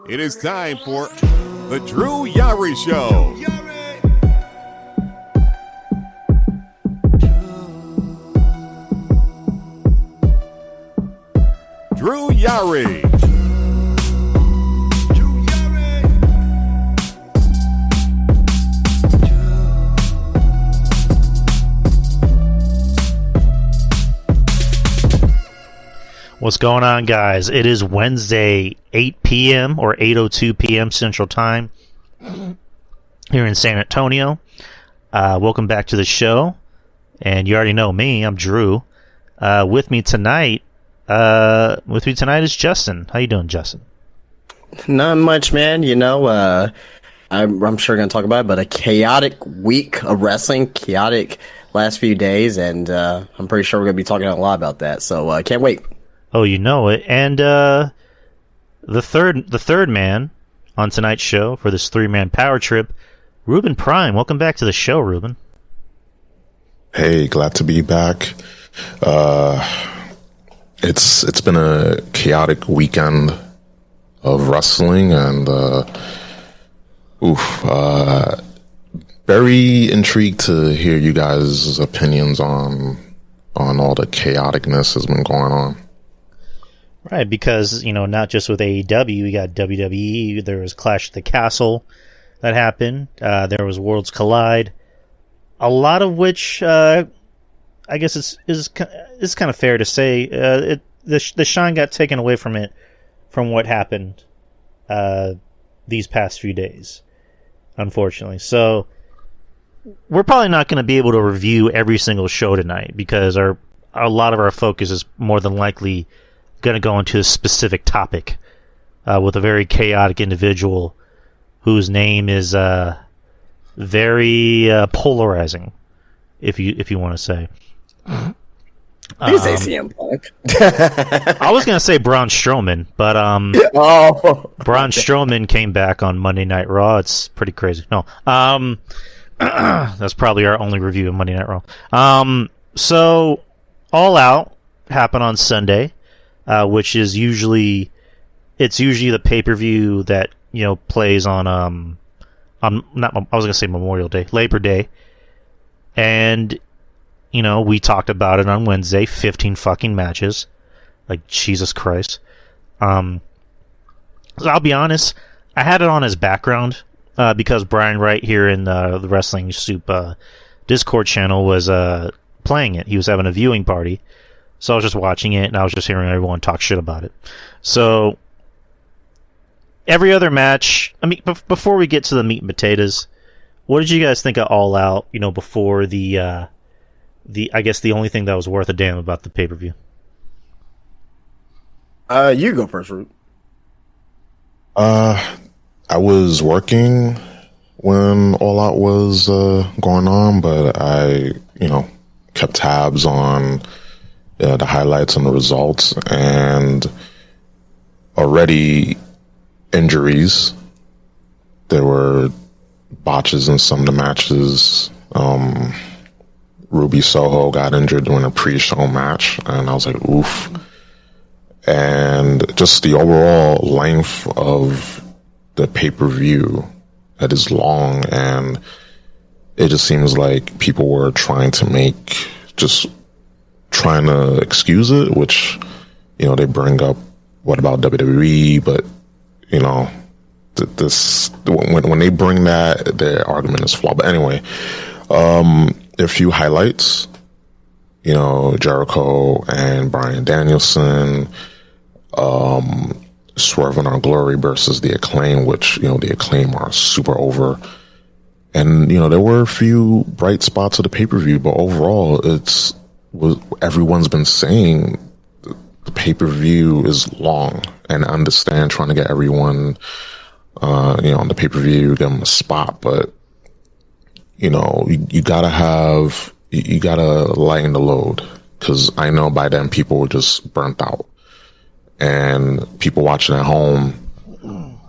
It is time for the Drew Yari Show. Drew Yari. What's going on, guys? It is Wednesday, 8 p.m. or 8:02 p.m. Central Time here in San Antonio. Welcome back to the show. And you already know me. I'm Drew. With me tonight is Justin. How you doing, Justin? Not much, man. You know, I'm sure going to talk about it, but a chaotic week of wrestling, chaotic last few days, and I'm pretty sure we're going to be talking a lot about that. So I can't wait. Oh, you know it. And the third man on tonight's show for this three-man power trip, Ruben Prime. Welcome back to the show, Ruben. Hey, glad to be back. It's been a chaotic weekend of wrestling, and very intrigued to hear you guys' opinions on all the chaoticness that's been going on. Right, because, you know, not just with AEW, we got WWE, there was Clash at the Castle that happened, there was Worlds Collide, a lot of which, I guess it's kind of fair to say, the shine got taken away from it, from what happened these past few days, unfortunately. So, we're probably not going to be able to review every single show tonight, because a lot of our focus is more than likely going to go into a specific topic with a very chaotic individual whose name is very polarizing, if you want to say. You say CM Punk. I was going to say Braun Strowman, but Braun Strowman came back on Monday Night Raw. It's pretty crazy. No, that's probably our only review of Monday Night Raw. So All Out happened on Sunday. Which is usually the pay-per-view that, you know, plays on I was gonna say Memorial Day, Labor Day, and, you know, we talked about it on Wednesday. 15 fucking matches, like Jesus Christ. So I'll be honest, I had it on as background because Brian Wright here in the Wrestling Soup Discord channel was playing it. He was having a viewing party. So I was just watching it, and I was just hearing everyone talk shit about it. So, every other match... I mean, before we get to the meat and potatoes, what did you guys think of All Out, you know, before I guess the only thing that was worth a damn about the pay-per-view? You go first, Root. I was working when All Out was going on, but I, you know, kept tabs on... the highlights and the results, and already injuries. There were botches in some of the matches. Ruby Soho got injured during a pre-show match, and I was like, oof. And just the overall length of the pay-per-view that is long, and it just seems like people were trying to excuse it, which, you know, they bring up, what about WWE? But, you know, when they bring that, their argument is flawed. But anyway, there are a few highlights, you know, Jericho and Bryan Danielson, Swerve in Our Glory versus The Acclaim, which, you know, The Acclaim are super over. And, you know, there were a few bright spots of the pay-per-view, but overall, everyone's been saying the pay-per-view is long, and I understand trying to get everyone, you know, on the pay-per-view, give them a spot, but, you know, you gotta lighten the load, because I know by then people were just burnt out, and people watching at home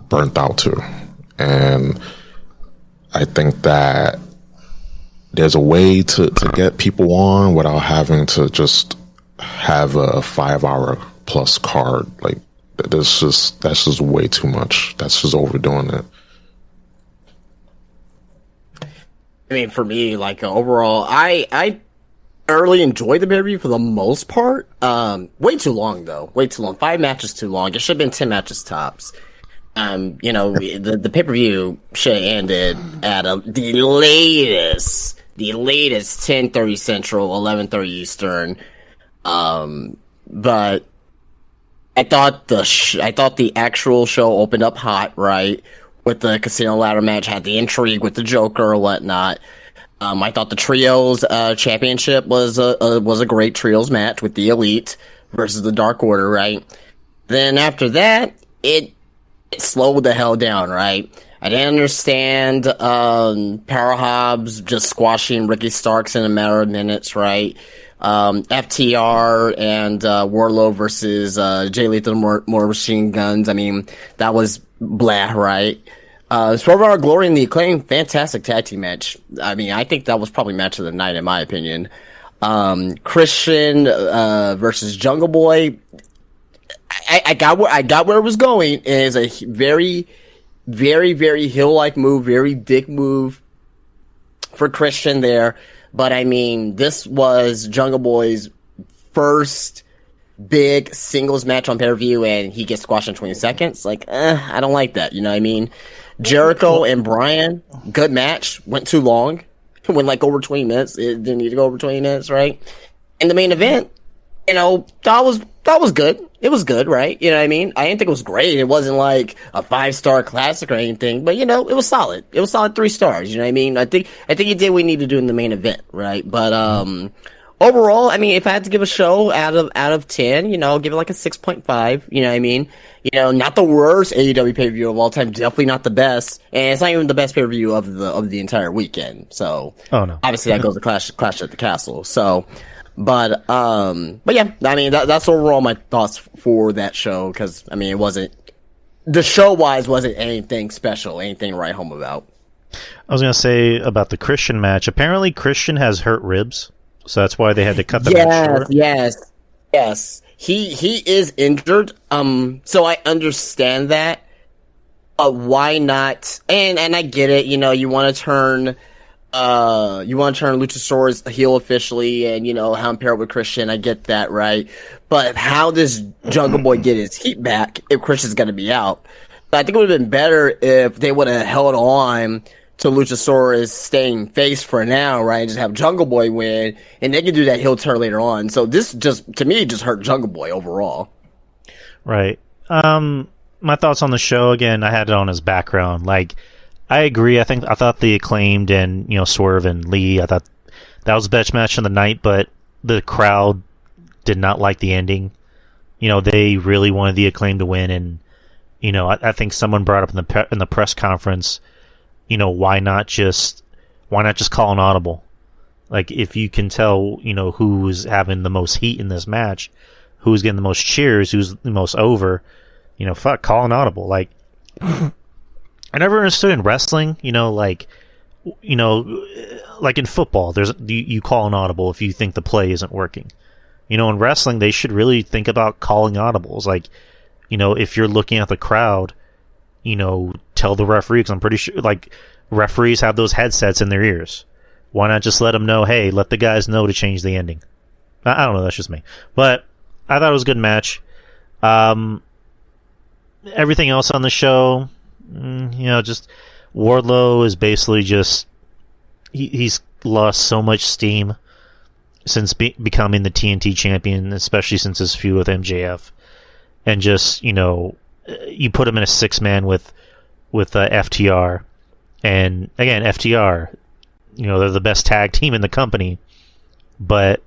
burnt out too, and I think that there's a way to get people on without having to just have a 5-hour plus card like that's just way too much. That's just overdoing it. I mean, for me, like overall, I thoroughly enjoyed the pay-per-view for the most part. Way too long though. Way too long. 5 matches too long. It should have been 10 matches tops. The pay-per-view should have ended at the latest 10:30 Central, 11:30 Eastern. But I thought the actual show opened up hot, right? With the Casino Ladder match, had the intrigue with the Joker or whatnot. I thought the Trios Championship was a great Trios match with the Elite versus the Dark Order, right? Then after that, it slowed the hell down, right? I didn't understand Power Hobbs just squashing Ricky Starks in a matter of minutes, right? FTR and Wardlow versus Jay Lethal more Machine Guns. I mean, that was blah, right? Swerve Our Glory and the Acclaim, fantastic tag team match. I mean, I think that was probably match of the night in my opinion. Christian versus Jungle Boy. I got where it was going. It is a very, very, very heel-like move, very dick move for Christian there. But I mean, this was Jungle Boy's first big singles match on pay-per-view, and he gets squashed in 20 seconds. Like, I don't like that. You know what I mean? Jericho and Bryan, good match. Went too long. Went like over 20 minutes. It didn't need to go over 20 minutes, right? And the main event, you know, that was good. It was good, right? You know what I mean? I didn't think it was great. It wasn't like a 5-star classic or anything, but you know, it was solid. It was solid 3 stars. You know what I mean? I think it did what we needed to do in the main event, right? But overall, I mean, if I had to give a show out of 10, you know, I'll give it like a 6.5. You know what I mean? You know, not the worst AEW pay-per-view of all time, definitely not the best, and it's not even the best pay-per-view of the entire weekend. So, obviously that goes to Clash at the Castle. So. But yeah, I mean, that's overall my thoughts for that show, because, I mean, the show-wise wasn't anything special, anything to write home about. I was going to say about the Christian match, apparently Christian has hurt ribs, so that's why they had to cut the match short. Yes. He is injured, so I understand that. Why not? And I get it, you know, you want to turn Luchasaurus heel officially and, you know, how pair with Christian. I get that, right? But how does Jungle Boy get his heat back if Christian's going to be out? But I think it would have been better if they would have held on to Luchasaurus staying face for now, right? And just have Jungle Boy win, and they can do that heel turn later on. So this to me, just hurt Jungle Boy overall. Right. My thoughts on the show, again, I had it on as background. Like, I agree. I thought the Acclaimed and, you know, Swerve and Lee, I thought that was the best match of the night, but the crowd did not like the ending. You know, they really wanted the Acclaimed to win, and, you know, I think someone brought up in the press conference, you know, why not just call an audible? Like, if you can tell, you know, who's having the most heat in this match, who's getting the most cheers, who's the most over, you know, call an audible. Like, I never understood in wrestling, you know, like in football, you call an audible if you think the play isn't working. You know, in wrestling, they should really think about calling audibles. Like, you know, if you're looking at the crowd, you know, tell the referee, because I'm pretty sure, like, referees have those headsets in their ears. Why not just let them know, hey, let the guys know to change the ending? I don't know, that's just me. But I thought it was a good match. Everything else on the show, you know, just Wardlow is basically just he's lost so much steam since becoming the TNT champion, especially since his feud with MJF, and just, you know, you put him in a 6-man with FTR, and again, FTR, you know, they're the best tag team in the company, but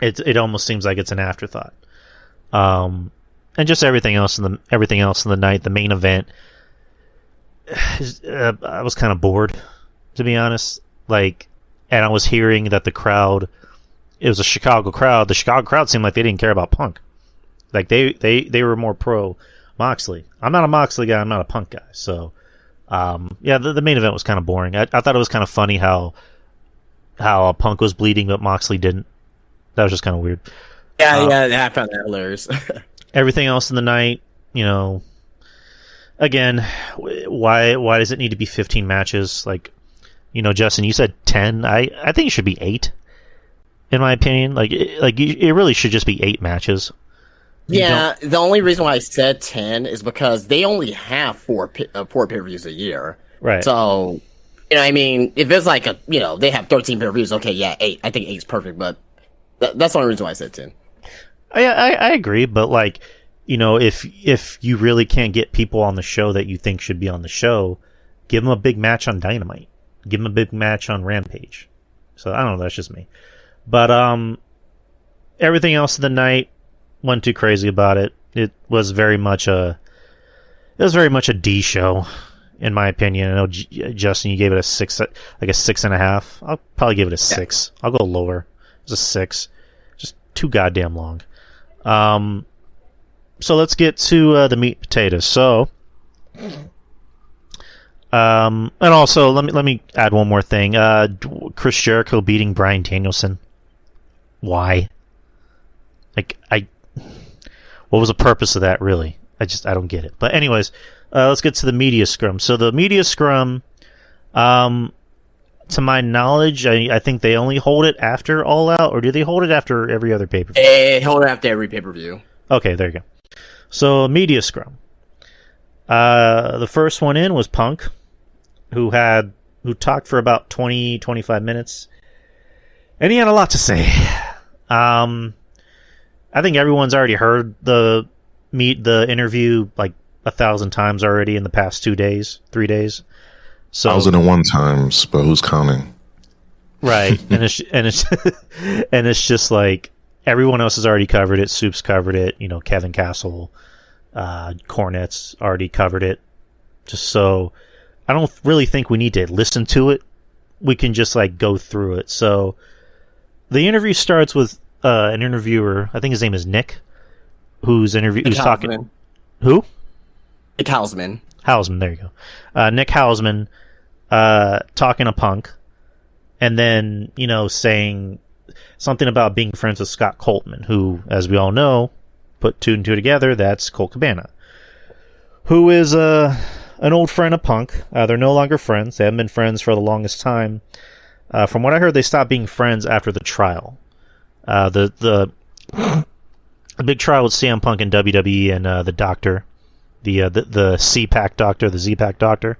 it almost seems like it's an afterthought. And just everything else in the night, the main event. I was kind of bored, to be honest. Like, and I was hearing that the crowd, it was a Chicago crowd. The Chicago crowd seemed like they didn't care about Punk. Like, they were more pro Moxley. I'm not a Moxley guy. I'm not a Punk guy. So, yeah, the main event was kind of boring. I thought it was kind of funny how Punk was bleeding, but Moxley didn't. That was just kind of weird. Yeah, I found that hilarious. Everything else in the night, you know, again, why does it need to be 15 matches? Like, you know, Justin, you said 10. I think it should be 8. In my opinion, it really should just be 8 matches. Yeah, the only reason why I said 10 is because they only have 4 pay-per-views a year. Right. So, you know, I mean, if it's like they have 13 pay-per-views, okay, yeah, 8. I think 8 is perfect, but that's the only reason why I said 10. I agree, but like, you know, if you really can't get people on the show that you think should be on the show, give them a big match on Dynamite. Give them a big match on Rampage. So I don't know, that's just me. But everything else of the night, wasn't too crazy about it. It was very much a D show, in my opinion. I know Justin, you gave it a 6, like a 6.5. I'll probably give it a 6. I'll go lower. It was a 6. Just too goddamn long. So let's get to the meat and potatoes. So, and also let me add one more thing. Chris Jericho beating Bryan Danielson. Why? Like, what was the purpose of that, really? I don't get it. But anyways, let's get to the media scrum. So the media scrum, to my knowledge, I think they only hold it after All Out, or do they hold it after every other pay-per-view? They hold it after every pay-per-view. Okay, there you go. So, media scrum. The first one in was Punk, who talked for about 20-25 minutes. And he had a lot to say. I think everyone's already heard the interview like 1,000 times already in the past 3 days. So 1,001 times, but who's counting? Right, and it's just like everyone else has already covered it. Soup's covered it. You know, Kevin Castle, Cornette's already covered it. Just so I don't really think we need to listen to it. We can just like go through it. So the interview starts with an interviewer. I think his name is Nick, who's talking. Who? Nick Hausman. Hausman, there you go. Nick Hausman talking to Punk, and then, you know, saying something about being friends with Scott Coltman, who, as we all know, put 2 and 2 together, that's Colt Cabana, who is an old friend of Punk. They're no longer friends. They haven't been friends for the longest time. From what I heard, they stopped being friends after the trial. The big trial with CM Punk and WWE and the doctor, the C-Pack doctor, the Z-Pack doctor.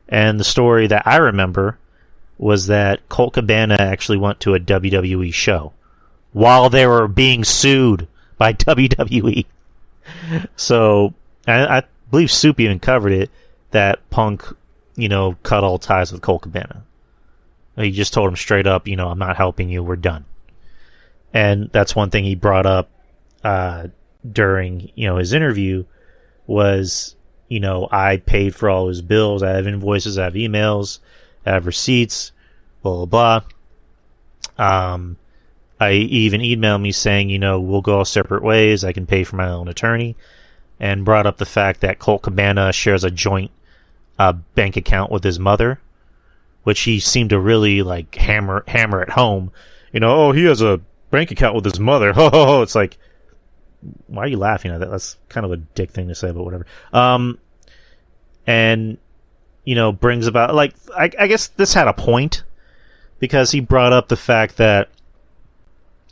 And the story that I remember was that Colt Cabana actually went to a WWE show while they were being sued by WWE. So I believe Soup even covered it, that Punk, you know, cut all ties with Colt Cabana. He just told him straight up, you know, I'm not helping you, we're done. And that's one thing he brought up during, you know, his interview was, you know, I paid for all his bills. I have invoices, I have emails, I have receipts, blah, blah, blah. I even emailed me saying, you know, we'll go all separate ways. I can pay for my own attorney. And brought up the fact that Colt Cabana shares a joint bank account with his mother, which he seemed to really like hammer at home. You know, oh, he has a bank account with his mother. Oh, it's like, why are you laughing at that? That's kind of a dick thing to say, but whatever. And, you know, brings about, like, I guess this had a point, because he brought up the fact that,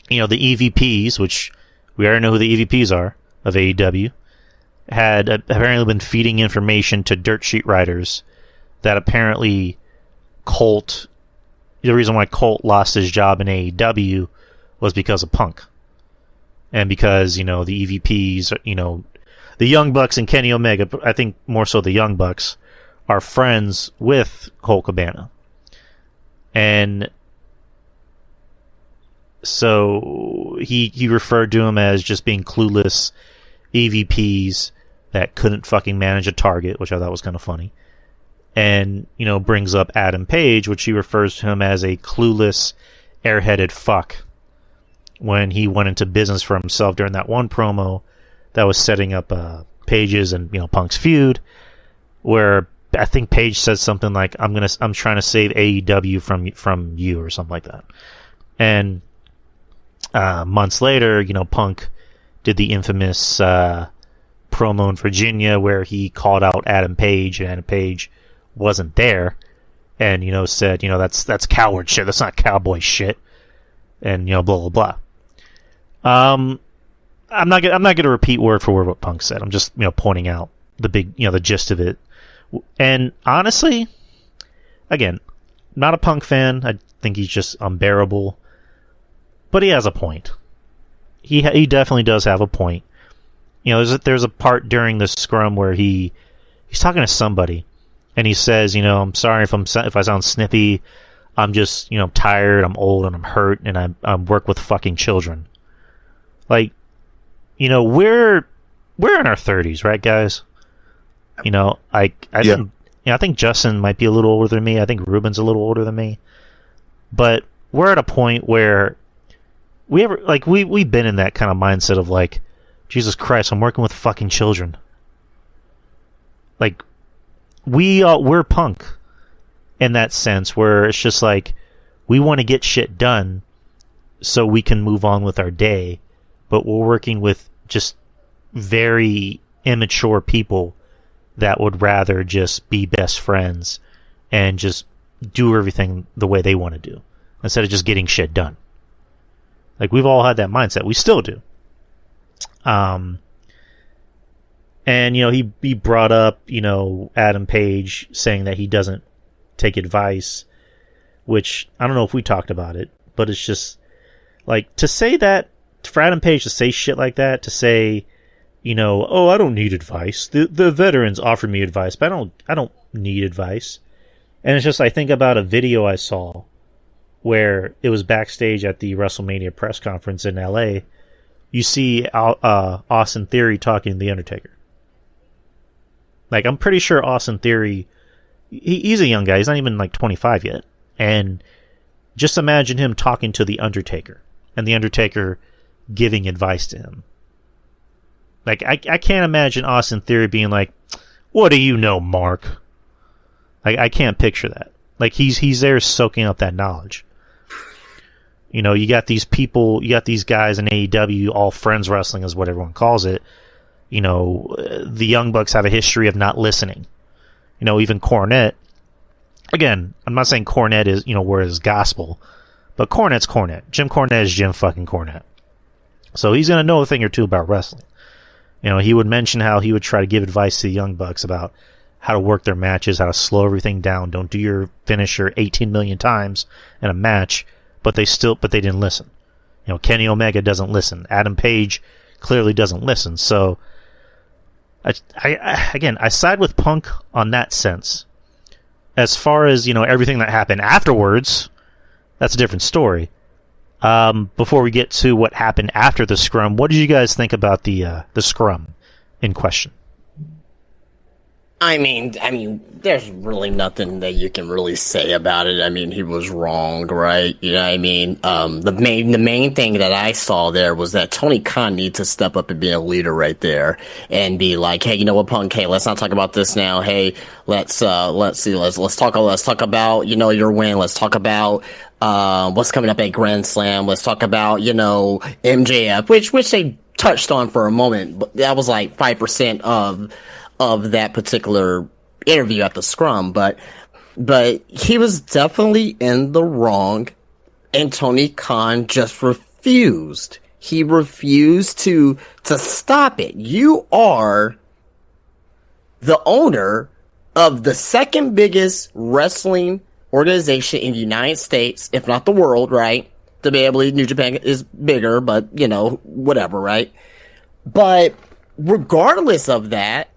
you know, the EVPs, which we already know who the EVPs are of AEW, had apparently been feeding information to dirt sheet writers that apparently Colt, the reason why Colt lost his job in AEW was because of Punk. And because, you know, the EVPs, you know, the Young Bucks and Kenny Omega, I think more so the Young Bucks, are friends with Colt Cabana. And so he referred to him as just being clueless EVPs that couldn't fucking manage a target, which I thought was kind of funny. And, you know, brings up Adam Page, which he refers to him as a clueless, airheaded fuck, when he went into business for himself during that one promo that was setting up Page's and, you know, Punk's feud, where I think Page says something like, I'm trying to save AEW from you, or something like that. And months later, you know, Punk did the infamous promo in Virginia where he called out Adam Page, and Adam Page wasn't there, and said that's coward shit. That's not cowboy shit, and blah blah blah. I'm not gonna repeat word for word what Punk said. I'm just pointing out the big the gist of it. And honestly, again, not a Punk fan. I think he's just unbearable, but he has a point. He definitely does have a point. There's a part during the scrum where he's talking to somebody, and he says, I'm sorry if I sound snippy. I'm just I'm tired. I'm old and I'm hurt, and I work with fucking children. Like, we're in our 30s, right, guys? I think Justin might be a little older than me. I think Ruben's a little older than me. But we're at a point where we've been in that kind of mindset of like, Jesus Christ, I'm working with fucking children. Like, we're Punk in that sense, where it's just like, we want to get shit done so we can move on with our day, but we're working with just very immature people that would rather just be best friends and just do everything the way they want to do instead of just getting shit done. Like, we've all had that mindset. We still do. And he brought up Adam Page saying that he doesn't take advice, which I don't know if we talked about it, but it's just like, to say that, for Adam Page to say shit like that, to say, oh, I don't need advice. The veterans offered me advice, but I don't need advice. And it's just, I think about a video I saw where it was backstage at the WrestleMania press conference in LA. You see Austin Theory talking to The Undertaker. Like, I'm pretty sure Austin Theory, he's a young guy. He's not even like 25 yet. And just imagine him talking to The Undertaker, and The Undertaker giving advice to him. Like, I can't imagine Austin Theory being like, what do you know, Mark? Like, I can't picture that. Like, he's there soaking up that knowledge. You got these people, you got these guys in AEW, all friends wrestling is what everyone calls it. The Young Bucks have a history of not listening. Even Cornette. Again, I'm not saying Cornette is, where is gospel, but Cornette's Cornette. Jim Cornette is Jim fucking Cornette. So he's going to know a thing or two about wrestling. He would mention how he would try to give advice to the Young Bucks about how to work their matches, how to slow everything down. Don't do your finisher 18 million times in a match, but they didn't listen. Kenny Omega doesn't listen. Adam Page clearly doesn't listen. So, I side with Punk on that sense. As far as, everything that happened afterwards, that's a different story. Before we get to what happened after the scrum, what did you guys think about the scrum in question? I mean, there's really nothing that you can really say about it. I mean, he was wrong, right? You know what I mean? The main thing that I saw there was that Tony Khan needs to step up and be a leader right there and be like, hey, you know what, Punk? Hey, let's not talk about this now. Hey, let's talk about, your win. Let's talk about, what's coming up at Grand Slam. Let's talk about, MJF, which they touched on for a moment, but that was like 5% of that particular interview at the scrum, but he was definitely in the wrong, and Tony Khan just refused. He refused to stop it. You are the owner of the second biggest wrestling organization in the United States, if not the world, right? Debatably, New Japan is bigger, but, whatever, right? But regardless of that,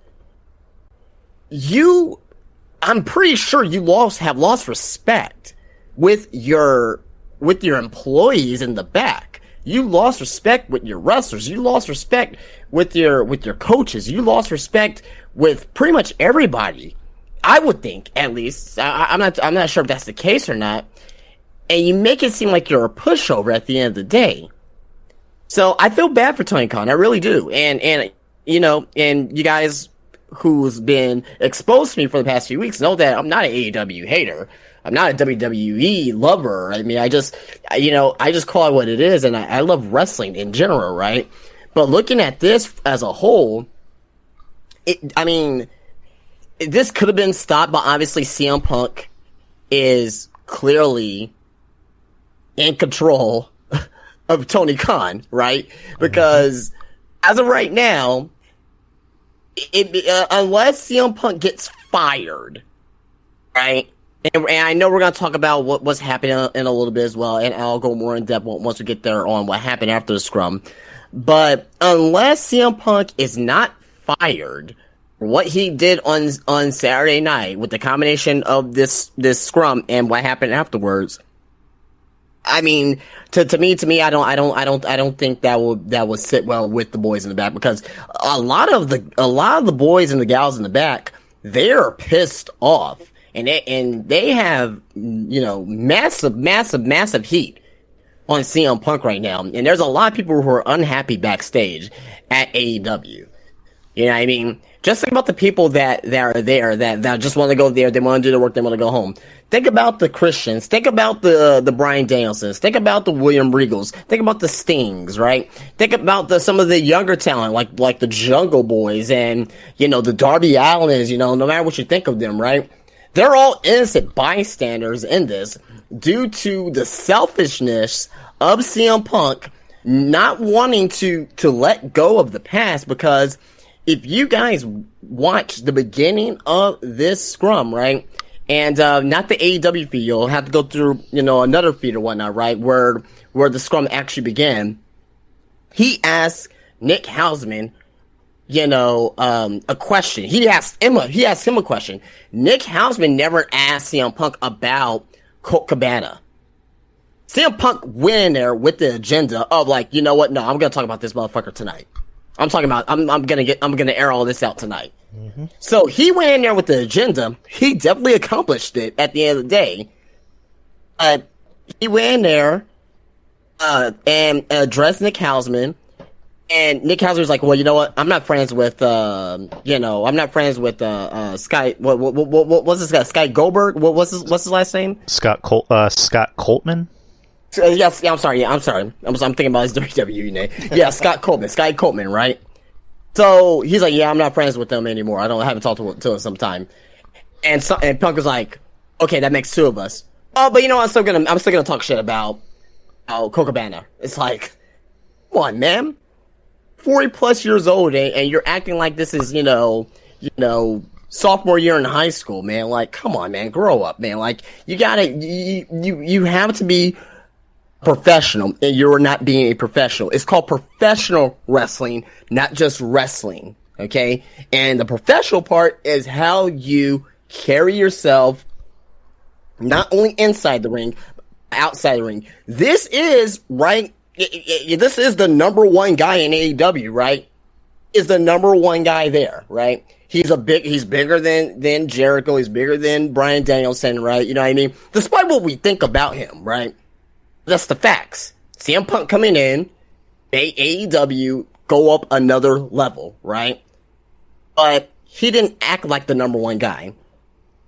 I'm pretty sure you have lost respect with your employees in the back. You lost respect with your wrestlers. You lost respect with your coaches. You lost respect with pretty much everybody. I would think, at least. I'm not sure if that's the case or not. And you make it seem like you're a pushover at the end of the day. So I feel bad for Tony Khan. I really do. And you guys who's been exposed to me for the past few weeks know that I'm not an AEW hater. I'm not a WWE lover. I mean, I just call it what it is, and I love wrestling in general, right? But looking at this as a whole, this could have been stopped, but obviously CM Punk is clearly in control of Tony Khan, right? Because as of right now, unless CM Punk gets fired, right? And I know we're going to talk about what's happening in a little bit as well, and I'll go more in depth once we get there on what happened after the scrum. But unless CM Punk is not fired, what he did on Saturday night with the combination of this scrum and what happened afterwards, I mean, to me, I don't think that will sit well with the boys in the back, because a lot of the boys and the gals in the back, they're pissed off, and they have, you know, massive heat on CM Punk right now, and there's a lot of people who are unhappy backstage at AEW. You know what I mean? Just think about the people that are there, that just want to go there, they want to do the work, they want to go home. Think about the Christians, think about the Bryan Danielsons, think about the William Regals, think about the Stings, right? Think about some of the younger talent, like the Jungle Boys and, you know, the Darby Allins, you know, no matter what you think of them, right? They're all innocent bystanders in this due to the selfishness of CM Punk not wanting to let go of the past, because if you guys watch the beginning of this scrum, right, and not the AEW feed, you'll have to go through, you know, another feed or whatnot, right, where the scrum actually began. He asked Nick Hausman, you know, a question. He asked him a question. Nick Hausman never asked CM Punk about Colt Cabana. CM Punk went in there with the agenda of, like, you know what? No, I'm gonna talk about this motherfucker tonight. I'm gonna air all this out tonight. Mm-hmm. So he went in there with the agenda. He definitely accomplished it at the end of the day. He went in there and addressed Nick Hausman, and Nick Hausman was like, "Well, you know what? I'm not friends with Sky. What's this guy? Sky Goldberg? What's his last name? Scott Coltman." Yes, I'm sorry. I'm thinking about his WWE name. Yeah, Scott Coltman, right? So he's like, yeah, I'm not friends with them anymore. I haven't talked to him some time. And Punk was like, okay, that makes two of us. Oh, but you know what? I'm still gonna talk shit about Colt Cabana. It's like, come on, man, 40 plus years old, and you're acting like this is, you know, sophomore year in high school, man. Like, come on, man, grow up, man. Like, you have to be professional, and you're not being a professional. It's called professional wrestling, not just wrestling, okay? And the professional part is how you carry yourself, not only inside the ring, but outside the ring. This is, right, this is the number one guy in AEW, right? Is the number one guy there, right? He's bigger than Jericho, he's bigger than Bryan Danielson, right? You know what I mean? Despite what we think about him, right? That's the facts. CM Punk coming in, AEW go up another level, right? But he didn't act like the number one guy.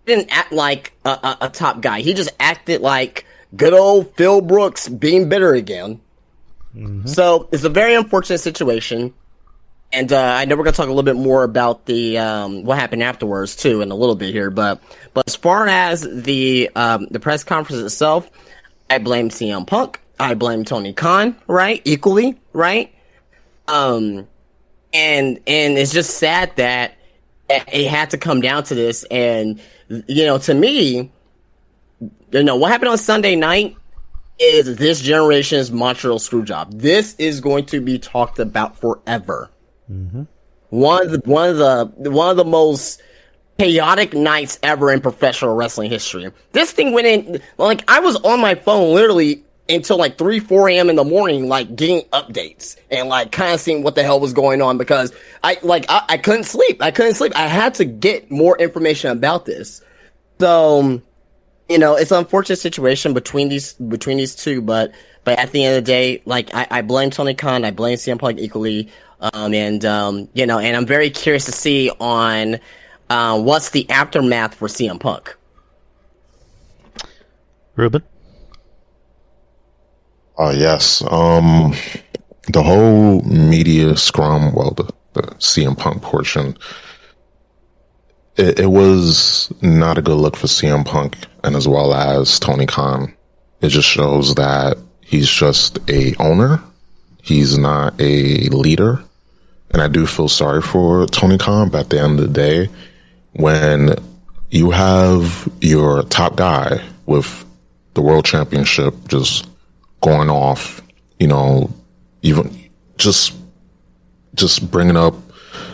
He didn't act like a top guy. He just acted like good old Phil Brooks being bitter again. Mm-hmm. So it's a very unfortunate situation. And I know we're going to talk a little bit more about the what happened afterwards, too, in a little bit here. But as far as the press conference itself, I blame CM Punk. I blame Tony Khan, right? Equally, right? And it's just sad that it had to come down to this. And, you know, to me, you know, what happened on Sunday night is this generation's Montreal Screwjob. This is going to be talked about forever. Mm-hmm. One of the most chaotic nights ever in professional wrestling history. This thing went in, like, I was on my phone literally until like 3-4 a.m. in the morning, like getting updates and like kind of seeing what the hell was going on, because I couldn't sleep. I had to get more information about this. So, you know, it's an unfortunate situation between these two, but at the end of the day, like, I blame Tony Khan, I blame CM Punk equally, you know, and I'm very curious to see on what's the aftermath for CM Punk. Ruben? Yes. The whole media scrum, well, the CM Punk portion, it was not a good look for CM Punk and as well as Tony Khan. It just shows that he's just a owner. He's not a leader. And I do feel sorry for Tony Khan, but at the end of the day, when you have your top guy with the world championship just going off, even just bringing up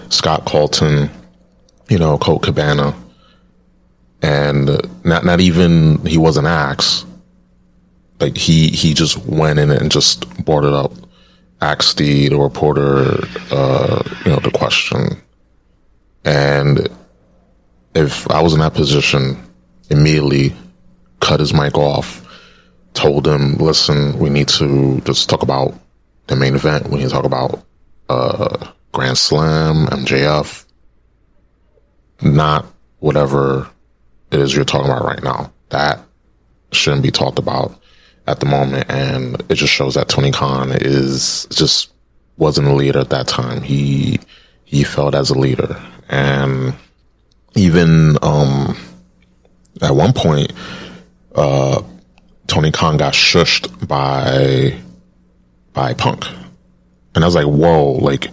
Scott Colton, Colt Cabana, and not even, he wasn't asked. Like he just went in and just brought it up, asked the reporter, the question. And if I was in that position, immediately cut his mic off, told him, listen, we need to just talk about the main event. We need to talk about Grand Slam, MJF, not whatever it is you're talking about right now. That shouldn't be talked about at the moment. And it just shows that Tony Khan wasn't a leader at that time. He felt as a leader. And even at one point, Tony Khan got shushed by Punk. And I was like, whoa, like,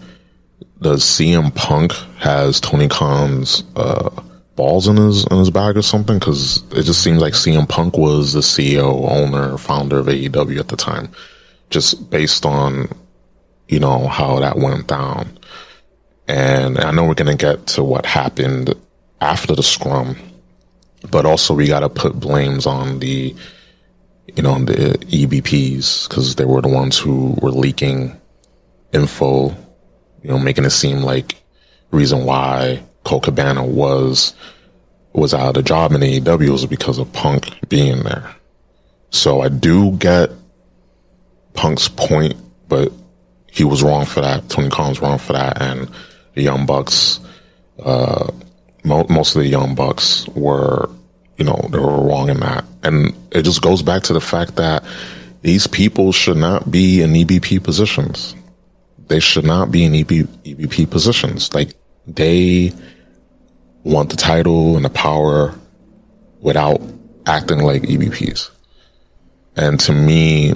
does CM Punk has Tony Khan's balls in his bag or something? Because it just seems like CM Punk was the CEO, owner, founder of AEW at the time, just based on, how that went down. And I know we're going to get to what happened after the scrum, but also we got to put blames on the EBPs, because they were the ones who were leaking info, making it seem like reason why Colt Cabana was out of the job in AEW was because of Punk being there. So I do get Punk's point, but he was wrong for that. Tony Khan was wrong for that, and the Young Bucks, most of the Young Bucks were, they were wrong in that. And it just goes back to the fact that these people should not be in EBP positions. They should not be in EBP positions. Like, they want the title and the power without acting like EBPs. And to me,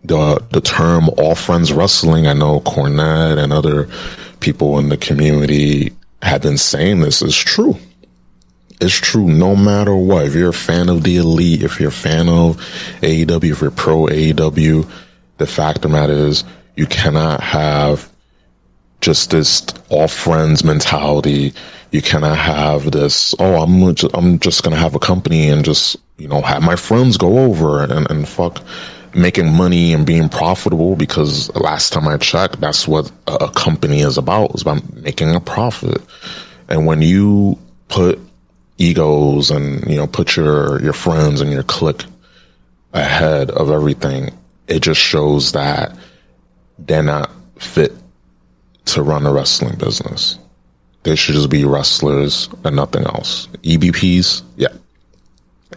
the term All Friends Wrestling, I know Cornette and other people in the community have been saying this, is true. It's true no matter what. If you're a fan of the Elite, if you're a fan of AEW, if you're pro AEW, the fact of the matter is you cannot have just this all friends mentality. You cannot have this, I'm just going to have a company and just, have my friends go over and fuck making money and being profitable, because last time I checked, that's what a company is about making a profit. And when you put egos and, put your friends and your clique ahead of everything, it just shows that they're not fit to run a wrestling business. They should just be wrestlers and nothing else. EBPs, yeah.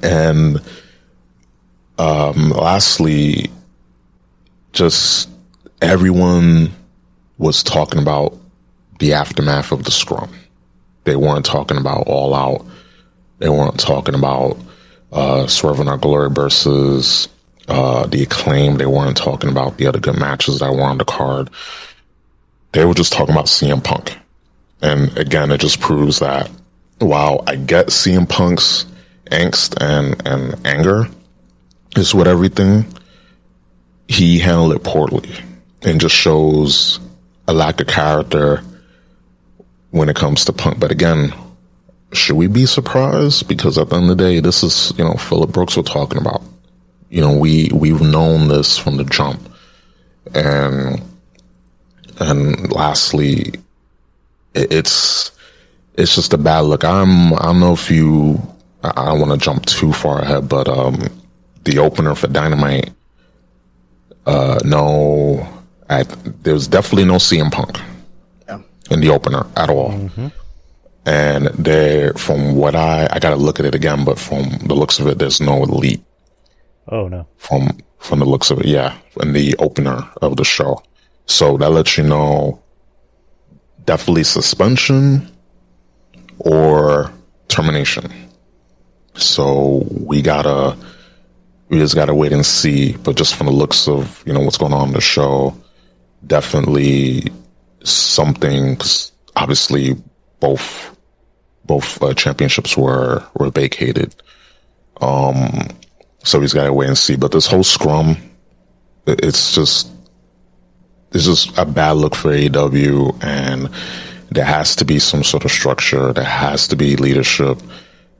And lastly, just everyone was talking about the aftermath of the scrum. They weren't talking about All Out. They weren't talking about Swerve in Our Glory versus the Acclaim. They weren't talking about the other good matches that were on the card. They were just talking about CM Punk. And again, it just proves that while I get CM Punk's angst and anger is with everything, he handled it poorly and just shows a lack of character when it comes to Punk. But again, should we be surprised? Because at the end of the day, this is, Phillip Brooks we're talking about. We've known this from the jump. And lastly, it's just a bad look. I don't know if I don't want to jump too far ahead, but the opener for Dynamite, there was definitely no CM Punk in the opener at all. Mm-hmm. And from what I gotta look at it again, but from the looks of it, there's no Elite. Oh no. From the looks of it, yeah, in the opener of the show. So that lets you know definitely suspension or termination. So we just gotta wait and see. But just from the looks of, what's going on in the show, definitely something, 'cause obviously both championships were vacated. So he's gotta wait and see. But this whole scrum, it's just a bad look for AEW, and there has to be some sort of structure. There has to be leadership.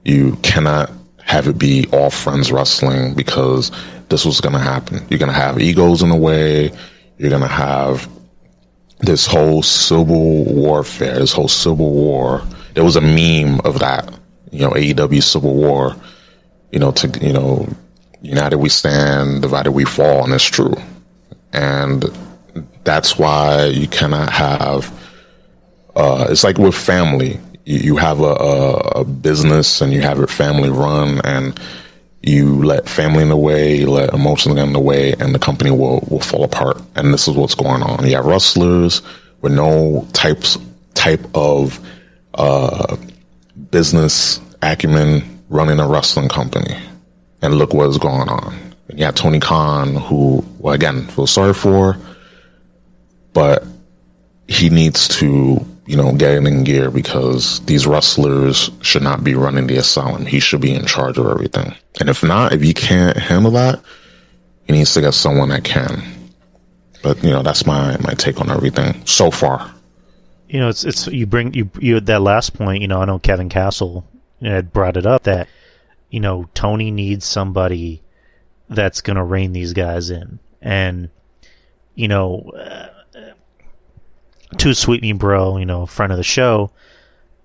You cannot have it be all friends wrestling, because this was going to happen. You're going to have egos in the way. You're going to have this whole civil warfare, this whole civil war. There was a meme of that, AEW civil war, united we stand, divided we fall, and it's true. And that's why you cannot have, it's like with family. You have a business and you have it family run, and you let family in the way, you let emotions get in the way, and the company will fall apart. And this is what's going on. You have wrestlers with no type of business acumen running a wrestling company. And look what is going on. And you have Tony Khan, who, well, again, feel sorry for, but he needs to, get it in gear, because these wrestlers should not be running the asylum. He should be in charge of everything. And if he can't handle that, he needs to get someone that can. But, that's my take on everything so far. It's you had that last point, I know Kevin Castle had brought it up that, Tony needs somebody that's going to rein these guys in. And, Too Sweet Me Bro, friend of the show,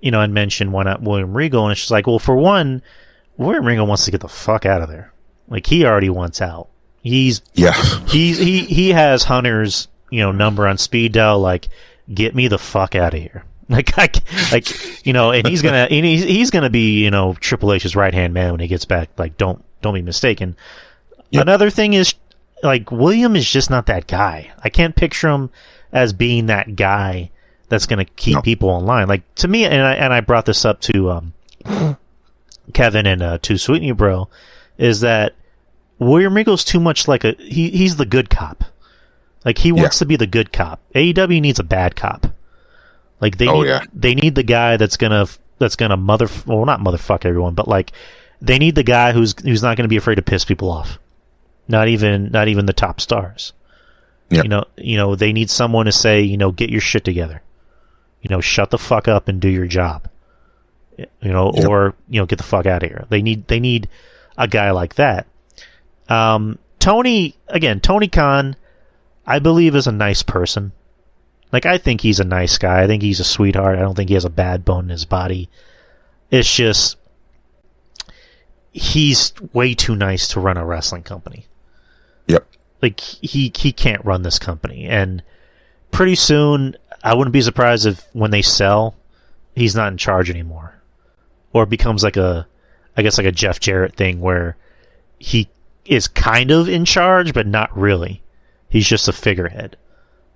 I mentioned why not William Regal, and it's just like, well, for one, William Regal wants to get the fuck out of there. Like, he already wants out. He has Hunter's, number on speed dial, like, get me the fuck out of here. And he's gonna be, Triple H's right hand man when he gets back. Like, don't be mistaken. Yep. Another thing is, like, William is just not that guy. I can't picture him as being that guy that's going to keep people in line. Like, to me, and I brought this up to Kevin and Too Sweet Me Bro, is that William Regal's too much like he's the good cop. Like, he wants to be the good cop. AEW needs a bad cop. Like, they need the guy that's gonna not motherfuck everyone, but, like, they need the guy who's not going to be afraid to piss people off. Not even the top stars. Yep. They need someone to say, get your shit together. Shut the fuck up and do your job. Or get the fuck out of here. They need a guy like that. Tony Khan, I believe, is a nice person. Like, I think he's a nice guy. I think he's a sweetheart. I don't think he has a bad bone in his body. It's just, he's way too nice to run a wrestling company. Yep. Like, he can't run this company. And pretty soon, I wouldn't be surprised if when they sell, he's not in charge anymore. Or it becomes like a Jeff Jarrett thing where he is kind of in charge, but not really. He's just a figurehead.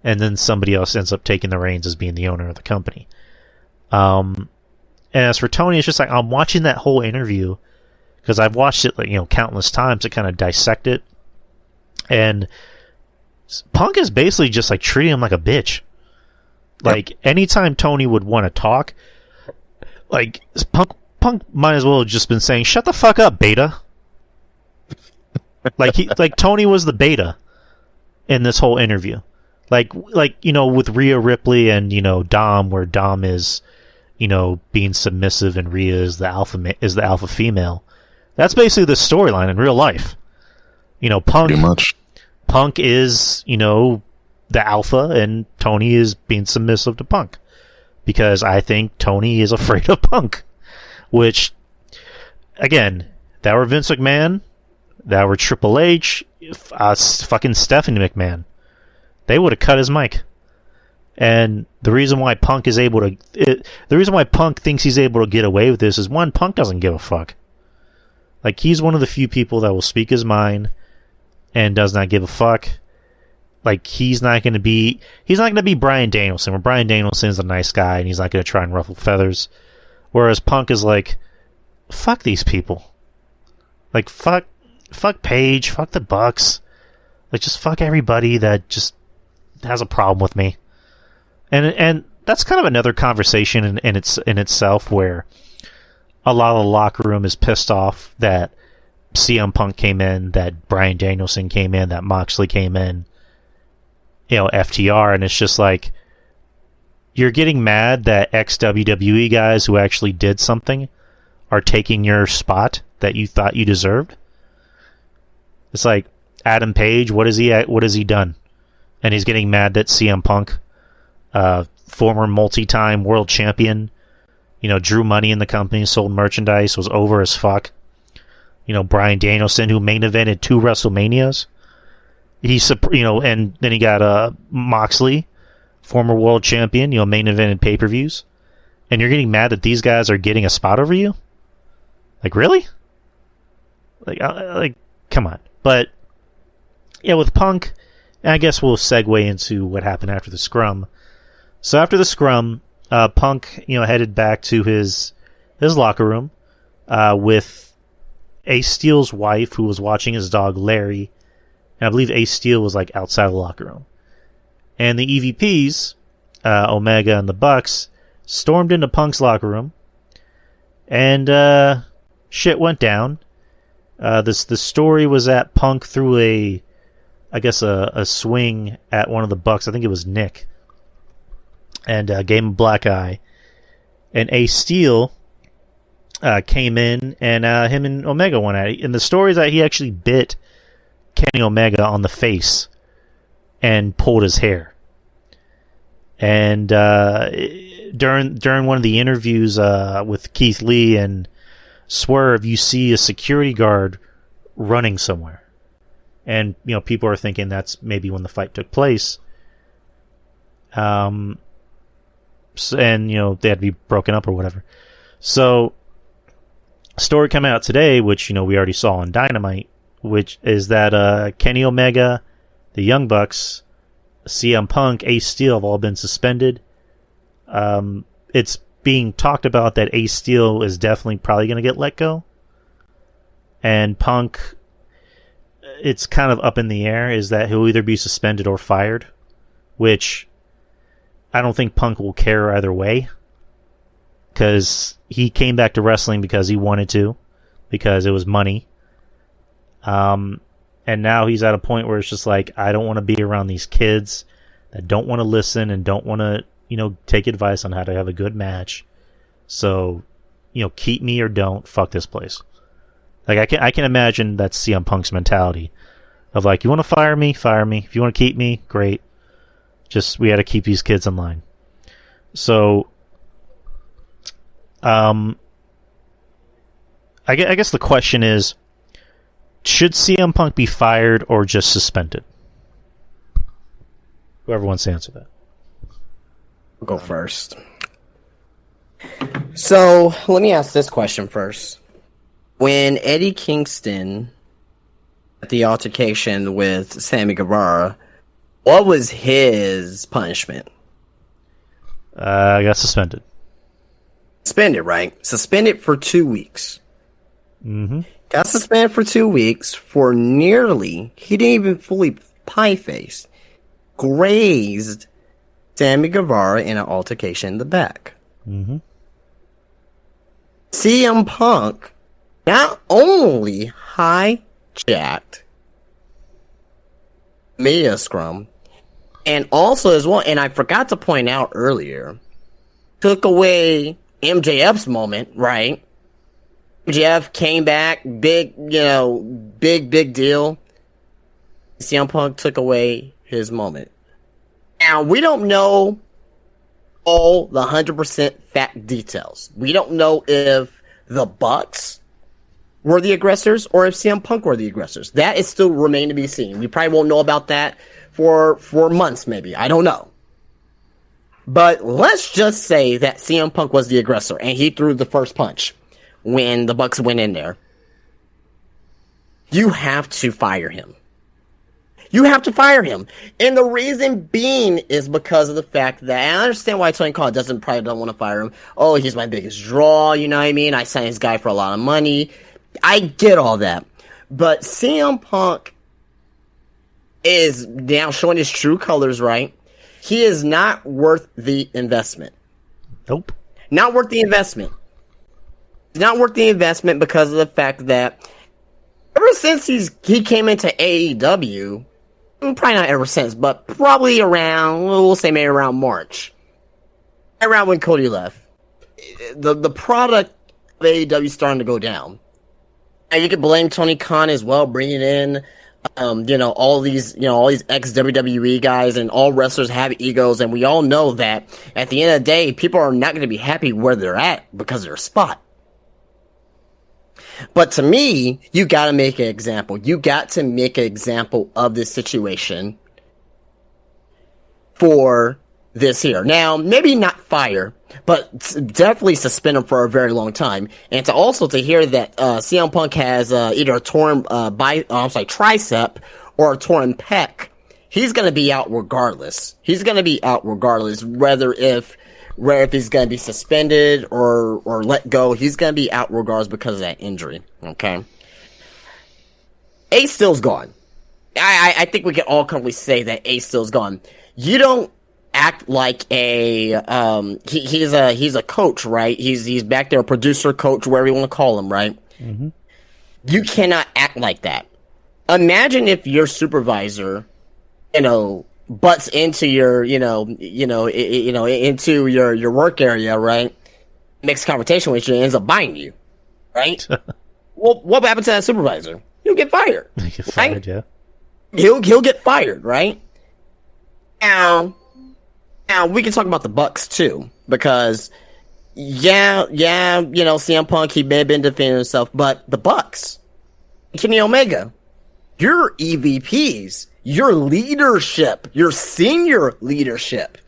And then somebody else ends up taking the reins as being the owner of the company. And as for Tony, it's just like, I'm watching that whole interview, because I've watched it, countless times to kind of dissect it. And Punk is basically just like treating him like a bitch. Like, anytime Tony would want to talk, like, Punk might as well have just been saying, "Shut the fuck up, beta." like Tony was the beta in this whole interview. Like with Rhea Ripley and Dom, where Dom is being submissive and Rhea is the alpha female. That's basically the storyline in real life. Punk. Pretty much. Punk is, the alpha, and Tony is being submissive to Punk. Because I think Tony is afraid of Punk. Which, again, that were Vince McMahon, that were Triple H, fucking Stephanie McMahon. They would have cut his mic. And the reason why Punk thinks he's able to get away with this is, one, Punk doesn't give a fuck. Like, he's one of the few people that will speak his mind and does not give a fuck. Like, he's not going to be Bryan Danielson, where Bryan Danielson is a nice guy and he's not going to try and ruffle feathers. Whereas Punk is like, fuck these people. Like, fuck Paige, fuck the Bucks. Like, just fuck everybody that just has a problem with me. And that's kind of another conversation in itself, where a lot of the locker room is pissed off that CM Punk came in, that Bryan Danielson came in, that Moxley came in, FTR, and it's just like, you're getting mad that ex-WWE guys who actually did something are taking your spot that you thought you deserved. It's like Adam Page, what has he done? And he's getting mad that CM Punk, former multi-time world champion, drew money in the company, sold merchandise, was over as fuck. Bryan Danielson, who main evented 2 WrestleManias. And then he got Moxley, former world champion, main evented pay-per-views. And you're getting mad that these guys are getting a spot over you? Like, really? Like, come on. But, with Punk, and I guess we'll segue into what happened after the scrum. So after the scrum, Punk, headed back to his locker room with Ace Steel's wife, who was watching his dog Larry, and I believe Ace Steel was like outside of the locker room. And the EVPs, Omega and the Bucks, stormed into Punk's locker room, and shit went down. The story was that Punk threw a swing at one of the Bucks. I think it was Nick, and gave him a black eye. And Ace Steel came in, and him and Omega went at it. And the story is that he actually bit Kenny Omega on the face and pulled his hair. And during one of the interviews with Keith Lee and Swerve, you see a security guard running somewhere. And, people are thinking that's maybe when the fight took place. And, they had to be broken up or whatever. So, story coming out today, which, we already saw on Dynamite, which is that Kenny Omega, the Young Bucks, CM Punk, Ace Steel have all been suspended. It's being talked about that Ace Steel is definitely probably going to get let go. And Punk, it's kind of up in the air, is that he'll either be suspended or fired, which I don't think Punk will care either way, because he came back to wrestling because he wanted to, because it was money. And now he's at a point where it's just like, I don't want to be around these kids that don't want to listen and don't want to, take advice on how to have a good match. So, keep me or don't. Fuck this place. Like, I can imagine that's CM Punk's mentality of like, you want to fire me? Fire me. If you want to keep me, great. Just, we got to keep these kids in line. So, I guess the question is, should CM Punk be fired or just suspended? Whoever wants to answer that. I'll go first. So, let me ask this question first. When Eddie Kingston had the altercation with Sammy Guevara, what was his punishment? I got suspended. Suspended, right? Suspended for 2 weeks. Mm-hmm. Got suspended for 2 weeks for nearly, he didn't even fully pie-face, grazed Sammy Guevara in an altercation in the back. Mm-hmm. CM Punk not only hijacked Mia Scrum, and also as well, and I forgot to point out earlier, took away MJF's moment, right? MJF came back, big deal. CM Punk took away his moment. Now, we don't know all the 100% fact details. We don't know if the Bucks were the aggressors or if CM Punk were the aggressors. That is still remain to be seen. We probably won't know about that for months, maybe. I don't know. But let's just say that CM Punk was the aggressor and he threw the first punch when the Bucks went in there. You have to fire him. You have to fire him. And the reason being is because of the fact that I understand why Tony Khan probably don't want to fire him. Oh, he's my biggest draw, you know what I mean? I signed this guy for a lot of money. I get all that. But CM Punk is now showing his true colors, right? He is not worth the investment. Nope. Not worth the investment. Not worth the investment because of the fact that ever since he came into AEW, probably not ever since, but probably around, we'll say maybe around March, around when Cody left, the product of AEW is starting to go down. And you could blame Tony Khan as well, bringing in, all these ex-WWE guys, and all wrestlers have egos, and we all know that at the end of the day, people are not going to be happy where they're at because of their spot. But to me, you got to make an example. You got to make an example of this situation for this here. Now, maybe not fire, but definitely suspend him for a very long time. And to hear that CM Punk has either a torn tricep or a torn pec, he's going to be out regardless. He's going to be out regardless, whether if he's going to be suspended or let go. He's going to be out regardless because of that injury. Okay. Ace Steel's gone. I think we can all comfortably say that Ace Steel's gone. You don't act like he's a coach, right? He's back there, a producer, coach, whatever you want to call him, right? Mm-hmm. You cannot act like that. Imagine if your supervisor, butts into your, into your work area, right? Makes conversation with you and ends up buying you, right? Well, what happened to that supervisor? He'll get fired. He'll get fired, right? Yeah. He'll get fired, right? Now we can talk about the Bucks too, because CM Punk, he may have been defending himself, but the Bucks, Kenny Omega, your EVPs, your leadership, your senior leadership.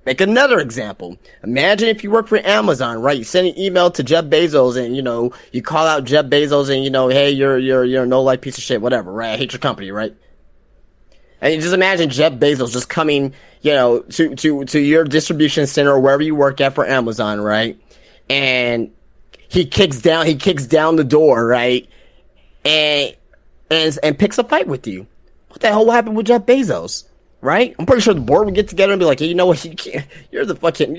Make another example. Imagine if you work for Amazon, right? You send an email to Jeff Bezos and, you call out Jeff Bezos and, hey, you're a no-life piece of shit, whatever, right? I hate your company, right? And you just imagine Jeff Bezos just coming, to your distribution center or wherever you work at for Amazon, right? And he kicks down the door, right? And picks a fight with you. What the hell happened with Jeff Bezos? Right? I'm pretty sure the board would get together and be like, hey, you know what? You're the fucking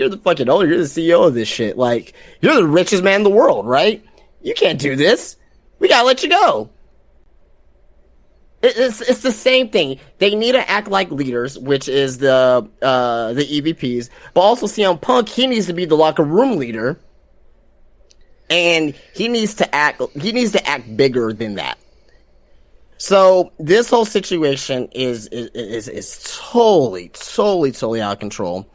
owner. You're the CEO of this shit. Like, you're the richest man in the world, right? You can't do this. We gotta let you go. It's the same thing. They need to act like leaders, which is the EVPs, but also CM Punk, he needs to be the locker room leader, and he needs to act bigger than that. So this whole situation is totally out of control.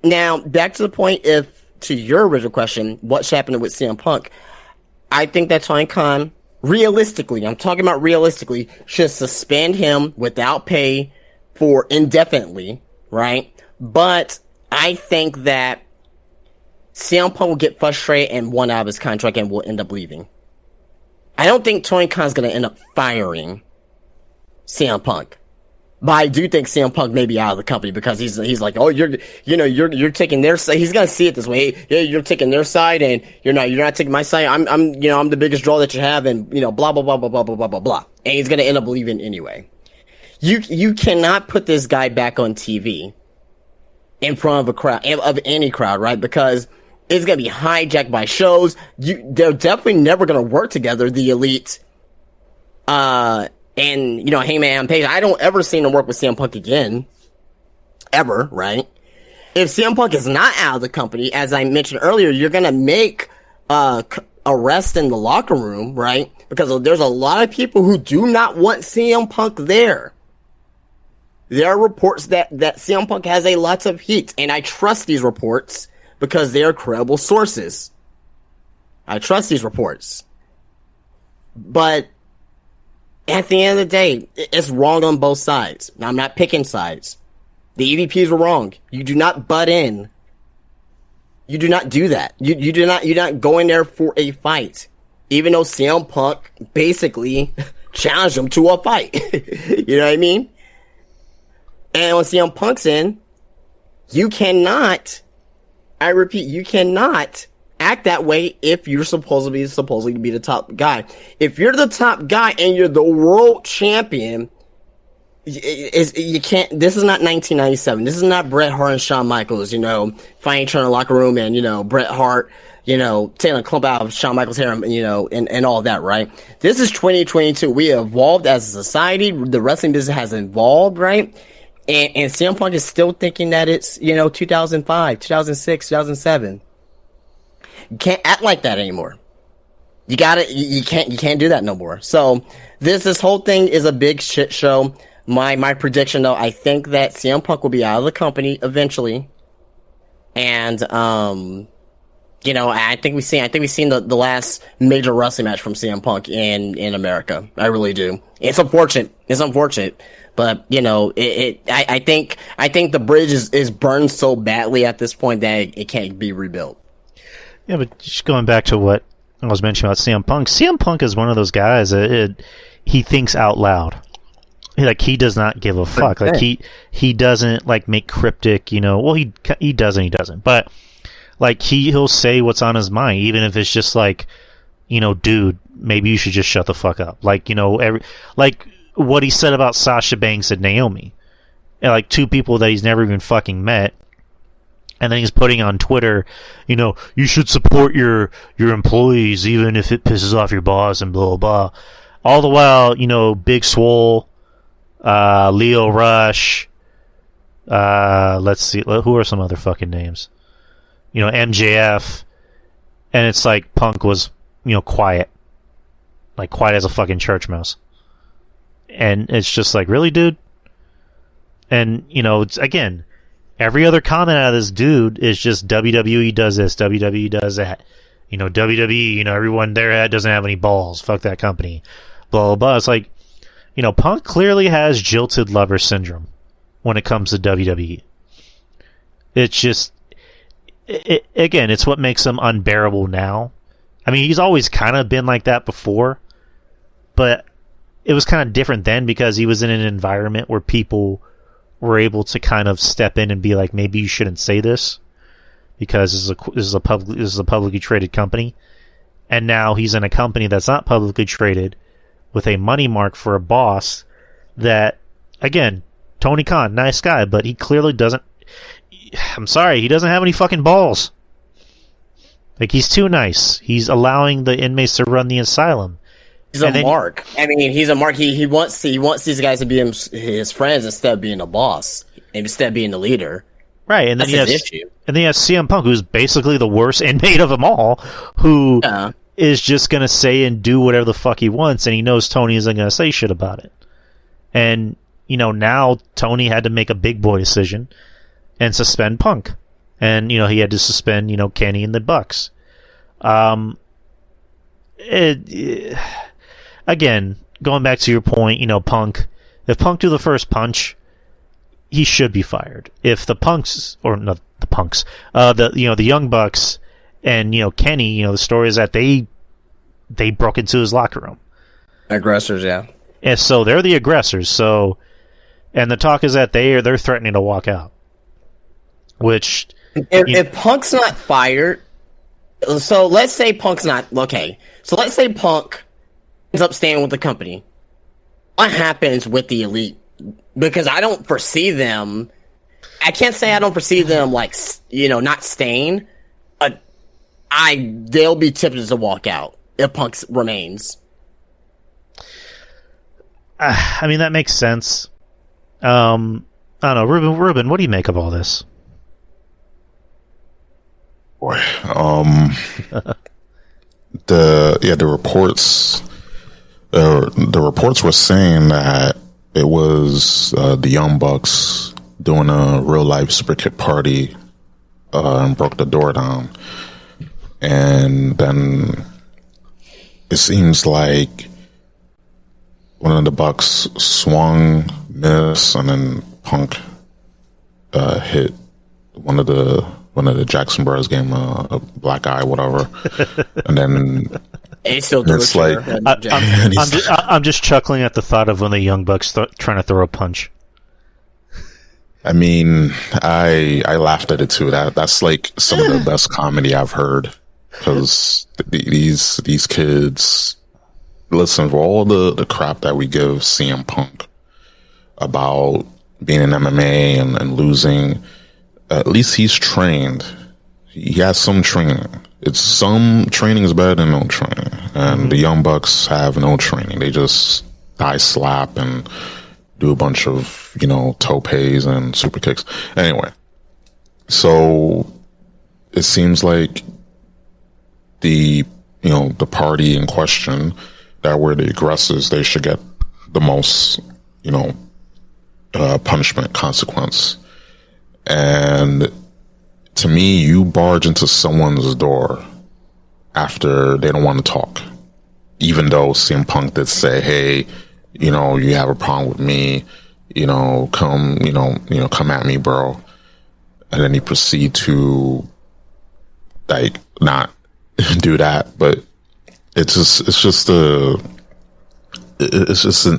Now, back to the point, to your original question, what's happening with CM Punk? I think that Tony Khan, realistically, I'm talking about realistically, should suspend him without pay for indefinitely, right? But I think that CM Punk will get frustrated and want out of his contract and will end up leaving. I don't think Tony Khan's going to end up firing CM Punk. But I do think CM Punk may be out of the company because he's like, oh, you're taking their side. He's going to see it this way. Yeah, you're taking their side and you're not taking my side. I'm the biggest draw that you have and, blah, blah, blah, blah, blah, blah, blah, blah, blah. And he's going to end up leaving anyway. You cannot put this guy back on TV in front of a crowd, of any crowd, right? Because it's going to be hijacked by shows. They're definitely never going to work together, the Elite, and, Hangman Adam Page. I don't ever see them work with CM Punk again. Ever, right? If CM Punk is not out of the company, as I mentioned earlier, you're going to make, arrest in the locker room, right? Because there's a lot of people who do not want CM Punk there. There are reports that CM Punk has a lot of heat, and I trust these reports because they are credible sources. I trust these reports. But at the end of the day, it's wrong on both sides. Now, I'm not picking sides. The EVPs were wrong. You do not butt in. You do not do that. You're not going there for a fight. Even though CM Punk basically challenge him to a fight. You know what I mean? And when CM Punk's in, you cannot, I repeat, you cannot act that way if you're supposedly to be the top guy. If you're the top guy and you're the world champion, you can't. This is not 1997. This is not Bret Hart and Shawn Michaels, fighting each other in the locker room, and Bret Hart, taking a clump out of Shawn Michaels' hair, and all that, right? This is 2022. We evolved as a society. The wrestling business has evolved, right? And CM Punk is still thinking that it's 2005, 2006, 2007. You can't act like that anymore. You can't do that no more. So this whole thing is a big shit show. My prediction, though, I think that CM Punk will be out of the company eventually, and I think we've seen the last major wrestling match from CM Punk in America. I really do. It's unfortunate, but I think the bridge is burned so badly at this point that it can't be rebuilt. Yeah, but just going back to what I was mentioning about CM Punk. CM Punk is one of those guys that he thinks out loud. Like, he does not give a fuck. Like, he doesn't make cryptic, well, he does and he doesn't. But like, he'll say what's on his mind, even if it's just dude, maybe you should just shut the fuck up. Like, what he said about Sasha Banks and Naomi, and two people that he's never even fucking met. And then he's putting on Twitter, you should support your employees even if it pisses off your boss and blah, blah, blah. All the while, Big Swole, Leo Rush, let's see, who are some other fucking names? MJF. And it's like Punk was, quiet. Like, quiet as a fucking church mouse. And it's just like, really, dude? And, it's, again, every other comment out of this dude is just WWE does this, WWE does that. WWE, everyone there doesn't have any balls. Fuck that company. Blah, blah, blah. It's like, Punk clearly has jilted lover syndrome when it comes to WWE. It's just, again, it's what makes him unbearable now. I mean, he's always kind of been like that before, but it was kind of different then because he was in an environment where people were able to kind of step in and be like, maybe you shouldn't say this because this is a publicly traded company. And now he's in a company that's not publicly traded with a money mark for a boss that, again, Tony Khan, nice guy, but he clearly doesn't, I'm sorry, he doesn't have any fucking balls. Like, he's too nice. He's allowing the inmates to run the asylum. He's a mark. I mean, he's a mark. He wants these guys to be his friends instead of being a boss, instead of being the leader. Right, and then that's his issue. And then you have CM Punk, who's basically the worst inmate of them all, who is just going to say and do whatever the fuck he wants, and he knows Tony isn't going to say shit about it. And, now Tony had to make a big boy decision and suspend Punk. And, he had to suspend, Kenny and the Bucks. Again, going back to your point, Punk, if Punk do the first punch, he should be fired. If the Punks, or not the Punks, the Young Bucks and, Kenny, the story is that they broke into his locker room. Aggressors, yeah. And so they're the aggressors. So, and the talk is that they're threatening to walk out. Which, if Punk's not fired, so let's say Punk's not okay. So let's say Punk ends up staying with the company. What happens with the Elite? Because I don't foresee them. I can't say I don't foresee them not staying. But they'll be tempted to walk out if Punk remains. I mean, that makes sense. I don't know, Ruben, what do you make of all this? Boy, the reports were saying that it was the Young Bucks doing a real life super kick party and broke the door down, and then it seems like one of the Bucks swung, missed, and then Punk hit one of the Jackson Brothers, gave him a black eye, whatever, and then Ace still threw It's a chair. like- and I, Jackson- I'm just chuckling at the thought of when the Young Bucks trying to throw a punch. I mean, I laughed at it too. That's like some of the best comedy I've heard, because these kids, listen, for all the crap that we give CM Punk about being in MMA and losing, at least he's trained. He has some training. Some training is better than no training, and the Young Bucks have no training. They just die slap and do a bunch of, topes and super kicks. Anyway, so it seems like the party in question that were the aggressors, they should get the most, punishment, consequence. And to me, you barge into someone's door after they don't want to talk, even though CM Punk did say, hey, you have a problem with me, come at me, bro. And then he proceed to not do that. But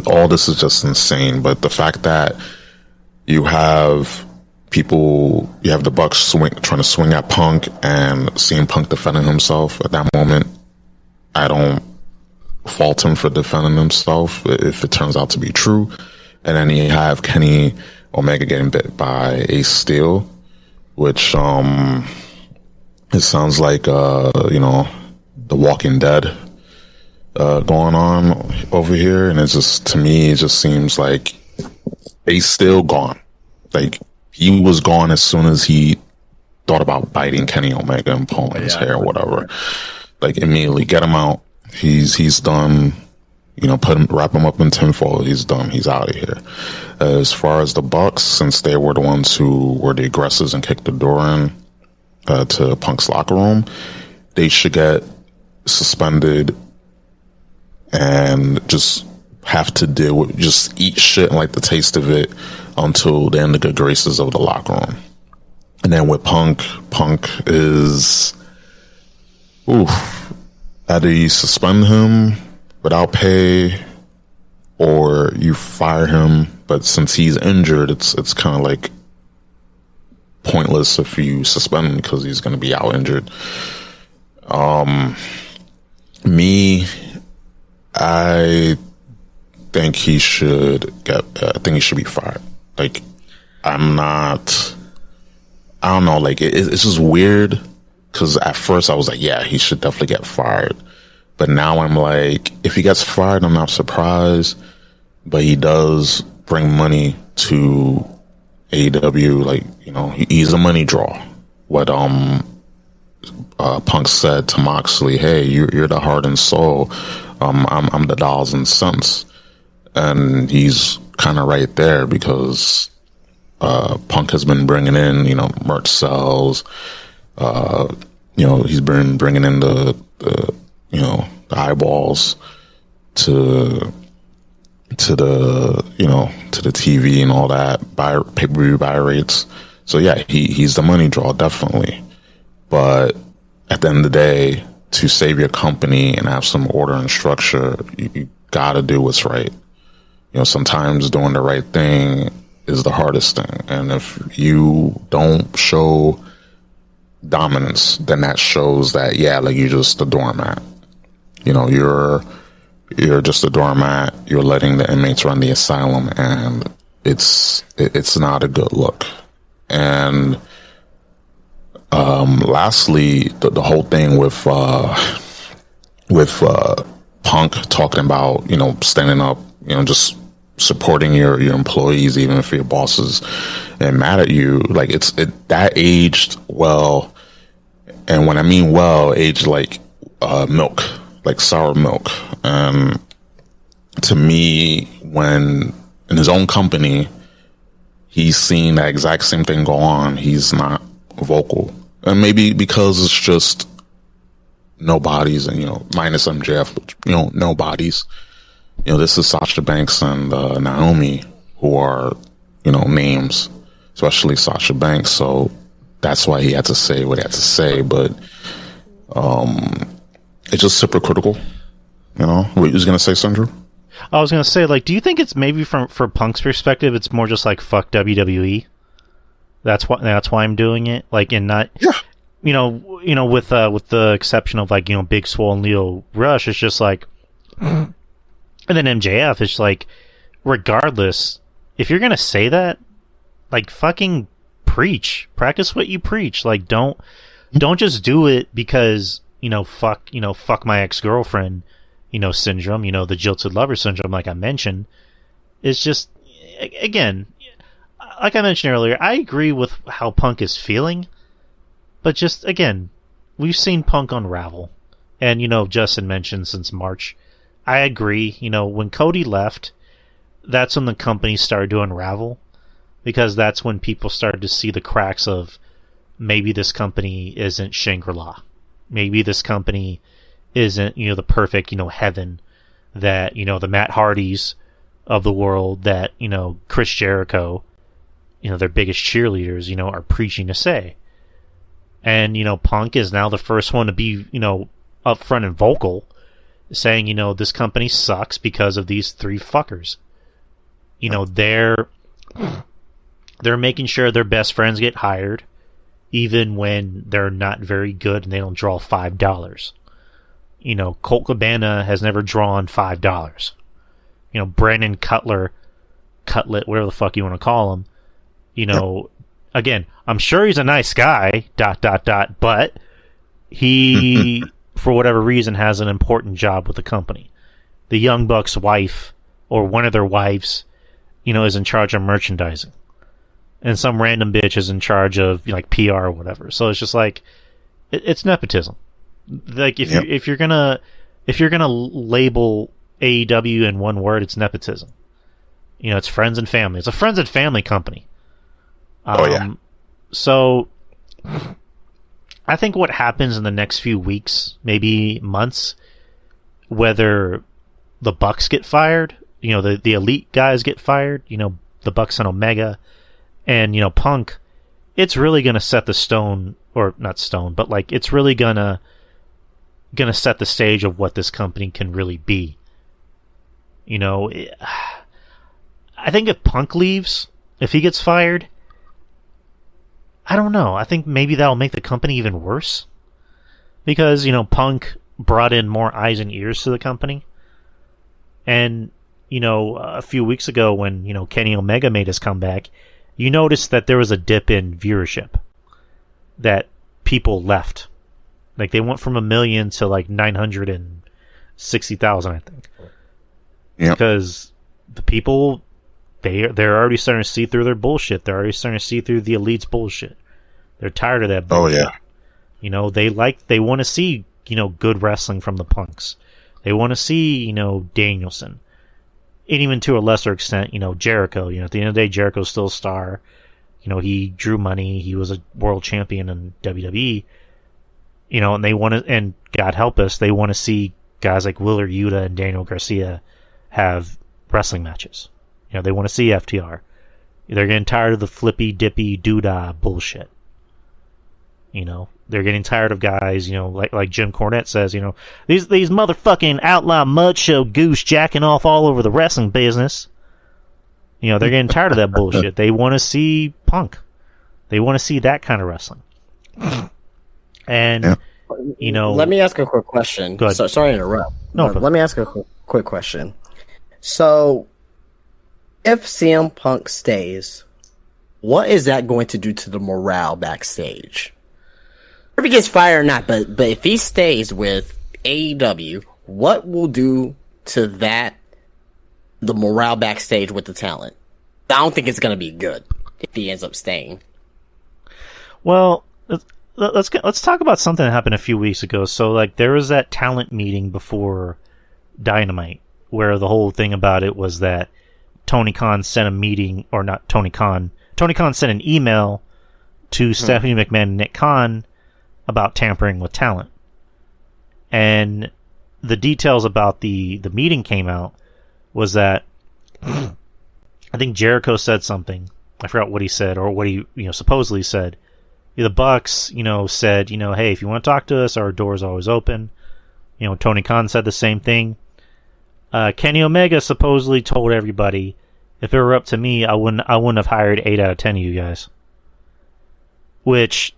all this is just insane. But the fact that you have the Bucks trying to swing at Punk and CM Punk defending himself at that moment, I don't fault him for defending himself if it turns out to be true. And then you have Kenny Omega getting bit by Ace Steel, which it sounds like The Walking Dead going on over here. And to me it just seems like Ace Steel gone. Like, he was gone as soon as he thought about biting Kenny Omega and pulling his hair or whatever. Like, immediately get him out. He's done. Wrap him up in tinfoil. He's done. He's out of here. As far as the Bucks, since they were the ones who were the aggressors and kicked the door in to Punk's locker room, they should get suspended and just have to deal with, just eat shit and like the taste of it until they're in the good graces of the locker room. And then with Punk is, either you suspend him without pay or you fire him. But since he's injured, it's kind of like pointless if you suspend him because he's going to be out injured. I think he should be fired. Like, I don't know, like, it's just weird, because at first I was like, yeah, he should definitely get fired. But now I'm like, if he gets fired, I'm not surprised. But he does bring money to AEW, like, he's a money draw. What Punk said to Moxley, hey, you're the heart and soul, I'm the dollars and cents. And he's kind of right there, because Punk has been bringing in, merch sales. He's been bringing in the eyeballs to the TV and all that, pay-per-view buy rates. So yeah, he's the money draw, definitely. But at the end of the day, to save your company and have some order and structure, you gotta do what's right. Sometimes doing the right thing is the hardest thing. And if you don't show dominance, then that shows that, yeah, like, you're just a doormat. You're just a doormat. You're letting the inmates run the asylum, and it's not a good look. And lastly, the whole thing with Punk talking about, standing up, just supporting your employees, even if your boss is mad at you, like, that aged well. And when I mean well, aged like milk, like sour milk. To me, when in his own company, he's seen that exact same thing go on, he's not vocal. And maybe because it's just nobodies, and minus MJF, but nobodies. This is Sasha Banks and Naomi, who are names, especially Sasha Banks. So that's why he had to say what he had to say. But it's just hypocritical. You know, what you was gonna say, Sandro? I was gonna say, like, do you think it's maybe for Punk's perspective, it's more just like fuck WWE? That's why I'm doing it. Like, and not, you know, with the exception of, like, you know, Big Swole and Leo Rush, it's just like, and then MJF, it's like, regardless, if you're gonna say that, like, fucking practice what you preach. Like, don't just do it because, you know, fuck my ex-girlfriend, you know, syndrome, you know, the jilted lover syndrome, like I mentioned. It's just, again, like I mentioned earlier, I agree with how Punk is feeling, but just, again, we've seen Punk unravel. And, you know, Justin mentioned since March. I agree, you know, when Cody left, that's when the company started to unravel, because that's when people started to see the cracks of maybe this company isn't Shangri-La. Maybe this company isn't, you know, the perfect, you know, heaven that, you know, the Matt Hardys of the world, that, you know, Chris Jericho, you know, their biggest cheerleaders, you know, are preaching to say. And, you know, Punk is now the first one to be, you know, upfront and vocal, saying, you know, this company sucks because of these three fuckers. You know, they're making sure their best friends get hired, even when they're not very good and they don't draw $5. You know, Colt Cabana has never drawn $5. You know, Brandon Cutlet, whatever the fuck you want to call him. You know, again, I'm sure he's a nice guy, ... but he, for whatever reason, has an important job with the company. The Young Bucks' wife, or one of their wives, you know, is in charge of merchandising. And some random bitch is in charge of, you know, like, PR or whatever. So it's just like, it's nepotism. Like, if you're gonna label AEW in one word, it's nepotism. You know, it's friends and family. It's a friends and family company. So I think what happens in the next few weeks, maybe months, whether the Bucks get fired, you know, the elite guys get fired, you know, the Bucks and Omega, and, you know, Punk, it's really going to set the stone, or not stone, but, like, it's really gonna set the stage of what this company can really be. You know, I think if Punk leaves, if he gets fired, I don't know. I think maybe that'll make the company even worse. Because, you know, Punk brought in more eyes and ears to the company. And, you know, a few weeks ago when, you know, Kenny Omega made his comeback, you noticed that there was a dip in viewership. That people left. Like, they went from 1 million to, like, 960,000, I think. Yeah. Because the people, they're already starting to see through their bullshit. They're already starting to see through the elite's bullshit. They're tired of that bullshit. Oh, yeah. You know, they want to see, you know, good wrestling from the Punks. They want to see, you know, Danielson. And even to a lesser extent, you know, Jericho. You know, at the end of the day, Jericho's still a star. You know, he drew money. He was a world champion in WWE. You know, and they want to, and God help us, they want to see guys like Wheeler Yuta and Daniel Garcia have wrestling matches. You know, they want to see FTR. They're getting tired of the flippy, dippy, doodah bullshit. You know, they're getting tired of guys, you know, like Jim Cornette says, you know, these motherfucking outlaw mud show goose jacking off all over the wrestling business. You know, they're getting tired of that bullshit. They want to see Punk. They want to see that kind of wrestling. And, you know... Let me ask a quick question. Go ahead. So, sorry to interrupt. No, let me ask a quick question. So, if CM Punk stays, what is that going to do to the morale backstage? If he gets fired or not, but if he stays with AEW, what will do to the morale backstage with the talent? I don't think it's going to be good if he ends up staying. Well, let's talk about something that happened a few weeks ago. So, like, there was that talent meeting before Dynamite, where the whole thing about it was that Tony Khan sent a meeting, or not Tony Khan. Tony Khan sent an email to Stephanie McMahon and Nick Khan about tampering with talent. And the details about the meeting came out was that I think Jericho said something. I forgot what he said, or what he, you know, supposedly said. The Bucks, you know, said, you know, hey, if you want to talk to us, our door's always open. Tony Khan said the same thing. Kenny Omega supposedly told everybody, if it were up to me, I wouldn't have hired 8 out of 10 of you guys. Which,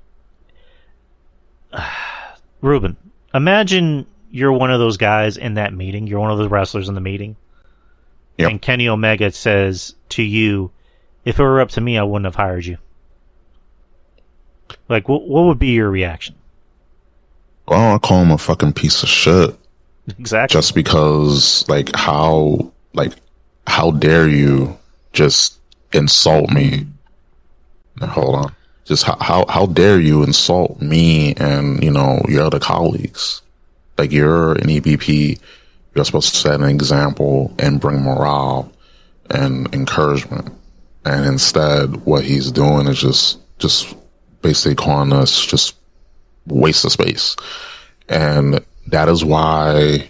Ruben, imagine you're one of those guys in that meeting. You're one of the wrestlers in the meeting. Yep. And Kenny Omega says to you, if it were up to me, I wouldn't have hired you. Like, what would be your reaction? Well, I call him a fucking piece of shit. Exactly. Just because, how dare you just insult me? Now, hold on. Just how dare you insult me and, your other colleagues? Like, you're an EVP. You're supposed to set an example and bring morale and encouragement. And instead, what he's doing is just basically calling us just waste of space. And that is why,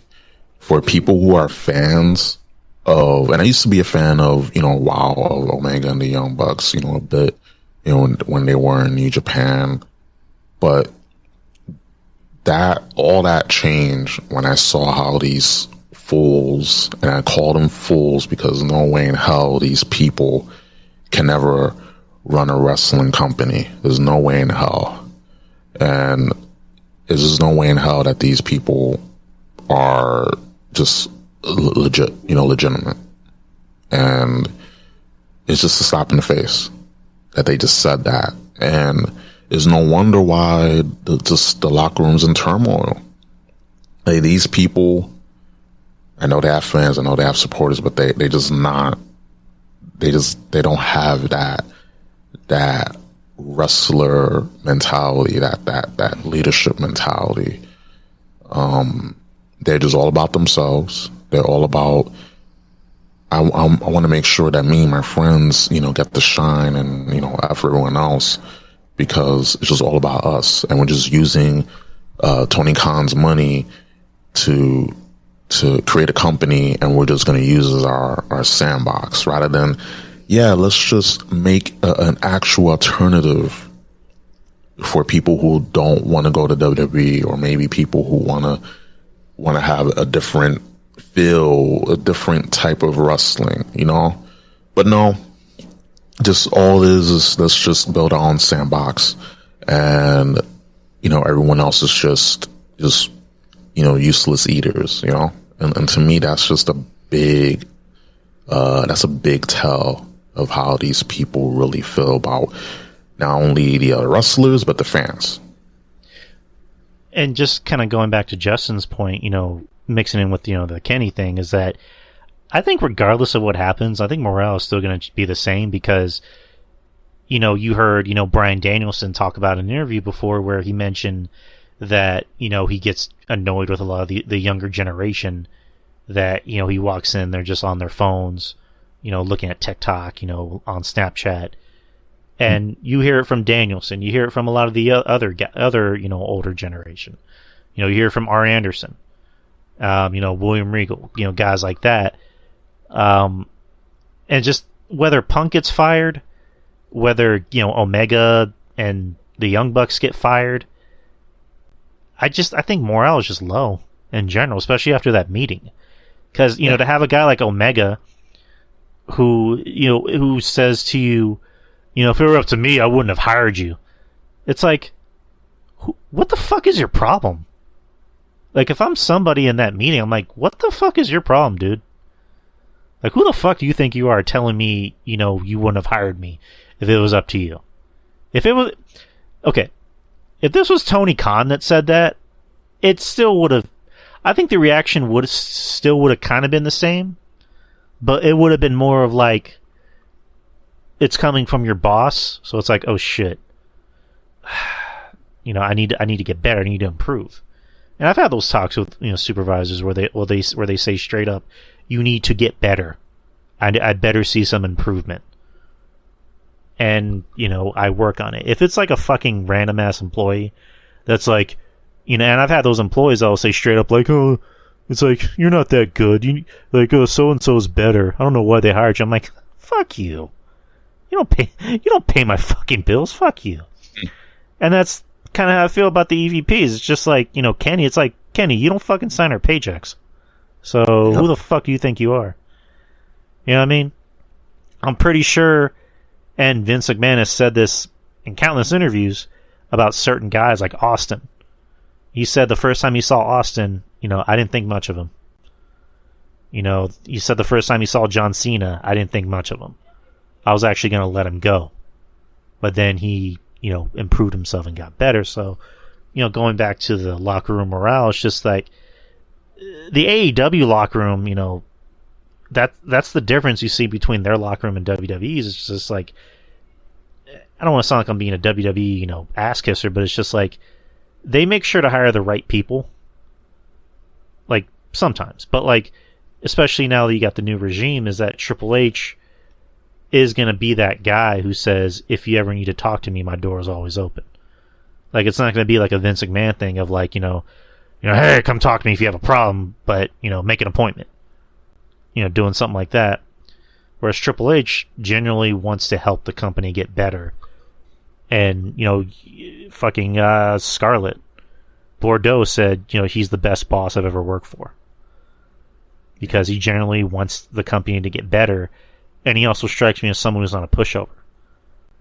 for people who are fans of, and I used to be a fan of, WoW, of Omega and the Young Bucks, a bit, when they were in New Japan. But all that changed when I saw how these fools, and I call them fools because no way in hell these people can ever run a wrestling company. There's no way in hell. And there's just no way in hell that these people are just legitimate. And it's just a slap in the face that they just said that. And there's no wonder why the locker room's in turmoil. Like, these people, I know they have fans, I know they have supporters, but they don't have that wrestler mentality, that leadership mentality. They're just all about themselves. They're all about, I want to make sure that me and my friends, get the shine and, everyone else, because it's just all about us. And we're just using Tony Khan's money to create a company, and we're just going to use it as our sandbox, rather than, let's just make an actual alternative for people who don't want to go to WWE, or maybe people who want to have a different feel, a different type of wrestling, But no, just all it is let's just build our own sandbox, and everyone else is just useless eaters, and to me that's just a big tell of how these people really feel about not only the other wrestlers but the fans. And just kind of going back to Justin's point, mixing in with the Kenny thing, is that I think regardless of what happens, I think morale is still going to be the same, because you heard Bryan Danielson talk about in an interview before where he mentioned that he gets annoyed with a lot of the younger generation, that he walks in, they're just on their phones, looking at TikTok, on Snapchat. And you hear it from Danielson, you hear it from a lot of the other older generation. You hear it from Arn Anderson, William Regal, guys like that. And just whether Punk gets fired, whether Omega and the Young Bucks get fired, I think morale is just low in general, especially after that meeting. Because to have a guy like Omega, who says to you, if it were up to me, I wouldn't have hired you. It's like, what the fuck is your problem? Like, if I'm somebody in that meeting, I'm like, what the fuck is your problem, dude? Like, who the fuck do you think you are telling me, you wouldn't have hired me if it was up to you? If it was... Okay. If this was Tony Khan that said that, it still would have... I think the reaction would have kind of been the same, but it would have been more of like, it's coming from your boss, so it's like, oh shit, I need to get better, I need to improve. And I've had those talks with supervisors where they say straight up, you need to get better. I'd better see some improvement. And I work on it. If it's like a fucking random ass employee that's like, and I've had those employees that'll say straight up like, oh, it's like, you're not that good. Oh, so and so is better. I don't know why they hired you. I'm like, fuck you. You don't pay my fucking bills. Fuck you. And that's kind of how I feel about the EVPs. It's just like, you know, Kenny. It's like, Kenny, you don't fucking sign our paychecks. So who the fuck do you think you are? You know what I mean? I'm pretty sure, and Vince McMahon has said this in countless interviews about certain guys like Austin. He said the first time he saw Austin, you know, I didn't think much of him. You know, he said the first time he saw John Cena, I didn't think much of him. I was actually going to let him go. But then he, you know, improved himself and got better. So, you know, going back to the locker room morale, it's just like the AEW locker room, you know, that's the difference you see between their locker room and WWE's. It's just like, I don't want to sound like I'm being a WWE, you know, ass kisser, but it's just like, they make sure to hire the right people. Like, sometimes. But, like, especially now that you got the new regime, is that Triple H is going to be that guy who says, if you ever need to talk to me, my door is always open. Like, it's not going to be like a Vince McMahon thing of like, you know, hey, come talk to me if you have a problem, but, you know, make an appointment. You know, doing something like that. Whereas Triple H genuinely wants to help the company get better. And, you know, fucking Scarlett Bordeaux said, you know, he's the best boss I've ever worked for. Because he generally wants the company to get better. And he also strikes me as someone who's not a pushover.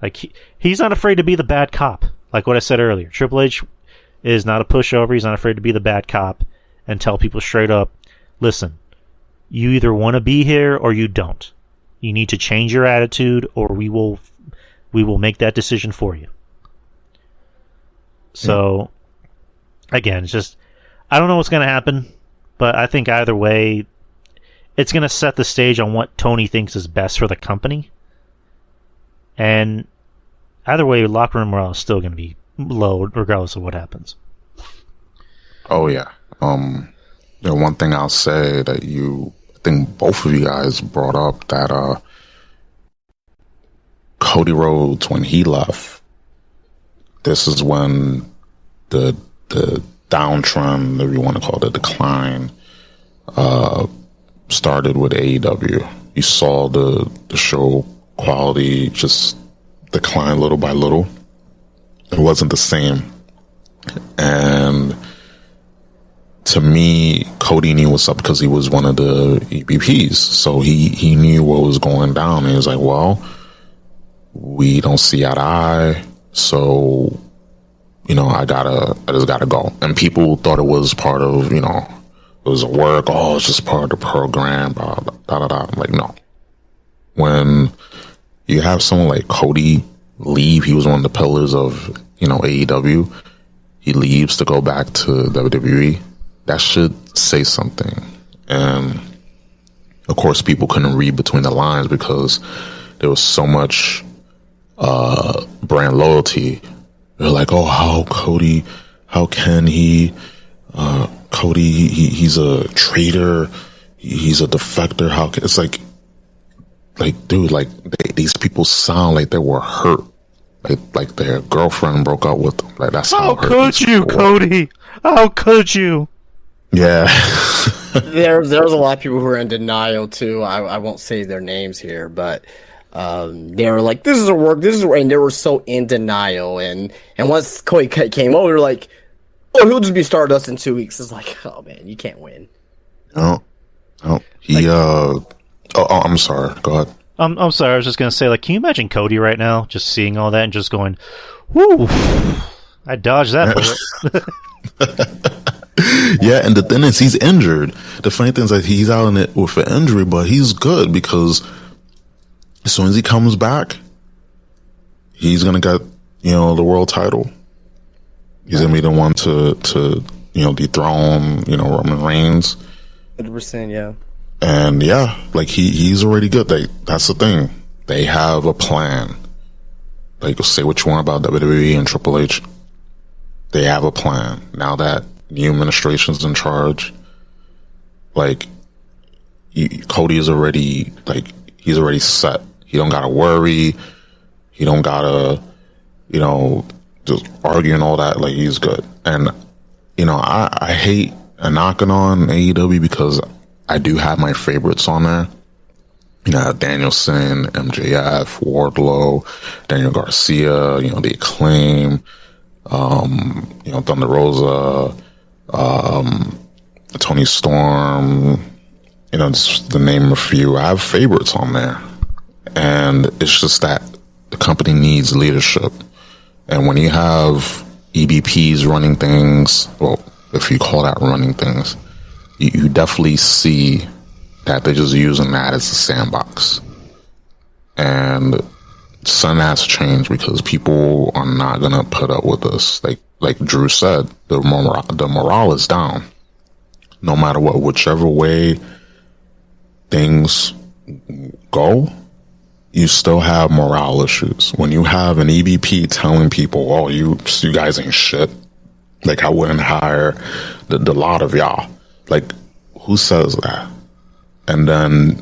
Like, he's not afraid to be the bad cop. Like what I said earlier. Triple H is not a pushover. He's not afraid to be the bad cop and tell people straight up, listen, you either want to be here or you don't. You need to change your attitude or we will make that decision for you. So, again, it's just, I don't know what's going to happen, but I think either way, it's going to set the stage on what Tony thinks is best for the company. And either way, locker room morale is still going to be low, regardless of what happens. Oh, yeah. The one thing I'll say that I think both of you guys brought up that Cody Rhodes, when he left, this is when the downtrend, if you want to call it a decline, started with AEW. You saw the show quality just decline little by little. It wasn't the same. And to me, Cody knew what's up because he was one of the EVPs. So he knew what was going down. And he was like, well, we don't see eye to eye. So, you know, I just gotta go. And people thought it was part of, you know, it was a work. Oh, it's just part of the program. Blah, blah, blah, blah. I'm like, no. When you have someone like Cody leave, he was one of the pillars of, you know, AEW. He leaves to go back to WWE. That should say something. And of course, people couldn't read between the lines because there was so much brand loyalty. They're like, oh, how can he? Cody, he's a traitor. He's a defector. How can, it's like, dude, like these people sound like they were hurt. Like their girlfriend broke up with them. Like that's how could you, Cody? How could you? Yeah. There's a lot of people who are in denial too. I won't say their names here, but they were like, this is a work, and they were so in denial. And once Cody came over, like, oh, he'll just be Stardust in 2 weeks. It's like, oh man, you can't win. No. He I'm sorry. Go ahead. I'm sorry. I was just gonna say, like, can you imagine Cody right now, just seeing all that and just going, "Whoo, I dodged that bullet." Yeah, and the thing is, he's injured. The funny thing is that he's out in it with an injury, but he's good because as soon as he comes back, he's gonna get, you know, the world title. He's gonna be the one to you know, dethrone, you know, Roman Reigns. 100%, yeah. And yeah, like he's already good. That's the thing. They have a plan. Like, say what you want about WWE and Triple H. They have a plan. Now that new administration's in charge, like, Cody is already, like, he's already set. He don't gotta worry. He don't gotta, you know, just argue and all that. Like, he's good. And, you know, I hate knocking on AEW because I do have my favorites on there. You know, Danielson, MJF, Wardlow, Daniel Garcia, you know, The Acclaim, Thunder Rosa, Tony Storm, just to name a few. I have favorites on there. And it's just that the company needs leadership. And when you have EVPs running things, well, if you call that running things, you definitely see that they're just using that as a sandbox. And something has to change because people are not going to put up with this. Like Drew said, the morale is down. No matter what, whichever way things go, you still have morale issues. When you have an EVP telling people, "Oh, you guys ain't shit," like I wouldn't hire the lot of y'all. Like, who says that? And then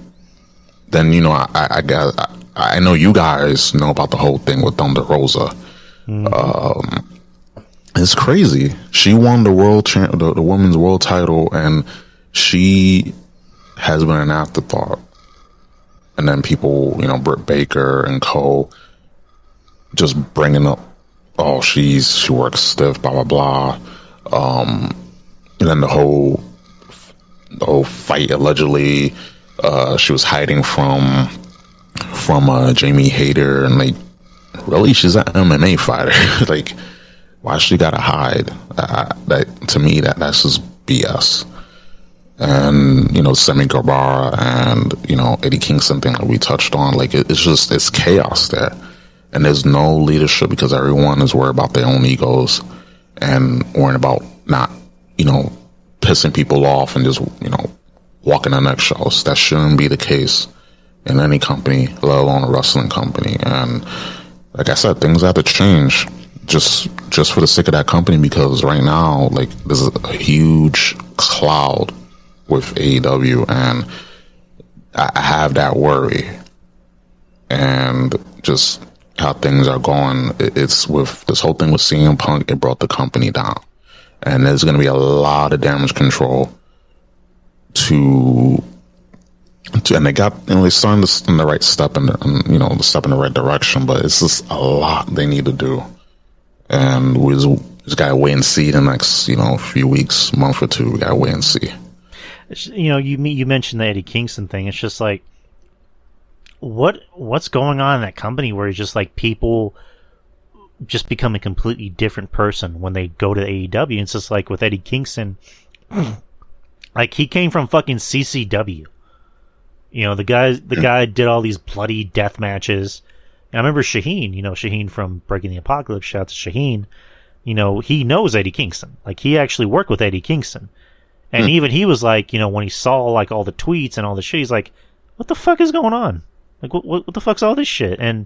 I know you guys know about the whole thing with Thunder Rosa. It's crazy. She won the the women's world title, and she has been an afterthought. And then people, Britt Baker and co, just bringing up, "Oh, she works stiff, blah blah blah," and then the whole fight allegedly, she was hiding from Jamie Hayter, and like, really, she's an MMA fighter. Like, why she gotta hide? That to me, that's just BS. And Sammy Guevara and Eddie Kingston thing that we touched on, like it's chaos there, and there's no leadership because everyone is worried about their own egos and worrying about not pissing people off and just walking on eggshells. That shouldn't be the case in any company, let alone a wrestling company. And like I said, things have to change just for the sake of that company, because right now, like, there's a huge cloud with AEW, and I have that worry. And just how things are going, it's with this whole thing with CM Punk, it brought the company down. And there's going to be a lot of damage control and they got, they're starting to in the right step the step in the right direction, but it's just a lot they need to do. And we just got to wait and see the next, few weeks, month or two. We got to wait and see. You mentioned the Eddie Kingston thing. It's just like, what's going on in that company where it's just like people just become a completely different person when they go to AEW? It's just like with Eddie Kingston, like, he came from fucking CCW. The guy did all these bloody death matches. And I remember Shaheen, Shaheen from Breaking the Apocalypse, shout out to Shaheen. He knows Eddie Kingston. Like, he actually worked with Eddie Kingston. And even he was like, when he saw like all the tweets and all the shit, he's like, what the fuck is going on? Like, what the fuck's all this shit? And,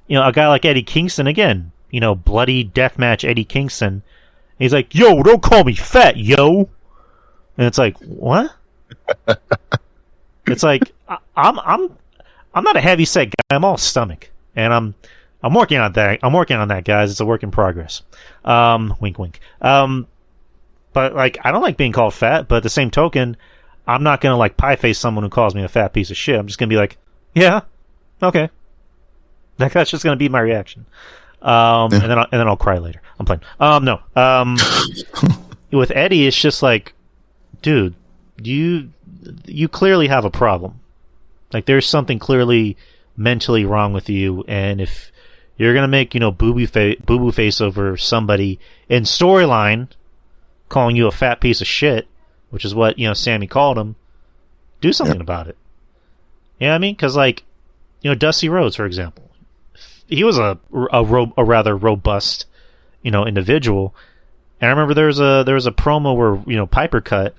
a guy like Eddie Kingston, again, bloody deathmatch Eddie Kingston, he's like, "Yo, don't call me fat, yo." And it's like, what? It's like, I'm not a heavy set guy. I'm all stomach, and I'm working on that. I'm working on that, guys. It's a work in progress. Wink, wink. But like, I don't like being called fat. But at the same token, I'm not gonna like pie face someone who calls me a fat piece of shit. I'm just gonna be like, yeah, okay. That's just gonna be my reaction. And then I'll cry later. I'm playing. No. With Eddie, it's just like, dude, you clearly have a problem. Like, there's something clearly mentally wrong with you, and if you're gonna make boo-boo face over somebody in storyline, calling you a fat piece of shit, which is what Sammy called him, do something about it. You know what I mean? Because like, Dusty Rhodes, for example, he was a rather robust individual, and I remember there was a promo where Piper cut,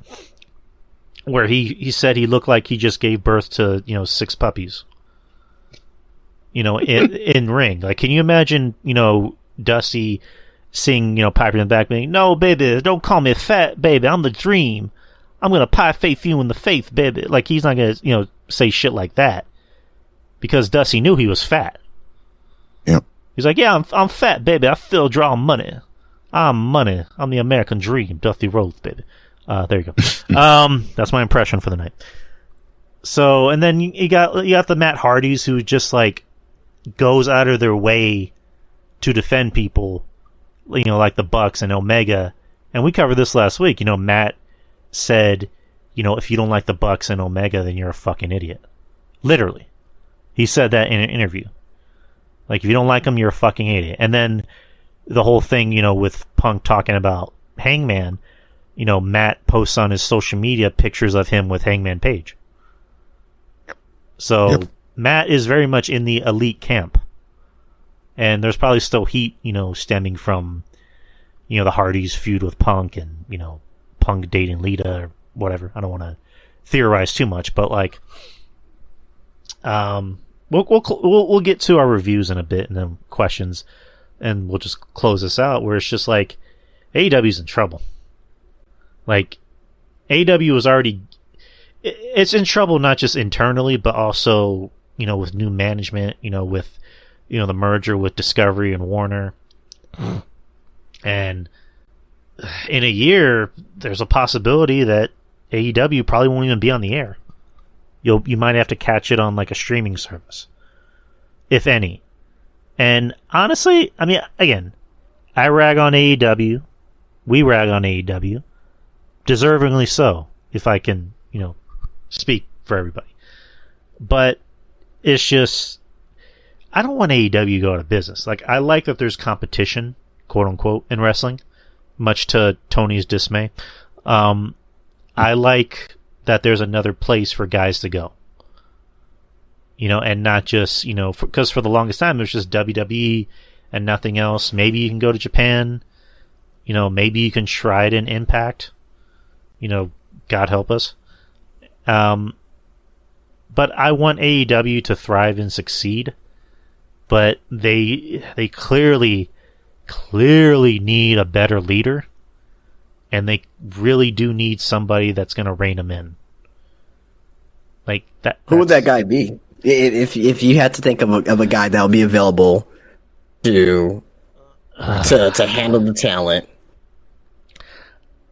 where he said he looked like he just gave birth to 6 puppies. In ring. Like, can you imagine Dusty seeing Piper in the back being, "No, baby, don't call me fat, baby. I'm the Dream. I'm gonna pie faith you in the faith, baby." Like, he's not gonna say shit like that, because Dusty knew he was fat. Yep. He's like, "Yeah, I'm fat, baby. I feel draw money. I'm money. I'm the American Dream, Dusty Rhodes, baby." There you go. That's my impression for the night. So, and then you got the Matt Hardys, who just like goes out of their way to defend people like the Bucks and Omega, and we covered this last week. Matt said, if you don't like the Bucks and Omega, then you're a fucking idiot. Literally, he said that in an interview. Like, if you don't like them, you're a fucking idiot. And then the whole thing, with Punk talking about Hangman, Matt posts on his social media pictures of him with Hangman Page. So Matt is very much in the elite camp. And there's probably still heat, stemming from, the Hardys feud with Punk and, Punk dating Lita or whatever. I don't want to theorize too much, but like, we'll get to our reviews in a bit and then questions, and we'll just close this out where it's just like AEW's in trouble. Like, AEW was already, it's in trouble not just internally, but also, with new management, with, the merger with Discovery and Warner. And in a year, there's a possibility that AEW probably won't even be on the air. You might have to catch it on like a streaming service, if any. And honestly, I mean, again, I rag on AEW. We rag on AEW. Deservingly so, if I can, speak for everybody. But it's just, I don't want AEW to go out of business. Like, I like that there's competition, quote unquote, in wrestling, much to Tony's dismay. I like that there's another place for guys to go. And not just, because for the longest time there's just WWE and nothing else. Maybe you can go to Japan. Maybe you can try it in Impact. God help us. But I want AEW to thrive and succeed. But they clearly need a better leader. And they really do need somebody that's going to rein them in. Like that. Who would that guy be? If you had to think of a guy that would be available to handle the talent.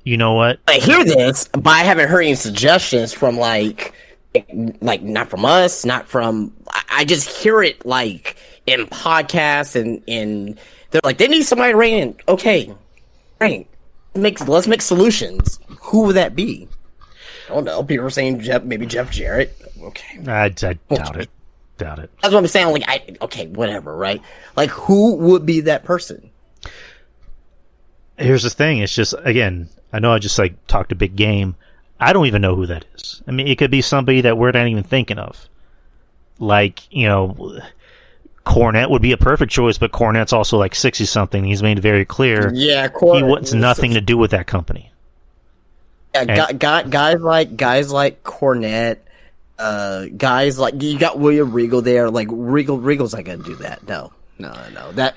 You know what? I hear this, but I haven't heard any suggestions from like not from us, not from. I just hear it like in podcasts and they're like they need somebody to rein in. Okay, right. Let's make solutions. Who would that be? I don't know. People are saying maybe Jeff Jarrett. Okay, I doubt it. Doubt it. That's what I'm saying. Like, okay, whatever, right? Like, who would be that person? Here's the thing. It's just, again, I know I just like talked a big game. I don't even know who that is. I mean, it could be somebody that we're not even thinking of. Like, Cornette would be a perfect choice, but Cornette's also like 60-something. He's made it very clear. Yeah, he wants nothing to do with that company. Yeah, guys like Cornette, guys like you got William Regal there. Like Regal's not gonna do that. No. That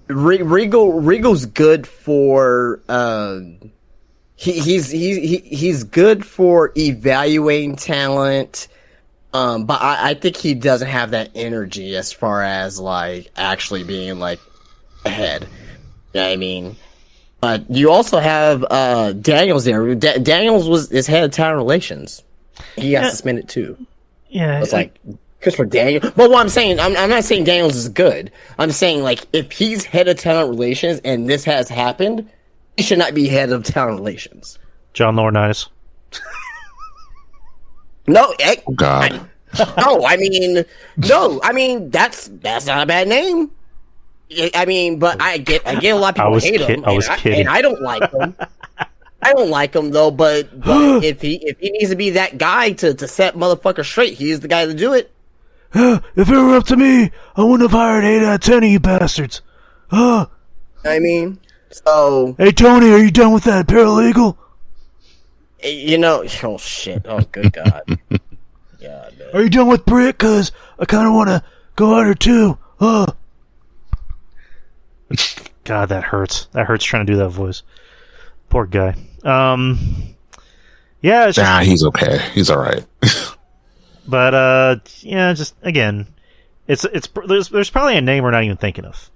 Regal's good for he's good for evaluating talent. But I think he doesn't have that energy as far as like actually being like ahead. You know what I mean? But you also have Daniels there. Daniels is head of talent relations. He got suspended too. Yeah, it's like Christopher Daniels. But what I'm saying, I'm not saying Daniels is good. I'm saying like if he's head of talent relations and this has happened, he should not be head of talent relations. John Laurinaitis. No, God. I mean that's not a bad name. I mean, but I get a lot of people hate him. I was kidding. And I don't like him. I don't like him though. But if he needs to be that guy to set motherfuckers straight, he's the guy to do it. If it were up to me, I wouldn't have hired 8 out of 10 of you bastards. I mean, so. Hey Tony, are you done with that paralegal? Oh shit! Oh good God! Yeah. Are you done with Britt? Cause I kind of want to go at her too. God, that hurts. That hurts trying to do that voice. Poor guy. Yeah. It's just, he's okay. He's all right. But just again, there's probably a name we're not even thinking of.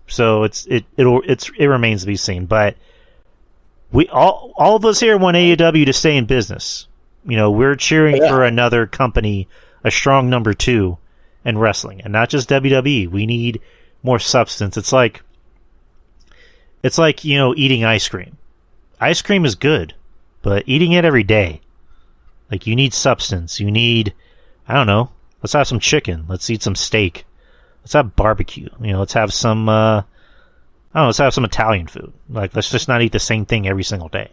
So it remains to be seen. But we all of us here want AEW to stay in business. We're cheering for another company, a strong number 2 in wrestling, and not just WWE. We need more substance. It's like It's like, eating ice cream. Ice cream is good, but eating it every day, like, you need substance. You need, I don't know, let's have some chicken. Let's eat some steak. Let's have barbecue. Let's have some, let's have some Italian food. Like, let's just not eat the same thing every single day.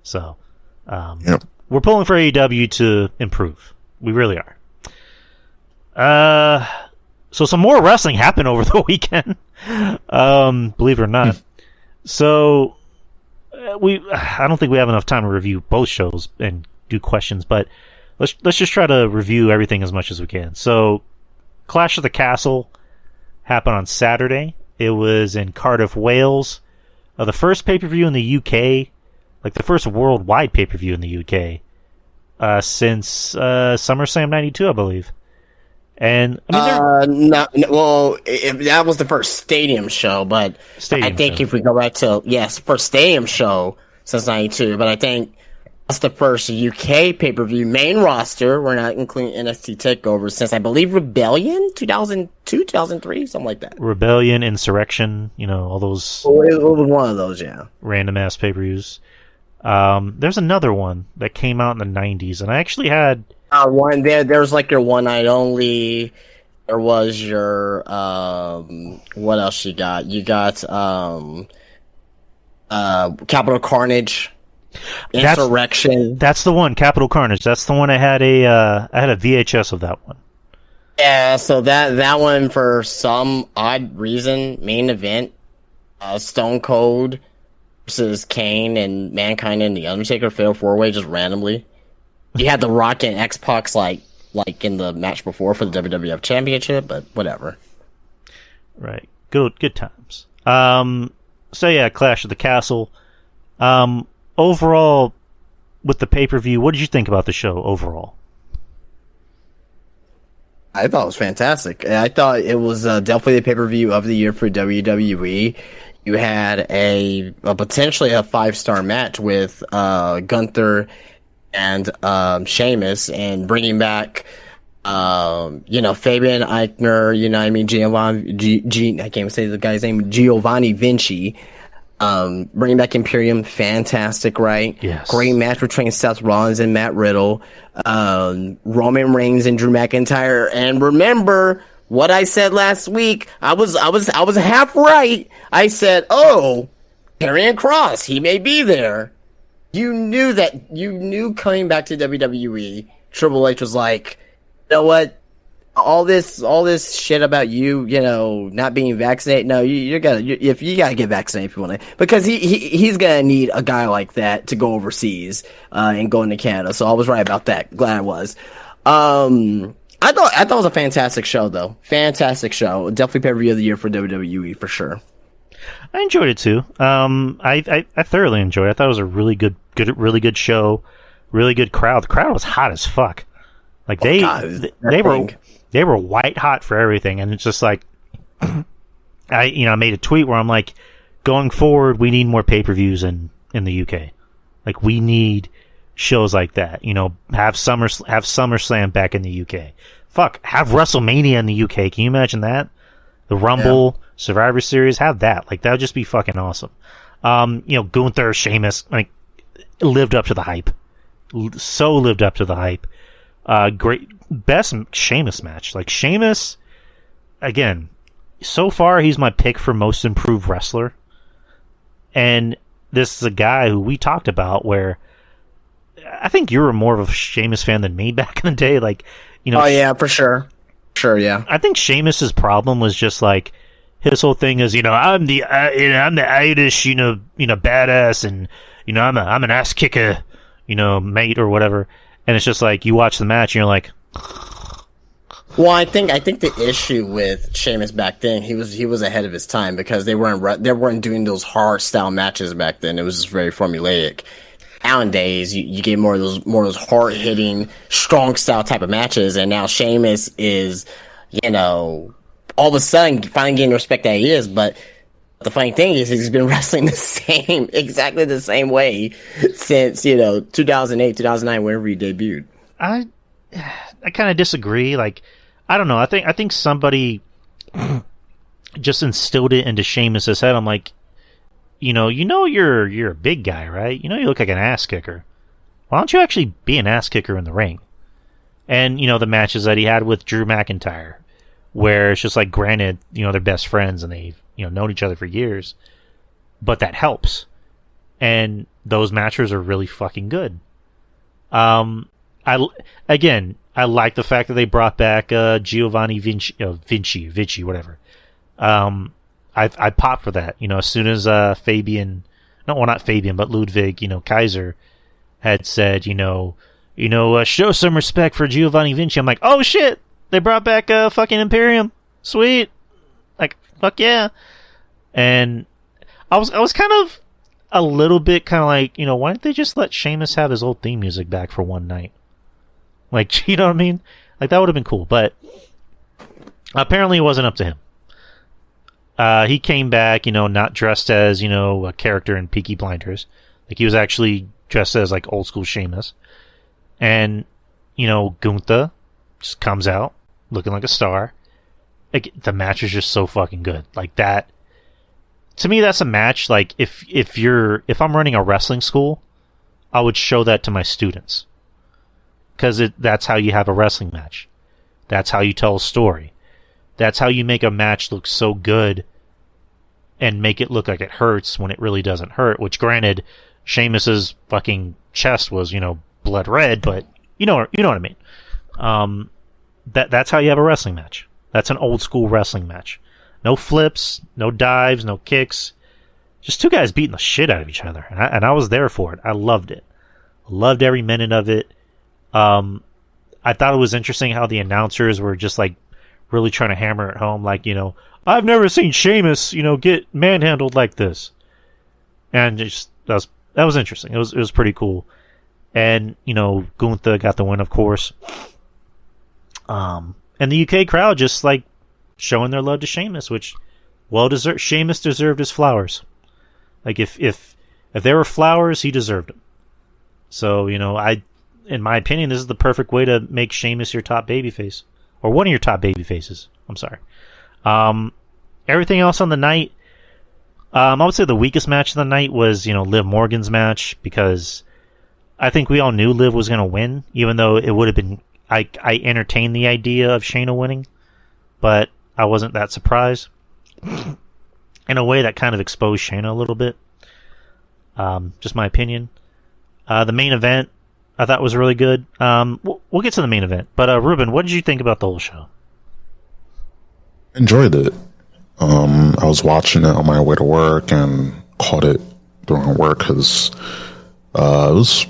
So, we're pulling for AEW to improve. We really are. So some more wrestling happened over the weekend. Believe it or not. So, I don't think we have enough time to review both shows and do questions, but let's just try to review everything as much as we can. So, Clash of the Castle happened on Saturday. It was in Cardiff, Wales. The first pay-per-view in the UK, like the first worldwide pay-per-view in the UK, since SummerSlam 92, I believe. And I mean, that was the first stadium show, but I think if we go back to first stadium show since '92, but I think that's the first UK pay-per-view main roster. We're not including NXT Takeover since I believe Rebellion 2002, 2003, something like that. Rebellion, Insurrection, all those. Oh, it was one of those, yeah. Random ass pay-per-views. There's another one that came out in the '90s, and I actually had. One there's like your one night only. There was your what else you got? You got Capital Carnage, Insurrection. That's the one, Capital Carnage. That's the one I had a VHS of that one. Yeah, so that one for some odd reason, main event, Stone Cold versus Kane and Mankind and The Undertaker fatal 4-way just randomly. You had The Rock and X-Pac like in the match before for the WWF Championship, but whatever. Right. Good times. So yeah, Clash of the Castle. Overall, with the pay-per-view, what did you think about the show overall? I thought it was fantastic. I thought it was definitely the pay-per-view of the year for WWE. You had a potentially a 5-star match with Gunther and Sheamus, and bringing back Fabian Eichner, Giovanni, I can't even say the guy's name, Giovanni Vinci, bringing back Imperium, fantastic, right? Yes. Great match between Seth Rollins and Matt Riddle, Roman Reigns and Drew McIntyre, and remember what I said last week, I was half right. I said, Karrion Kross, he may be there. You knew coming back to WWE, Triple H was like, you know what? All this shit about you not being vaccinated. No, you gotta get vaccinated if you want to, because he's gonna need a guy like that to go overseas and go into Canada. So I was right about that. Glad I was. I thought it was a fantastic show, though. Fantastic show. Definitely pay-per-view of the year for WWE for sure. I enjoyed it too. I thoroughly enjoyed it. I thought it was a really good show. Really good crowd. The crowd was hot as fuck. Like they were white hot for everything, and it's just like I made a tweet where I'm like, going forward, we need more pay-per-views in the UK. Like, we need shows like that. Have SummerSlam back in the UK. Fuck, have WrestleMania in the UK. Can you imagine that? The Rumble, Survivor Series, have that. Like, that would just be fucking awesome. Gunther, Sheamus, like, lived up to the hype. So lived up to the hype. Great, best Sheamus match. Like, Sheamus, again, so far he's my pick for most improved wrestler. And this is a guy who we talked about where I think you were more of a Sheamus fan than me back in the day. Like, oh yeah, for sure. Sure, yeah. I think Sheamus's problem was just like, his whole thing is, I'm the Irish, badass, and I'm an ass kicker, mate or whatever. And it's just like, you watch the match and you're like, well, I think the issue with Sheamus back then, he was ahead of his time, because they weren't doing those hard style matches back then. It was just very formulaic. Nowadays, you get more of those hard hitting, strong style type of matches, and now Sheamus is, all of a sudden finally getting the respect that he is. But the funny thing is, he's been wrestling exactly the same way since 2008, 2009, whenever he debuted. I kind of disagree. Like, I don't know. I think somebody just instilled it into Sheamus's head. I'm like, you're a big guy, right? You know you look like an ass kicker. Why don't you actually be an ass kicker in the ring? And, the matches that he had with Drew McIntyre, where it's just like, granted, they're best friends and they've, known each other for years, but that helps. And those matches are really fucking good. I like the fact that they brought back Giovanni Vinci, whatever. I popped for that. As soon as not Fabian, but Ludwig, Kaiser had said, show some respect for Giovanni Vinci. I'm like, oh shit, they brought back fucking Imperium. Sweet. Like, fuck yeah. And I was kind of a little bit kind of like, why didn't they just let Sheamus have his old theme music back for one night? Like, you know what I mean? Like, that would have been cool. But apparently it wasn't up to him. He came back, not dressed as, a character in Peaky Blinders. Like, he was actually dressed as, like, old school Sheamus. And, Gunther just comes out looking like a star. Like, the match is just so fucking good. Like, that, to me, that's a match. Like, if I'm running a wrestling school, I would show that to my students. Because that's how you have a wrestling match. That's how you tell a story. That's how you make a match look so good and make it look like it hurts when it really doesn't hurt. Which, granted, Sheamus's fucking chest was, blood red, but you know what I mean. That's how you have a wrestling match. That's an old school wrestling match. No flips, no dives, no kicks. Just two guys beating the shit out of each other. And I was there for it. I loved it. Loved every minute of it. I thought it was interesting how the announcers were just like really trying to hammer it home. Like, I've never seen Sheamus, get manhandled like this. And just, that was interesting. It was pretty cool. And, Gunther got the win, of course. And the UK crowd just like showing their love to Sheamus, which well deserved. Sheamus deserved his flowers. Like if there were flowers, he deserved them. So, in my opinion, this is the perfect way to make Sheamus your top babyface, or one of your top babyfaces. I'm sorry. Everything else on the night, I would say the weakest match of the night was, Liv Morgan's match, because I think we all knew Liv was going to win, even though it would have been, I entertained the idea of Shayna winning, but I wasn't that surprised. In a way, that kind of exposed Shayna a little bit. Just my opinion. The main event, I thought was really good. We'll get to the main event, but Ruben, what did you think about the whole show? Enjoyed it. I was watching it on my way to work and caught it during work because it was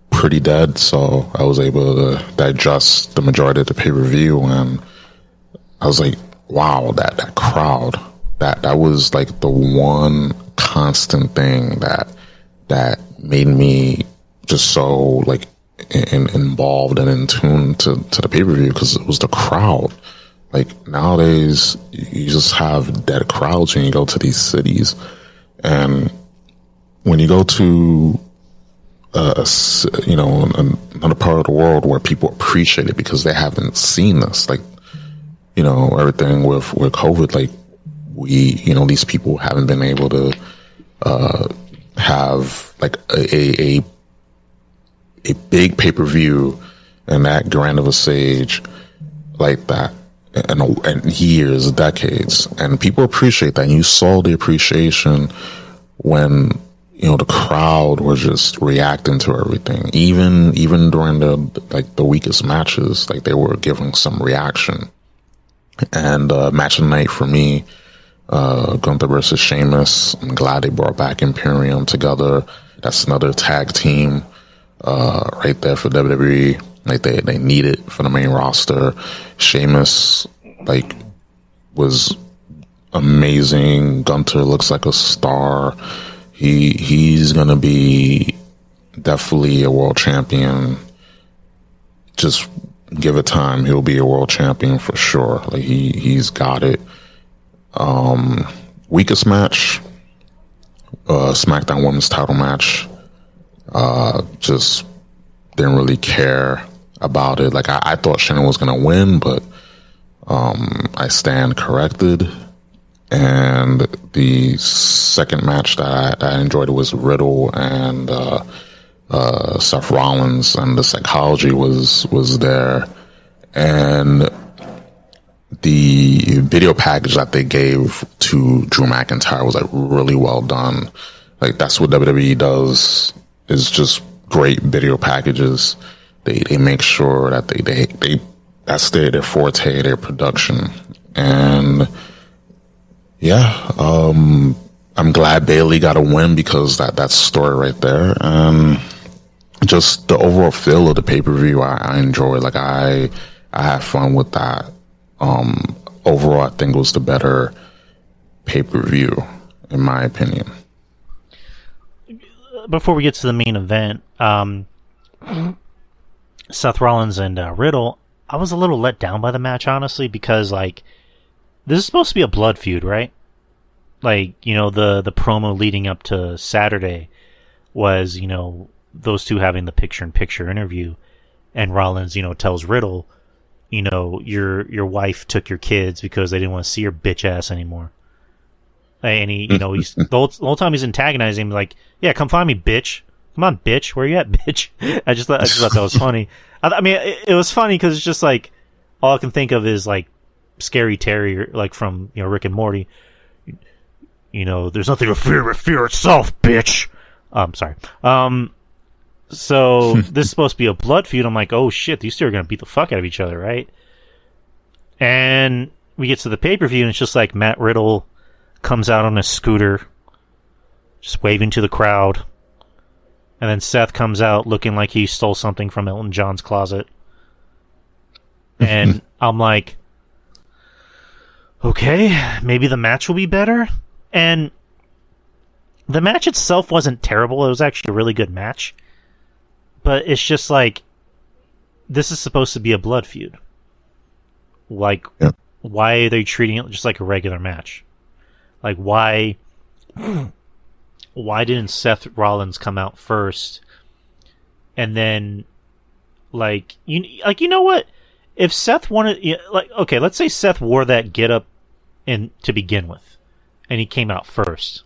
pretty dead, so I was able to digest the majority of the pay-per-view, and I was like, wow, that crowd, that was like the one constant thing that made me just so like involved and in tune to the pay-per-view, because it was the crowd. Like, nowadays you just have dead crowds when you go to these cities, and when you go to another part of the world where people appreciate it because they haven't seen this, like, everything with COVID, like, these people haven't been able to have like a big pay-per-view and that grand of a stage like that in years, decades, and people appreciate that. And you saw the appreciation when the crowd was just reacting to everything, even during the weakest matches, like they were giving some reaction. And match of the night for me, Gunther versus Sheamus. I'm glad they brought back Imperium together. That's another tag team right there for WWE. Like they need it for the main roster. Sheamus was amazing. Gunther looks like a star. He's gonna be definitely a world champion. Just give it time, he'll be a world champion for sure. Like he's got it. Weakest match, SmackDown Women's title match. Just didn't really care about it. Like I thought Shayna was gonna win, but I stand corrected. And the second match that I enjoyed was Riddle and Seth Rollins, and the psychology was there, and the video package that they gave to Drew McIntyre was like really well done. Like that's what WWE does, is just great video packages. They make sure that they that's their forte, their production. And yeah, I'm glad Bayley got a win because that's story right there. And just the overall feel of the pay-per-view, I enjoyed. Like I had fun with that. Overall, I think it was the better pay-per-view, in my opinion. Before we get to the main event, Seth Rollins and Riddle, I was a little let down by the match, honestly, because like this is supposed to be a blood feud, right? Like, you know, the promo leading up to Saturday was, you know, those two having the picture-in-picture interview, and Rollins, you know, tells Riddle, you know, your wife took your kids because they didn't want to see your bitch ass anymore. And he, you know, he's the whole time he's antagonizing him, like, yeah, come find me, bitch. Come on, bitch. Where you at, bitch? I just thought that was funny. I mean, it was funny because it's just like all I can think of is like Scary Terry, like from, you know, Rick and Morty. You know, there's nothing to fear but fear itself, bitch. Sorry. So this is supposed to be a blood feud. I'm like, oh shit, these two are gonna beat the fuck out of each other, right? And we get to the pay-per-view, and it's just like Matt Riddle comes out on a scooter, just waving to the crowd, and then Seth comes out looking like he stole something from Elton John's closet. And I'm like, okay, maybe the match will be better. And the match itself wasn't terrible. It was actually a really good match. But it's just like, this is supposed to be a blood feud. Like, yep. Why are they treating it just like a regular match? Like, why didn't Seth Rollins come out first? And then, like, you know what? If Seth wanted, like, okay, let's say Seth wore that getup to begin with, and he came out first,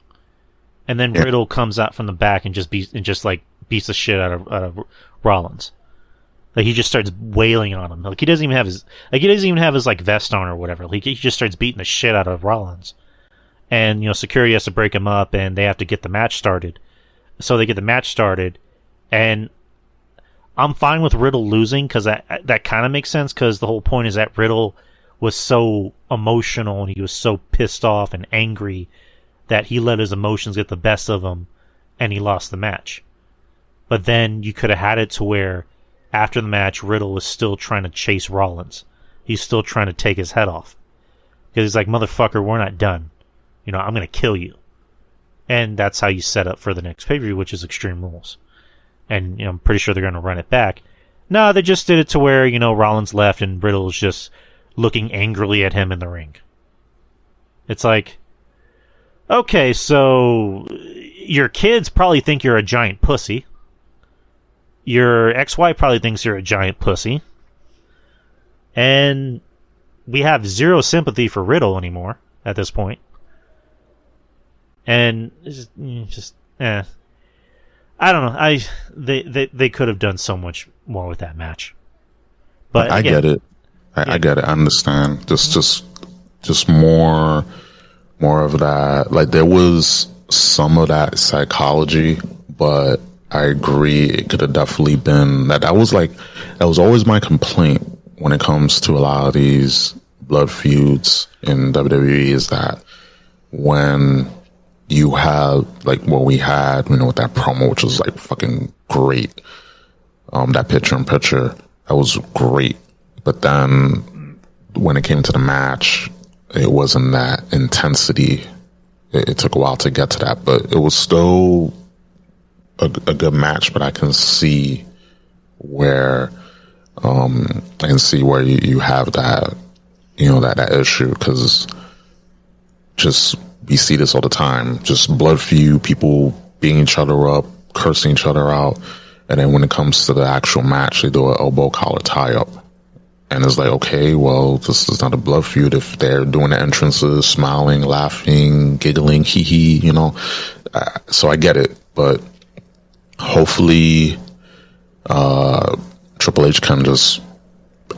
and then Riddle comes out from the back and just beats the shit out of Rollins. Like, he just starts wailing on him. Like, he doesn't even have his like vest on or whatever. Like, he just starts beating the shit out of Rollins. And, you know, security has to break him up, and they have to get the match started. So they get the match started, and I'm fine with Riddle losing, because that kind of makes sense, because the whole point is that Riddle was so emotional, and he was so pissed off and angry that he let his emotions get the best of him, and he lost the match. But then you could have had it to where, after the match, Riddle was still trying to chase Rollins. He's still trying to take his head off. Because he's like, motherfucker, we're not done. You know, I'm going to kill you. And that's how you set up for the next pay-per-view, which is Extreme Rules. And, you know, I'm pretty sure they're going to run it back. No, they just did it to where, you know, Rollins left and Riddle's just looking angrily at him in the ring. It's like, okay, so your kids probably think you're a giant pussy. Your ex-wife probably thinks you're a giant pussy. And we have zero sympathy for Riddle anymore at this point. And it's just I don't know. They could have done so much more with that match. But I get it. I get it. I understand. Just more of that. Like, there was some of that psychology, but I agree it could have definitely been that was always my complaint when it comes to a lot of these blood feuds in WWE, is that when you have, like, what we had, you know, with that promo, which was like fucking great. That picture-in-picture, that was great. But then when it came to the match, it wasn't that intensity. It took a while to get to that, but it was still a good match. But I can see where, you have that, you know, that issue, because just, we see this all the time. Just blood feud, people beating each other up, cursing each other out. And then when it comes to the actual match, they do an elbow collar tie up. And it's like, okay, well, this is not a blood feud if they're doing the entrances, smiling, laughing, giggling, hee hee, you know. So I get it, but hopefully Triple H can just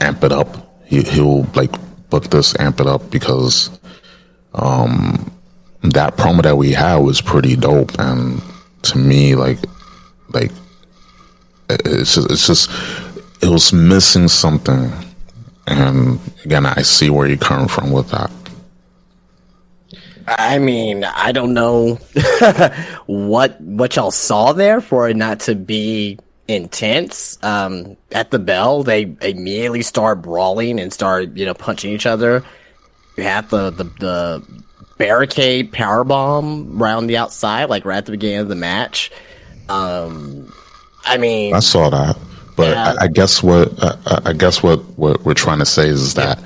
amp it up. He'll like book this, amp it up, because that promo that we had was pretty dope, and to me, like it's just it was missing something. And again, I see where you're coming from with that. I mean, I don't know what y'all saw there for it not to be intense. At the bell, they immediately start brawling and start, punching each other. You have the barricade powerbomb around the outside, like right at the beginning of the match. I mean, I saw that. But yeah. I guess what we're trying to say is that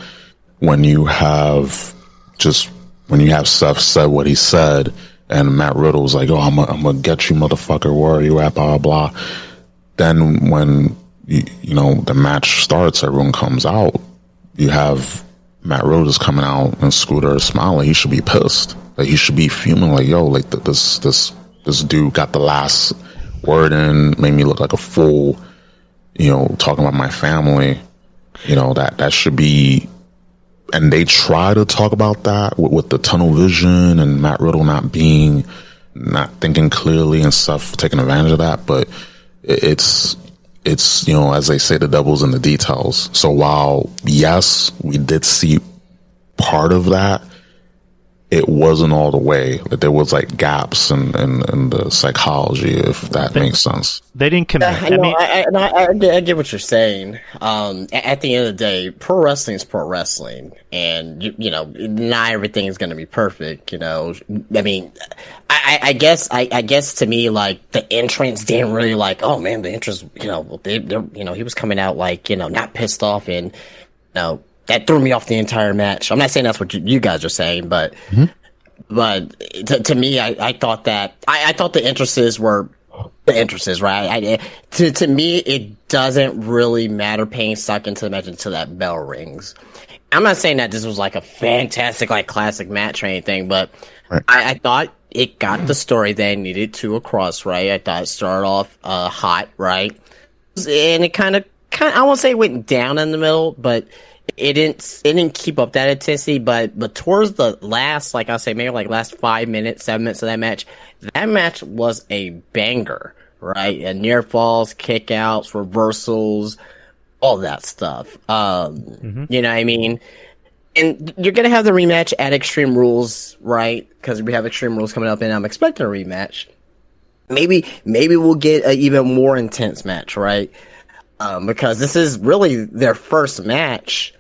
when you have Seth said what he said, and Matt Riddle was like, "Oh, I'm gonna get you, motherfucker. Where are you at?" Blah blah blah. Then when the match starts, everyone comes out. You have Matt Riddle just coming out and Scooter smiling. He should be pissed. Like, he should be fuming. Like, yo, like this dude got the last word in, made me look like a fool. Talking about my family, that should be, and they try to talk about that with the tunnel vision and Matt Riddle not thinking clearly and stuff, taking advantage of that. But it's, as they say, the devil's in the details. So while, yes, we did see part of that, it wasn't all the way. There was like gaps in the psychology, if that makes sense. They didn't commit. I get what you're saying. At the end of the day, pro wrestling is pro wrestling, and not everything is going to be perfect. I mean, I guess to me, like, the entrance didn't really like. Oh man, the entrance. He was coming out like not pissed off, and that threw me off the entire match. I'm not saying that's what you guys are saying, but to me, I thought that I thought the entrances were the entrances, right? To me, it doesn't really matter paying stock into the match until that bell rings. I'm not saying that this was like a fantastic, like, classic match or anything, but right. I thought it got the story that it needed to across, right? I thought it started off hot, right? And it kind of I won't say it went down in the middle, but it didn't keep up that intensity, but towards the last, like I say, maybe like last 5 minutes, 7 minutes of that match was a banger, right? And near falls, kickouts, reversals, all that stuff. You know what I mean? And you're gonna have the rematch at Extreme Rules, right? Because we have Extreme Rules coming up, and I'm expecting a rematch. Maybe we'll get an even more intense match, right? Because this is really their first match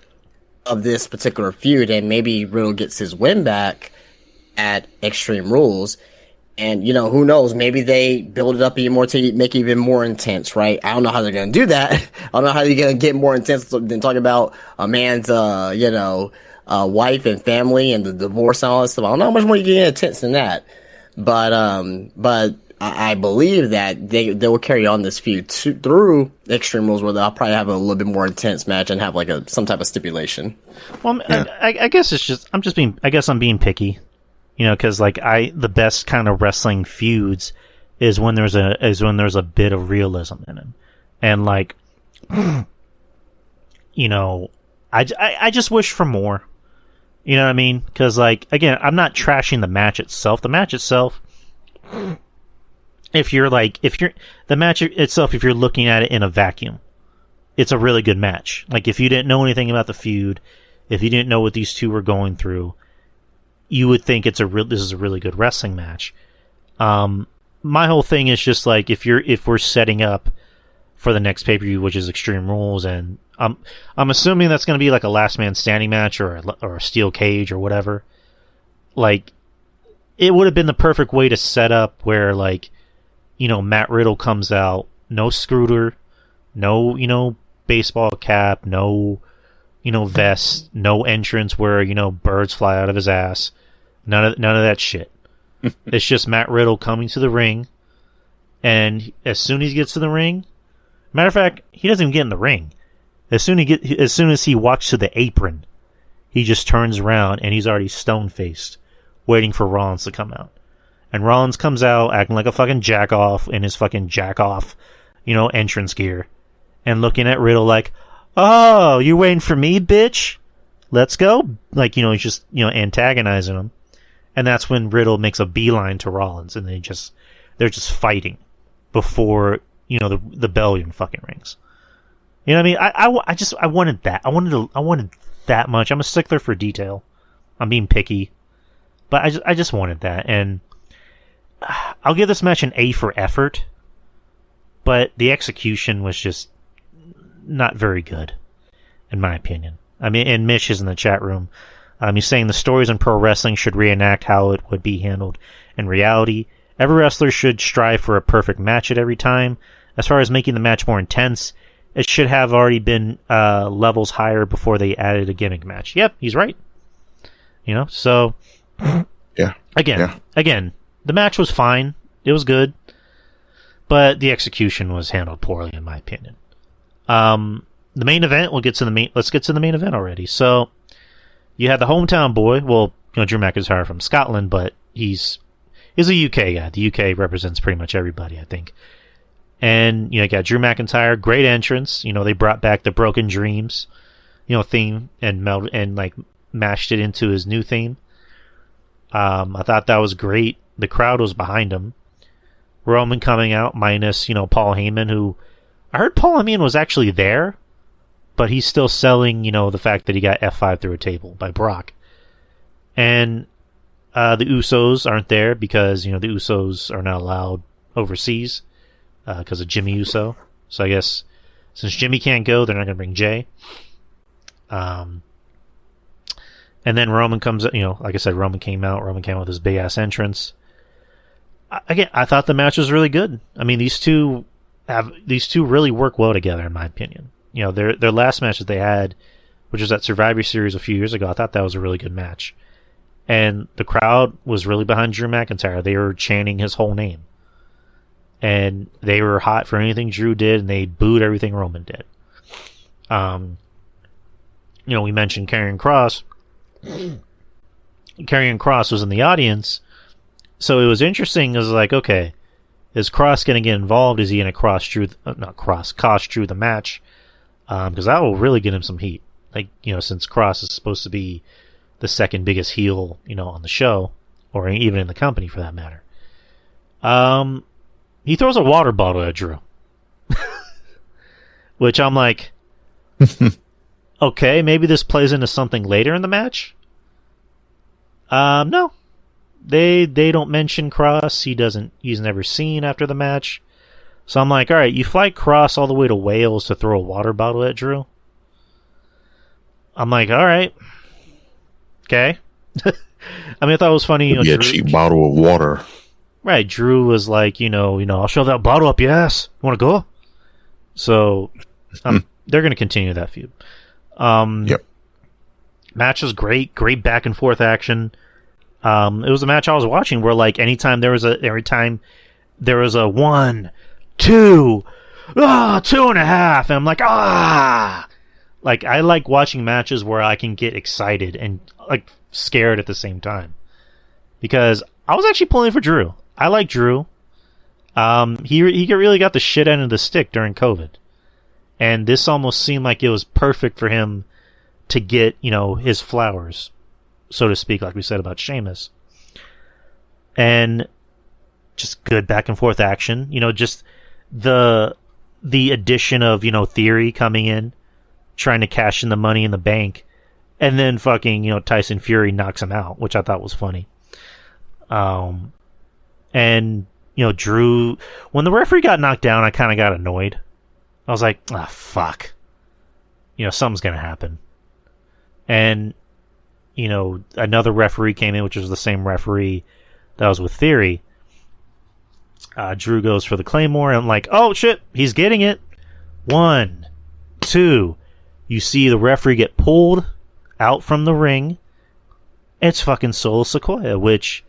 of this particular feud, and maybe Riddle gets his win back at Extreme Rules. And, who knows? Maybe they build it up even more to make it even more intense, right? I don't know how they're going to do that. I don't know how they're going to get more intense than talking about a man's, wife and family and the divorce and all that stuff. I don't know how much more you can get intense than that. But I believe that they will carry on this feud through Extreme Rules, where they'll probably have a little bit more intense match and have like some type of stipulation. Well, yeah. I guess I'm being picky, because like the best kind of wrestling feuds is when there's a bit of realism in it, and like, I just wish for more. You know what I mean? Because, like, again, I'm not trashing the match itself. The match itself. If you're looking at it in a vacuum, it's a really good match. Like, if you didn't know anything about the feud, if you didn't know what these two were going through, you would think this is a really good wrestling match. My whole thing is just like, if we're setting up for the next pay-per-view, which is Extreme Rules, and I'm assuming that's going to be like a last man standing match or a steel cage or whatever. Like, it would have been the perfect way to set up where, like, Matt Riddle comes out, no Scooter, no, baseball cap, no, vest, no entrance where, birds fly out of his ass. None of that shit. It's just Matt Riddle coming to the ring, and as soon as he gets to the ring, matter of fact, he doesn't even get in the ring. As soon as he walks to the apron, he just turns around and he's already stone-faced, waiting for Rollins to come out. And Rollins comes out acting like a fucking jack-off in his fucking jack-off, entrance gear. And looking at Riddle like, oh, you waiting for me, bitch? Let's go. Like, he's just, antagonizing him. And that's when Riddle makes a beeline to Rollins and they're just fighting before, the bell even fucking rings. You know what I mean? I wanted that. I wanted that much. I'm a stickler for detail. I'm being picky. But I just wanted that. And I'll give this match an A for effort. But the execution was just not very good, in my opinion. I mean, and Mish is in the chat room. He's saying the stories in pro wrestling should reenact how it would be handled in reality. Every wrestler should strive for a perfect match at every time. As far as making the match more intense, it should have already been levels higher before they added a gimmick match. Yep, he's right. So yeah. Again, the match was fine. It was good, but the execution was handled poorly, in my opinion. The main event. Let's get to the main event already. So you had the hometown boy. Well, Drew McIntyre from Scotland, but he's a UK guy. The UK represents pretty much everybody, I think. And you got Drew McIntyre, great entrance. They brought back the Broken Dreams, theme and mashed it into his new theme. I thought that was great. The crowd was behind him. Roman coming out minus Paul Heyman, who I heard Paul Heyman was actually there, but he's still selling the fact that he got F5 through a table by Brock. And the Usos aren't there because the Usos are not allowed overseas. Because of Jimmy Uso. So I guess since Jimmy can't go, they're not going to bring Jay. And then Roman comes, like I said, Roman came out. Roman came out with his big ass entrance. Again, I thought the match was really good. I mean, these two really work well together, in my opinion. Their last match that they had, which was at Survivor Series a few years ago, I thought that was a really good match. And the crowd was really behind Drew McIntyre. They were chanting his whole name. And they were hot for anything Drew did, and they booed everything Roman did. We mentioned Karrion Kross. Karrion Kross was in the audience, so it was interesting. It was like, okay, is Kross going to get involved? Is he going to cost Drew the match? Because that will really get him some heat. Since Kross is supposed to be the second biggest heel, on the show, or even in the company for that matter. He throws a water bottle at Drew. Which I'm like, okay, maybe this plays into something later in the match. No. They don't mention Kross. He's never seen after the match. So I'm like, alright, you fly Kross all the way to Wales to throw a water bottle at Drew? I'm like, alright. Okay. I mean, I thought it was funny. Drew, a cheap bottle of water. Right, Drew was like, I'll shove that bottle up your ass. You want to go? So, they're going to continue that feud. Yep. Match was great back and forth action. It was a match I was watching where, every time there was a 1, 2, 2.5, and I'm like, ah! I like watching matches where I can get excited and, scared at the same time. Because I was actually pulling for Drew. I like Drew. He really got the shit end of the stick during COVID. And this almost seemed like it was perfect for him to get, his flowers, so to speak, like we said about Sheamus. And just good back and forth action. Just the addition of, Theory coming in, trying to cash in the Money in the Bank, and then fucking, Tyson Fury knocks him out, which I thought was funny. And, Drew, when the referee got knocked down, I kind of got annoyed. I was like, fuck. Something's going to happen. And, another referee came in, which was the same referee that was with Theory. Drew goes for the Claymore, and I'm like, oh shit, he's getting it. 1, 2. You see the referee get pulled out from the ring. It's fucking Solo Sikoa, which,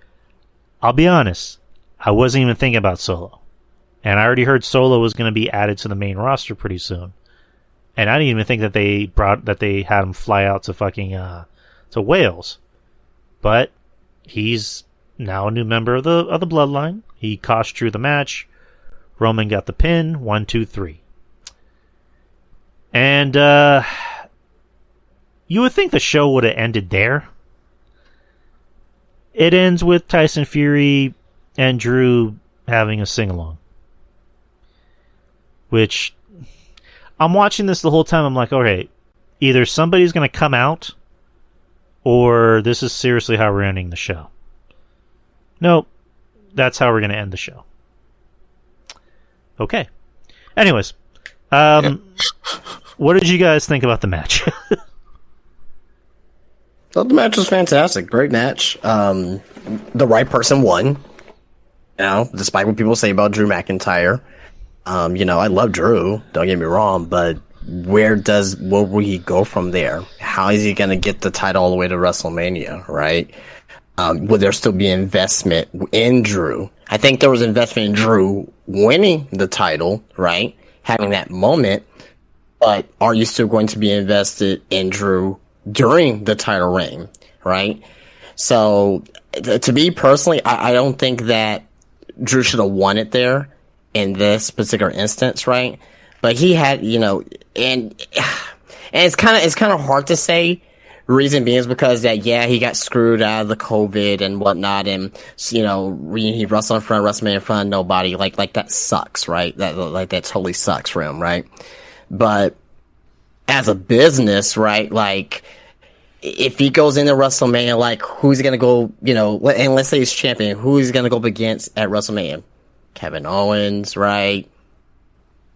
I'll be honest, I wasn't even thinking about Solo. And I already heard Solo was going to be added to the main roster pretty soon. And I didn't even think that they had him fly out to fucking to Wales. But he's now a new member of the Bloodline. He cost Drew the match. Roman got the pin. 1, 2, 3. And you would think the show would have ended there. It ends with Tyson Fury and Drew having a sing-along. Which, I'm watching this the whole time, I'm like, okay, either somebody's going to come out, or this is seriously how we're ending the show. Nope, that's how we're going to end the show. Okay. Anyways, what did you guys think about the match? So the match was fantastic. Great match. The right person won. Despite what people say about Drew McIntyre. I love Drew, don't get me wrong, but where will he go from there? How is he going to get the title all the way to WrestleMania, right? Will there still be investment in Drew? I think there was investment in Drew winning the title, right? Having that moment. But are you still going to be invested in Drew during the title reign, right? So, to me personally, I don't think that Drew should have won it there in this particular instance, right? But he had, and it's kind of hard to say. Reason being is because he got screwed out of the COVID and whatnot, and he wrestled in front of WrestleMania in front of nobody. Like that sucks, right? That totally sucks for him, right? But as a business, right? Like, if he goes into WrestleMania, like, who's gonna go? And let's say he's champion, who's gonna go up against at WrestleMania? Kevin Owens, right?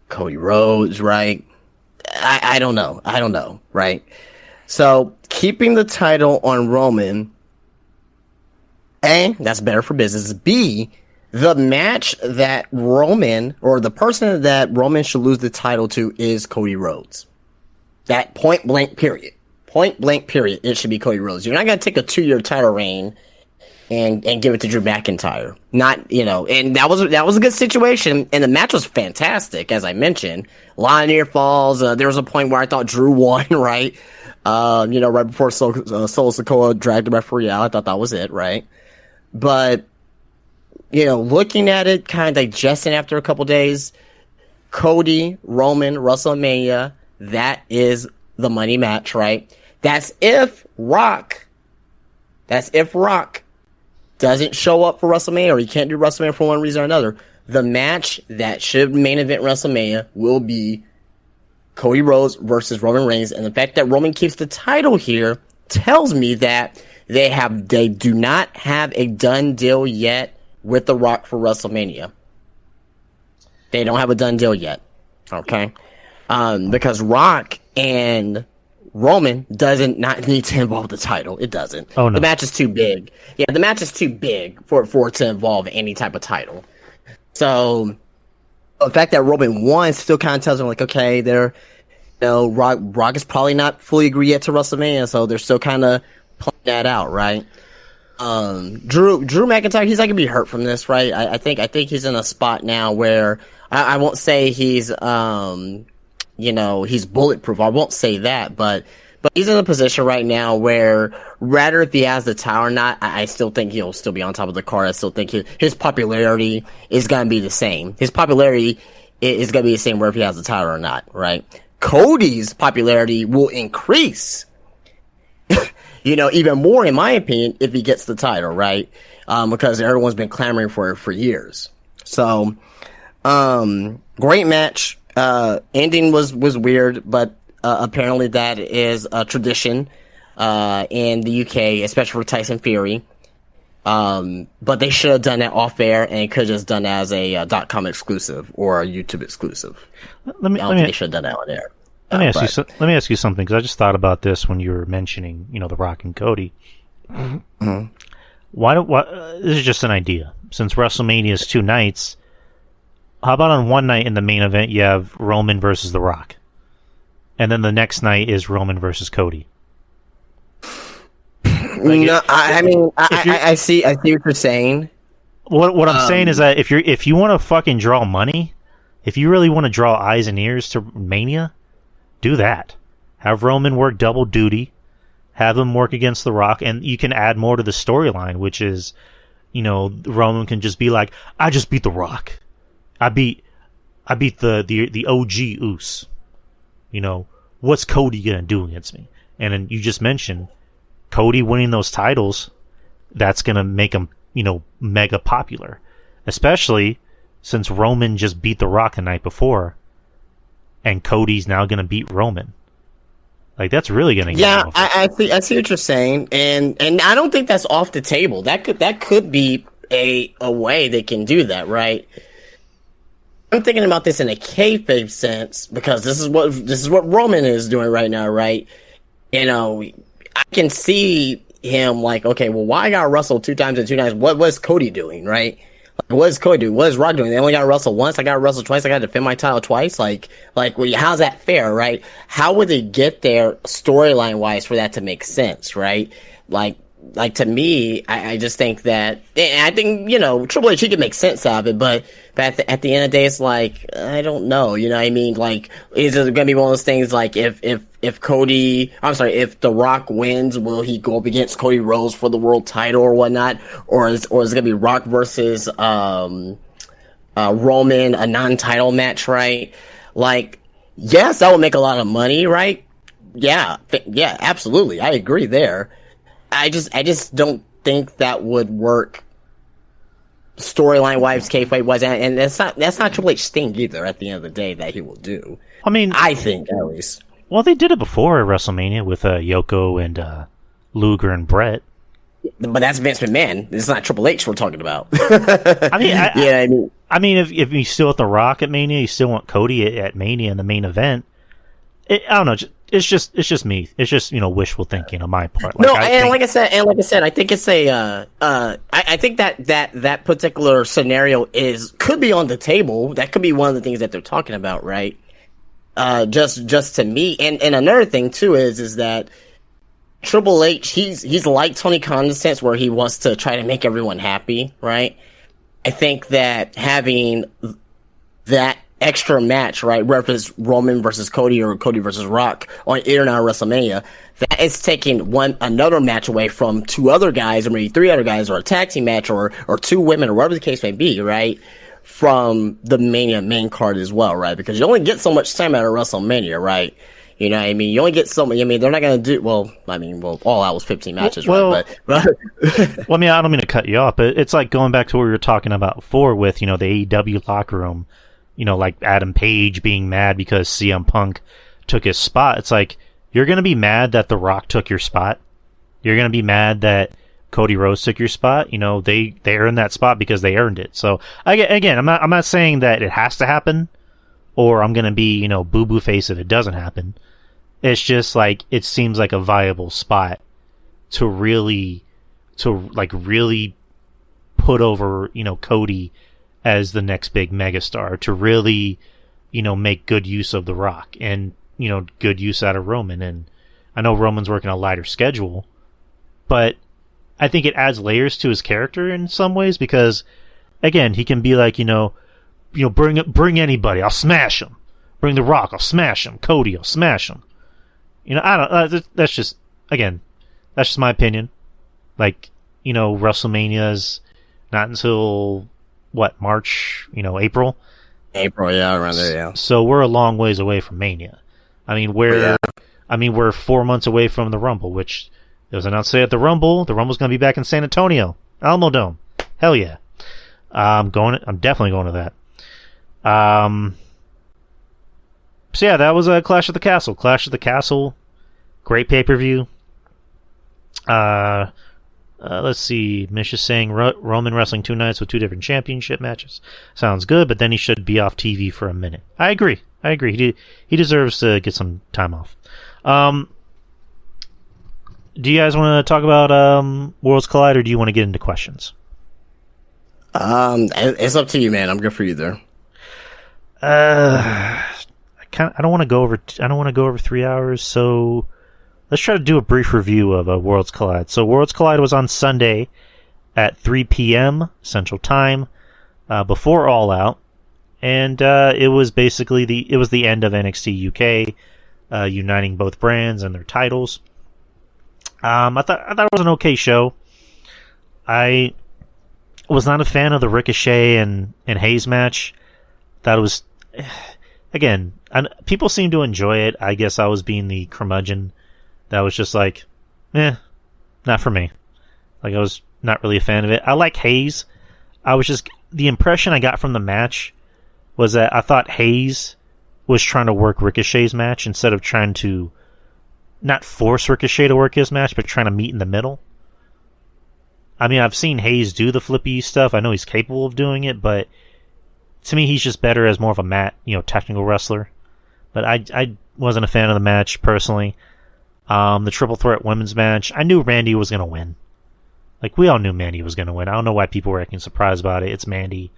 Cody Rhodes, right? I don't know, right? So, keeping the title on Roman, A, that's better for business. B, the match that Roman, or the person that Roman should lose the title to is Cody Rhodes. That point blank period. Point blank period. It should be Cody Rhodes. You're not going to take a 2-year title reign and give it to Drew McIntyre. And that was a good situation, and the match was fantastic, as I mentioned. A lot of near falls. There was a point where I thought Drew won, right? Right before Solo Sikoa dragged the referee out. I thought that was it, right? But, looking at it, kind of digesting after a couple days, Cody, Roman, WrestleMania, that is the money match, right? That's if Rock doesn't show up for WrestleMania, or he can't do WrestleMania for one reason or another. The match that should main event WrestleMania will be Cody Rhodes versus Roman Reigns, and the fact that Roman keeps the title here tells me that they do not have a done deal yet with The Rock for WrestleMania. They don't have a done deal yet, okay? Because Rock and Roman doesn't not need to involve the title. It doesn't. Oh, no. The match is too big. Yeah, the match is too big for it to involve any type of title. So the fact that Roman won still kind of tells me, like, okay, Rock is probably not fully agreed yet to WrestleMania, so they're still kind of playing that out, right? Drew McIntyre, he's not gonna be hurt from this, right? I think he's in a spot now where I won't say he's he's bulletproof. I won't say that, but he's in a position right now where, rather if he has the title or not, I still think he'll still be on top of the card. I still think his popularity is going to be the same. His popularity is going to be the same whether he has the title or not, right? Cody's popularity will increase, even more, in my opinion, if he gets the title, right? Because everyone's been clamoring for it for years. So, great match. Ending was weird, but apparently that is a tradition in the UK, especially for Tyson Fury. But they should have done that off air, and could have just done that as a .com exclusive or a YouTube exclusive. They should have done that on air. Let me ask you something, because I just thought about this when you were mentioning, The Rock and Cody. Mm-hmm. This is just an idea. Since WrestleMania is 2 nights, how about on one night in the main event you have Roman versus The Rock, and then the next night is Roman versus Cody? I see what you're saying. What I'm saying is that if you want to fucking draw money, if you really want to draw eyes and ears to Mania, do that. Have Roman work double duty. Have him work against The Rock, and you can add more to the storyline, which is, Roman can just be like, I just beat The Rock. I beat the OG Uso. What's Cody gonna do against me? And then you just mentioned Cody winning those titles. That's gonna make him, mega popular, especially since Roman just beat The Rock the night before, and Cody's now gonna beat Roman. Like, that's really gonna get Yeah, I see what you're saying, and I don't think that's off the table. That could be a way they can do that, right? I'm thinking about this in a kayfabe sense because this is what Roman is doing right now, right? I can see him like, okay, well, why I got Russell 2 times in 2 nights? What was Cody doing, right? Like, what is Cody doing? What is Rock doing? They only got Russell once. I got Russell twice. I got to defend my title twice. Like, well, how's that fair, right? How would they get there storyline wise for that to make sense, right? Like to me, I just think that, and I think, Triple H, he can make sense out of it, but at the end of the day, it's like, I don't know, what I mean? Like, is it gonna be one of those things like if The Rock wins, will he go up against Cody Rhodes for the world title or whatnot? Or is it gonna be Rock versus, Roman, a non-title match, right? Like, yes, that would make a lot of money, right? Yeah, absolutely. I agree there. I just don't think that would work storyline wise, kayfabe wise, and that's not Triple H's thing either. At the end of the day, that he will do. I mean, I think at least. Well, they did it before at WrestleMania with Yoko and Luger and Brett. But that's Vince McMahon. It's not Triple H we're talking about. I mean, if you still want The Rock at Mania, you still want Cody at Mania in the main event. I don't know. It's just me. It's just wishful thinking on my part. Like I said, I think it's a. I think that particular scenario could be on the table. That could be one of the things that they're talking about, right? Just to me, and another thing too is that Triple H, he's like Tony Khan in the sense where he wants to try to make everyone happy, right? I think that having that extra match, right, whether it's Roman versus Cody or Cody versus Rock on either night of WrestleMania, that is taking another match away from 2 other guys or maybe 3 other guys or a tag team match or 2 women or whatever the case may be, right, from the Mania main card as well, right? Because you only get so much time out of WrestleMania, right? You know what I mean? You only get so much. I mean, they're not going to do, All Out was 15 matches, right? But well, I mean, I don't mean to cut you off, but it's like going back to what we were talking about before with, the AEW locker room. Like Adam Page being mad because CM Punk took his spot. It's like, you're going to be mad that The Rock took your spot. You're going to be mad that Cody Rhodes took your spot. They earned that spot because they earned it. So again, I'm not saying that it has to happen, or I'm going to be, boo-boo face if it doesn't happen. It's just like, it seems like a viable spot to really put over, Cody as the next big megastar, to really, make good use of The Rock and, good use out of Roman. And I know Roman's working a lighter schedule, but I think it adds layers to his character in some ways because, again, he can be like, bring anybody, I'll smash him. Bring The Rock, I'll smash him. Cody, I'll smash him. I don't. That's just my opinion. Like, WrestleMania's not until March, April? April, yeah, around there, yeah. So we're a long ways away from Mania. I mean, we're 4 months away from the Rumble, which it was announced today at the Rumble. The Rumble's going to be back in San Antonio, Alamo Dome. Hell yeah. I'm definitely going to that. So yeah, that was a Clash of the Castle. Clash of the Castle, great pay-per-view. Let's see. Mish is saying Roman wrestling 2 nights with 2 different championship matches. Sounds good, but then he should be off TV for a minute. I agree. He deserves to get some time off. Do you guys want to talk about Worlds Collide, or do you want to get into questions? It's up to you, man. I'm good for you there. I don't want to go over 3 hours, so let's try to do a brief review of Worlds Collide. So Worlds Collide was on Sunday at 3 p.m. Central Time, before All Out, and it was basically the end of NXT UK. uniting both brands and their titles. I thought it was an okay show. I was not a fan of the Ricochet and Hayes match. That was, again, people seem to enjoy it. I guess I was being the curmudgeon. That was just like, not for me. Like, I was not really a fan of it. I like Hayes. The impression I got from the match was that I thought Hayes was trying to work Ricochet's match instead of trying to not force Ricochet to work his match, but trying to meet in the middle. I mean, I've seen Hayes do the flippy stuff. I know he's capable of doing it, but to me, he's just better as more of a technical wrestler. But I wasn't a fan of the match, personally. The Triple Threat Women's match, I knew Mandy was going to win. Like, we all knew Mandy was going to win. I don't know why people were acting surprised about it. It's Mandy.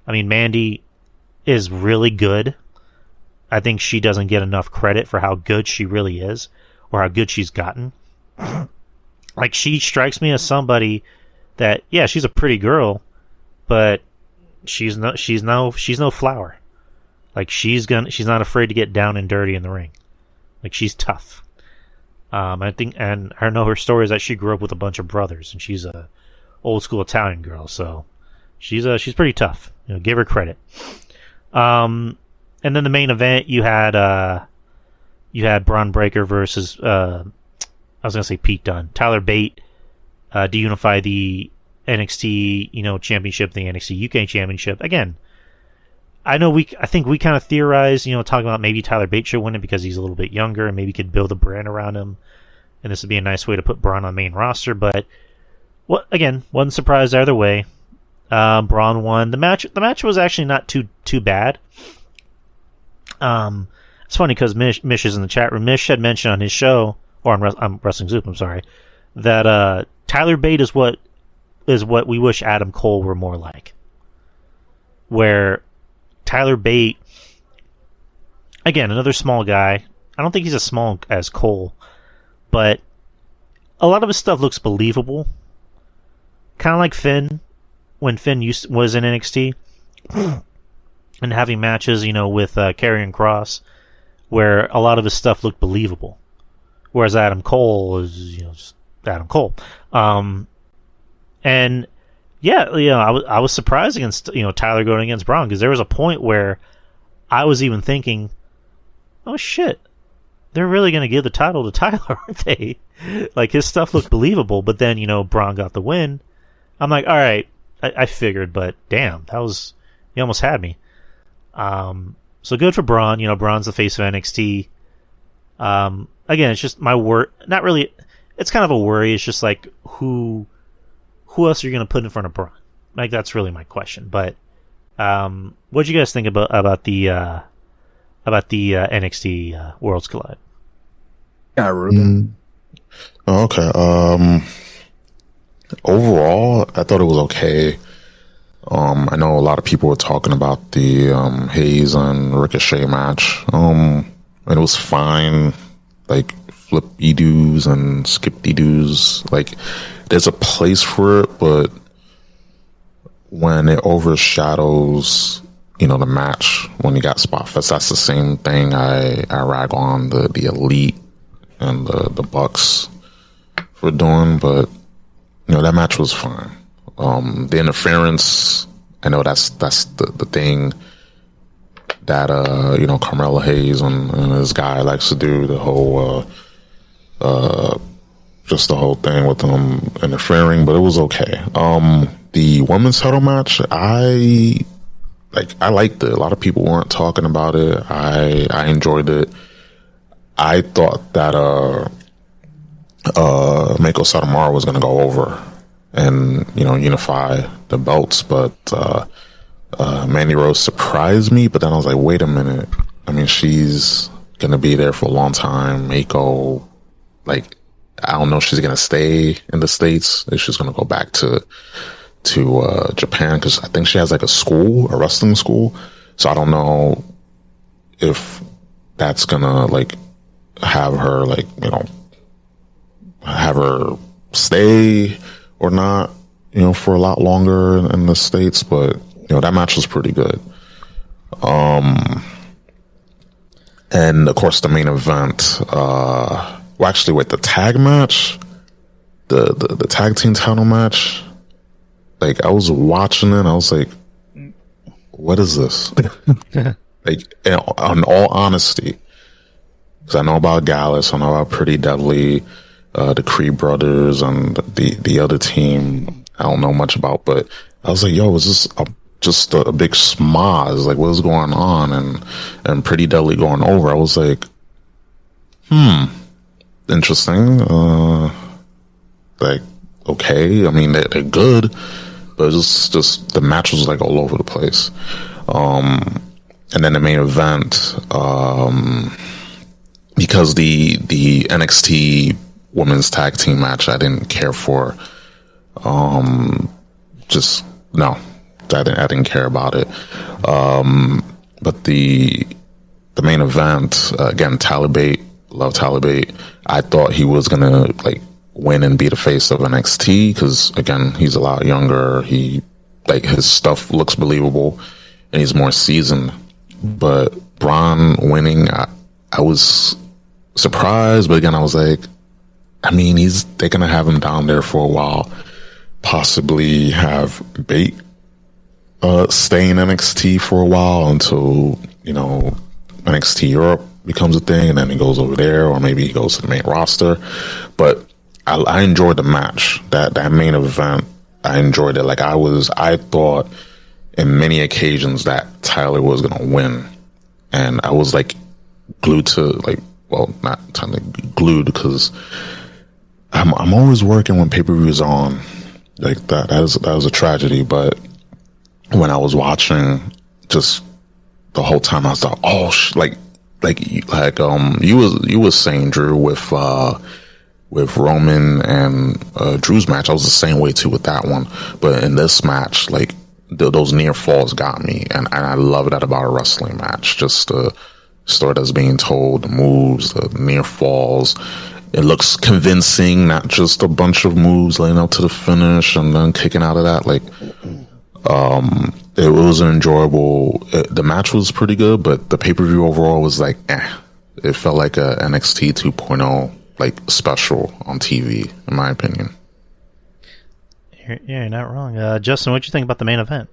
I mean, Mandy is really good. I think she doesn't get enough credit for how good she really is, or how good she's gotten. Like, she strikes me as somebody that, yeah, she's a pretty girl, but she's no flower. Like, she's not afraid to get down and dirty in the ring. Like, she's tough. I think, and I know her story is that she grew up with a bunch of brothers, and she's a old school Italian girl, so she's pretty tough. Give her credit. And then the main event, you had Braun Breaker versus I was gonna say Pete Dunne, Tyler Bate, to unify the NXT championship, the NXT UK championship. Again, I think we kind of theorized, talking about maybe Tyler Bate should win it because he's a little bit younger and maybe could build a brand around him, and this would be a nice way to put Braun on the main roster. But wasn't surprised either way. Braun won the match. The match was actually not too bad. It's funny because Mish is in the chat room. Mish had mentioned on his show, or on Wrestling Zoop, I'm sorry, that Tyler Bate is what we wish Adam Cole were more like. Where Tyler Bate, again, another small guy. I don't think he's as small as Cole, but a lot of his stuff looks believable. Kind of like Finn, when Finn was in NXT, and having matches, with Karrion Kross, where a lot of his stuff looked believable. Whereas Adam Cole is, just Adam Cole. And yeah, I was surprised against Tyler going against Braun, because there was a point where I was even thinking, oh shit, they're really going to give the title to Tyler, aren't they? Like, his stuff looked believable, but then Braun got the win. I'm like, all right, I figured, but damn, you almost had me. So good for Braun. Braun's the face of NXT. Again, it's just my word. Not really. It's kind of a worry. It's just like, who else are you going to put in front of Braun? Like, that's really my question. But what do you guys think about the NXT Worlds Collide? Yeah, Ruben. Okay. Overall, I thought it was okay. I know a lot of people were talking about the Hayes and Ricochet match. And it was fine. Like, flip-de-doos and skip-de-doos. Like, there's a place for it, but when it overshadows, the match, when you got Spotfest, that's the same thing I rag on the Elite and the Bucks for doing, but that match was fine. The interference, I know that's the thing that Carmelo Hayes and his guy likes to do, the whole just the whole thing with them interfering, but it was okay. The women's title match, I liked it. A lot of people weren't talking about it. I enjoyed it. I thought that Meiko Satomura was going to go over and unify the belts, but Mandy Rose surprised me. But then I was like, wait a minute. I mean, she's going to be there for a long time. Meiko, like, I don't know if she's going to stay in the States, if she's going to go back to Japan, because I think she has like a wrestling school. So I don't know if that's going to like have her have her stay or not, for a lot longer in the States. But, that match was pretty good. And of course, the main event. Actually, wait, the tag match, the tag team title match. Like, I was watching it, I was like, "What is this?" Like, in all honesty, because I know about Gallus, I know about Pretty Deadly, the Creed brothers, and the other team. I don't know much about, but I was like, "Yo, is this just a big schmoz? Like, what is going on?" And Pretty Deadly going over. I was like, interesting. Like, okay. I mean, they're good, but it's just the match was like all over the place. And then the main event, because the NXT women's tag team match I didn't care for. Just no, I didn't care about it. But the main event, again, Tyler Bate, love Tyler Bate. I thought he was gonna like win and be the face of NXT because again, he's a lot younger. He like his stuff looks believable, and he's more seasoned. But Braun winning, I was surprised, but again, I was like, I mean, they're gonna have him down there for a while, possibly have Bate stay in NXT for a while until, you know, NXT Europe becomes a thing, and then he goes over there, or maybe he goes to the main roster. But I enjoyed the match, that main event. I enjoyed it. Like, I thought in many occasions that Tyler was gonna win, and I was like glued to, like, well, not technically glued because I'm always working when pay-per-view is on. Like, that was a tragedy. But when I was watching, just the whole time I was like, oh, you was saying, Drew, with Roman and Drew's match, I was the same way too with that one. But in this match, like, those near falls got me, and I love that about a wrestling match. Just the story that's being told, the moves, the near falls. It looks convincing, not just a bunch of moves leading up to the finish and then kicking out of that. Like, it was enjoyable. The match was pretty good, but the pay-per-view overall was like, It felt like a NXT 2.0 like special on TV, in my opinion. Yeah, you're not wrong. Justin, what'd you think about the main event?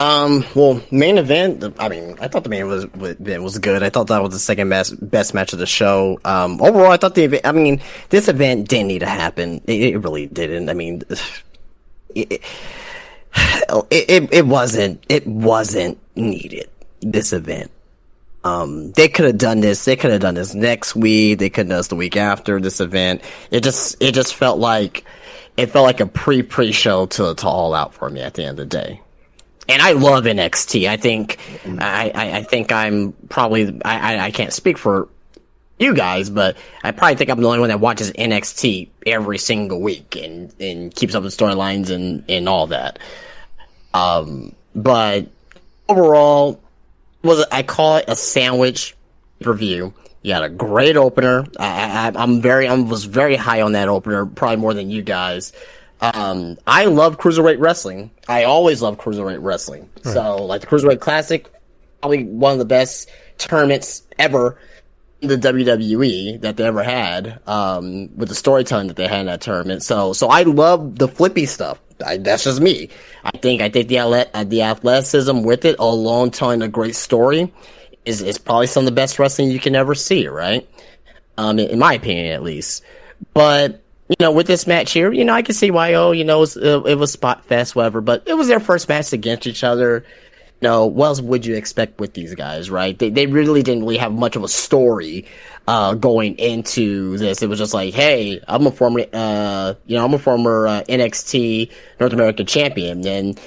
Well, main event, I mean, I thought the main event was good. I thought that was the second best match of the show. Overall, I thought this event didn't need to happen. It really didn't. I mean, it wasn't needed, this event. They could have done this. They could have done this next week. They could have done this the week after this event. It just felt like a pre-show to All Out for me at the end of the day. And I love NXT. I think I'm probably, I can't speak for you guys, but I probably think I'm the only one that watches NXT every single week and keeps up with storylines and all that. But overall, I call it a sandwich review. You had a great opener. I was very high on that opener, probably more than you guys. I love Cruiserweight Wrestling. I always love Cruiserweight Wrestling. Right. So, like, the Cruiserweight Classic, probably one of the best tournaments ever in the WWE that they ever had, with the storytelling that they had in that tournament. So I love the flippy stuff. That's just me. I think the athleticism with it, along telling a great story, is probably some of the best wrestling you can ever see, right? In my opinion, at least. But, you know, with this match here, you know, I can see why, it was spot fest, whatever, but it was their first match against each other. You know, what else would you expect with these guys, right? They really didn't really have much of a story, going into this. It was just like, hey, I'm a former NXT North American champion, and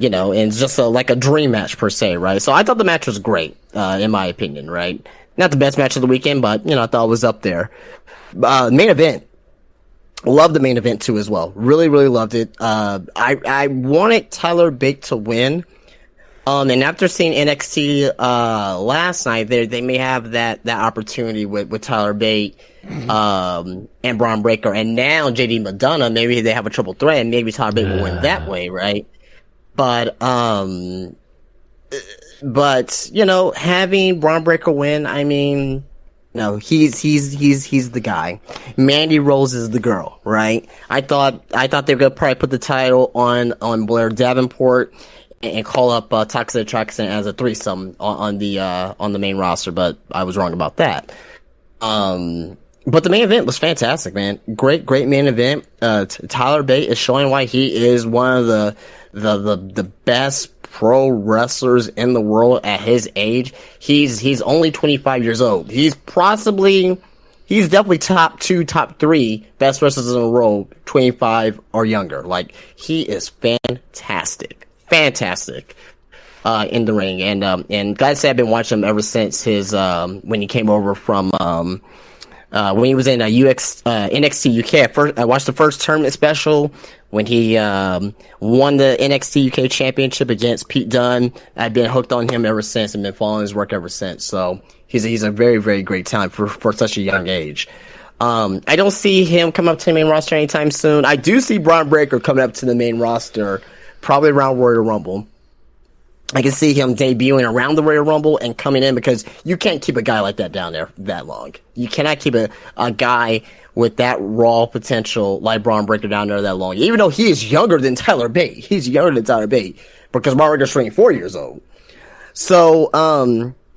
you know, and it's just like a dream match per se, right? So I thought the match was great, in my opinion, right? Not the best match of the weekend, but, you know, I thought it was up there. Main event. Loved the main event too as well. Really, really loved it. I wanted Tyler Bate to win. And after seeing NXT last night, they may have that opportunity with Tyler Bate and Braun Breaker, and now JD Madonna. Maybe they have a triple threat, and maybe Tyler Bate will win that way, right? But but having Braun Breaker win, I mean, no, he's the guy. Mandy Rose is the girl, right? I thought they were gonna probably put the title on Blair Davenport and call up Toxic Attraction as a threesome on the main roster, but I was wrong about that. But the main event was fantastic, man. Great main event. Tyler Bate is showing why he is one of the best pro wrestlers in the world at his age. He's only 25 years old. He's definitely top 2, top 3 best wrestlers in the world, 25 or younger. Like, he is fantastic in the ring. And guys say I've been watching him ever since his when he came over from when he was in NXT UK. I watched the first tournament special when he won the NXT UK championship against Pete Dunne. I've been hooked on him ever since and been following his work ever since. So he's a very, very great talent for such a young age. I don't see him come up to the main roster anytime soon. I do see Braun Breaker coming up to the main roster probably around Royal Rumble. I can see him debuting around the Royal Rumble and coming in, because you can't keep a guy like that down there that long. You cannot keep a guy with that raw potential like Braun Breaker down there that long. Even though he is younger than Tyler Bate. He's younger than Tyler Bate because Braun Breaker's 24 years old. So,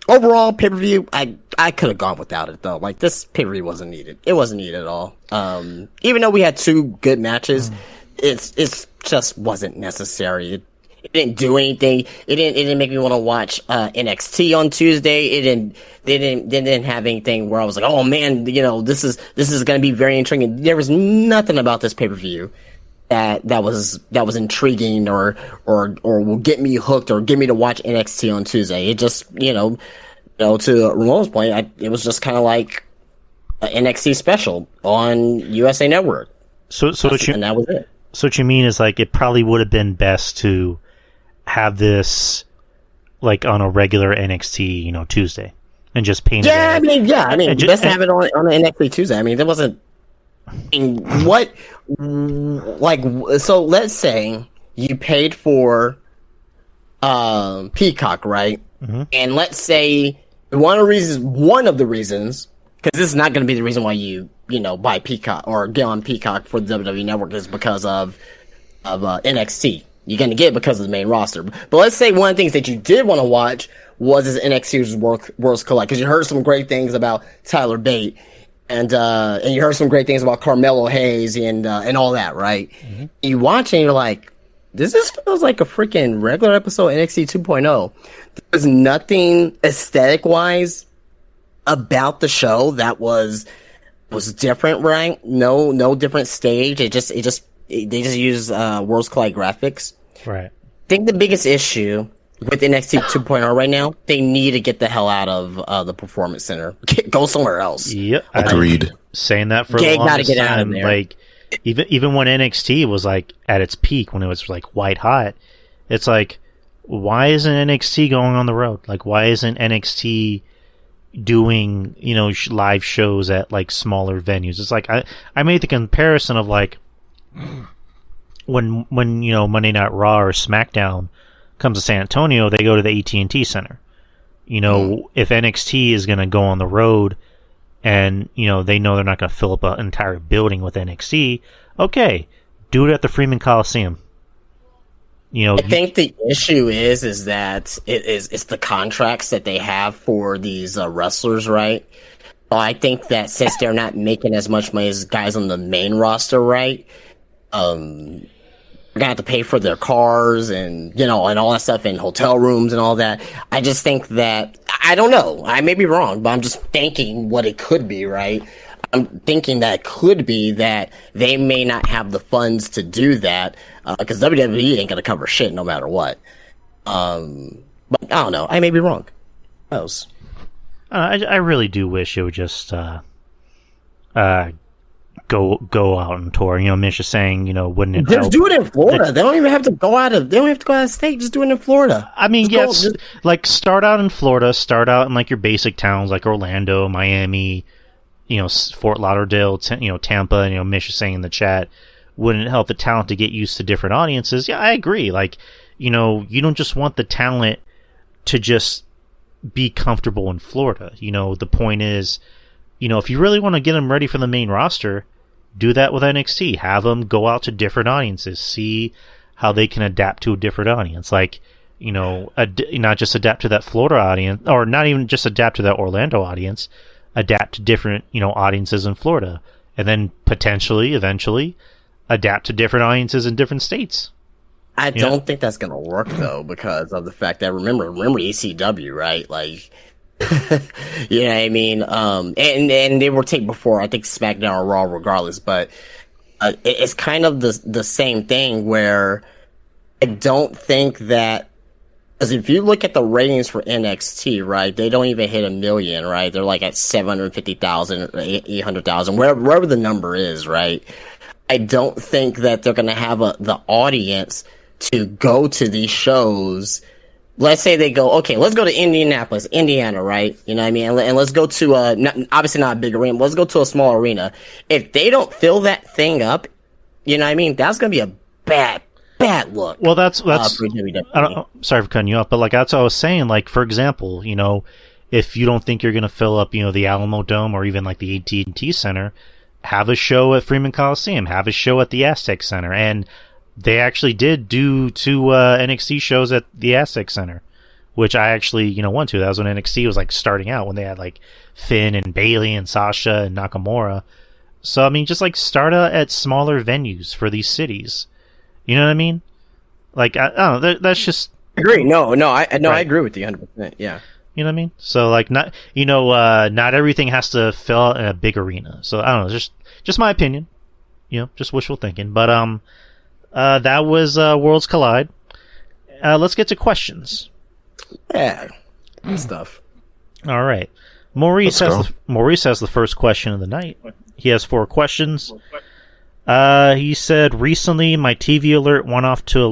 overall, pay-per-view, I could have gone without it, though. Like, this pay-per-view wasn't needed. It wasn't needed at all. Even though we had 2 good matches, it's just wasn't necessary. It didn't do anything. It didn't make me want to watch NXT on Tuesday. They didn't have anything where I was like, oh man, this is going to be very intriguing. There was nothing about this pay-per-view that was intriguing or will get me hooked or get me to watch NXT on Tuesday. It just, to Ramon's point, it was just kind of like an NXT special on USA Network. And that was it. So what you mean is, like, it probably would have been best to have this like on a regular NXT, Tuesday, and just paint it. I mean, just have it on an NXT Tuesday. I mean, there wasn't. So let's say you paid for Peacock, right? Mm-hmm. And let's say one of the reasons, because this is not going to be the reason why you buy Peacock or get on Peacock for the WWE Network, is because of NXT. You're going to get it because of the main roster. But let's say one of the things that you did want to watch was this NXT Worlds Collide, because you heard some great things about Tyler Bate, and you heard some great things about Carmelo Hayes and all that, right? Mm-hmm. You watch and you're like, this just feels like a freaking regular episode of NXT 2.0. There's nothing aesthetic-wise about the show that was different, right? No different stage. They just use Worlds Collide graphics. Right. I think the biggest issue with NXT 2.0 right now, they need to get the hell out of the Performance Center. Go somewhere else. Yep. Agreed. Saying that for the longest time. Out of there. Like, even when NXT was like at its peak, when it was like white hot, it's like, why isn't NXT going on the road? Like, why isn't NXT doing live shows at like smaller venues? It's like I made the comparison of like, when Monday Night Raw or SmackDown comes to San Antonio, they go to the AT&T Center. If NXT is going to go on the road and they know they're not going to fill up an entire building with NXT, okay, do it at the Freeman Coliseum. I think the issue is that it's the contracts that they have for these wrestlers, right? I think that since they're not making as much money as guys on the main roster, right? They're gonna have to pay for their cars and and all that stuff, and hotel rooms and all that. I just think that, I don't know, I may be wrong, but I'm just thinking what it could be, right? I'm thinking that it could be that they may not have the funds to do that, because WWE ain't gonna cover shit no matter what. But I don't know, I may be wrong. Who knows? I really do wish it would just go out and tour. Misha saying, wouldn't it just do it in Florida? They don't even have to go out of state. Just do it in Florida. I mean, like, start out in Florida. Start out in like your basic towns like Orlando, Miami, Fort Lauderdale, Tampa. Misha saying in the chat, wouldn't it help the talent to get used to different audiences? Yeah, I agree. Like, you don't just want the talent to just be comfortable in Florida. The point is, if you really want to get them ready for the main roster, do that with NXT. Have them go out to different audiences, see how they can adapt to a different audience. Like, not just adapt to that Florida audience, or not even just adapt to that Orlando audience, adapt to different, audiences in Florida, and then potentially, eventually, adapt to different audiences in different states. I don't think that's gonna work though, because of the fact that remember ECW, right? Like, you know what I mean? And they were taped before, I think SmackDown or Raw, regardless. But it's kind of the same thing where I don't think that, because if you look at the ratings for NXT, right, they don't even hit 1 million, right? They're like at 750,000, 800,000, wherever the number is, right? I don't think that they're gonna have the audience to go to these shows. Let's say they go, okay, let's go to Indianapolis, Indiana, right? You know what I mean? And let's go to, obviously not a big arena, let's go to a small arena. If they don't fill that thing up, you know what I mean? That's going to be a bad look. Well, that's sorry for cutting you off, but like, that's what I was saying. Like, for example, if you don't think you're going to fill up, the Alamo Dome or even like the AT&T Center, have a show at Freeman Coliseum, have a show at the Aztec Center. And they actually did do 2 NXT shows at the Aztec Center, which I actually, went to. That was when NXT was like starting out, when they had like Finn and Bayley and Sasha and Nakamura. So, I mean, just like start at smaller venues for these cities. You know what I mean? Like, I don't know. That's just. I agree. No, I right. agree with you 100%. Yeah. You know what I mean? So, like, not everything has to fill out in a big arena. So, I don't know. Just my opinion. Just wishful thinking. But, that was Worlds Collide. Let's get to questions. Yeah, good stuff. All right. Maurice has the first question of the night. He has 4 questions. He said, recently my TV alert went off to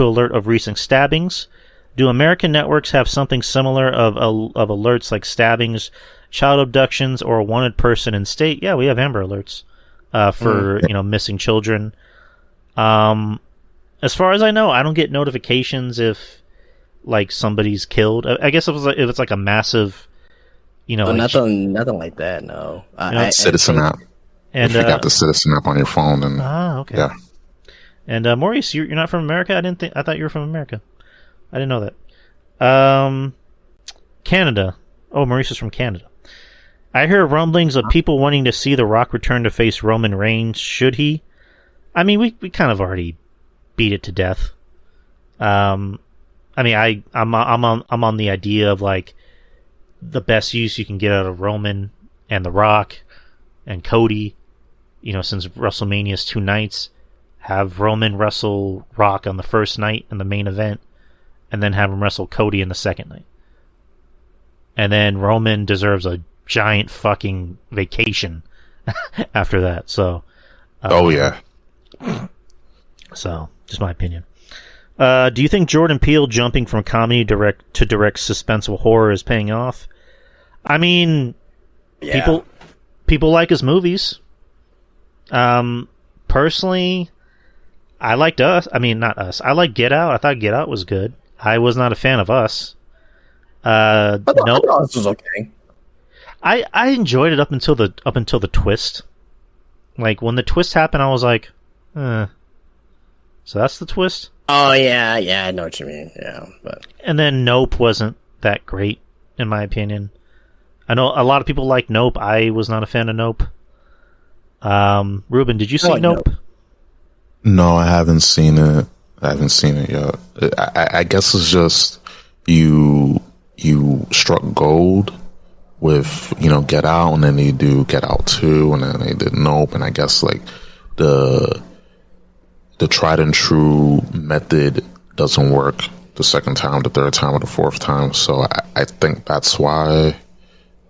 alert of recent stabbings. Do American networks have something similar of alerts like stabbings, child abductions, or a wanted person in state? Yeah, we have Amber Alerts. For missing children. As far as I know, I don't get notifications if like somebody's killed. I guess if it's like a massive, nothing like that. No, Citizen app. And if you got the Citizen app on your phone, then okay. Yeah. And Maurice, you're not from America? I thought you were from America. I didn't know that. Canada. Oh, Maurice is from Canada. I hear rumblings of people wanting to see The Rock return to face Roman Reigns. Should he? I mean, we kind of already beat it to death. I mean, I'm on the idea of like the best use you can get out of Roman and The Rock and Cody. Since WrestleMania's 2 nights, have Roman wrestle Rock on the first night in the main event, and then have him wrestle Cody in the second night. And then Roman deserves a giant fucking vacation after that. So yeah. So just my opinion. Do you think Jordan Peele jumping from comedy direct suspenseful horror is paying off? I mean, yeah. People like his movies. Personally, I liked Us. I mean, not Us. I like Get Out. I thought Get Out was good. I was not a fan of Us. I thought Us was okay. I enjoyed it up until the twist. Like, when the twist happened, I was like, So that's the twist? Oh, yeah, I know what you mean, yeah. But And then Nope wasn't that great, in my opinion. I know a lot of people like Nope. I was not a fan of Nope. Ruben, did you see Nope? No, I haven't seen it. I haven't seen it yet. I guess it's just you struck gold with Get Out, and then they do Get Out 2, and then they did Nope, and I guess like the tried and true method doesn't work the second time, the third time, or the fourth time. So I think that's why,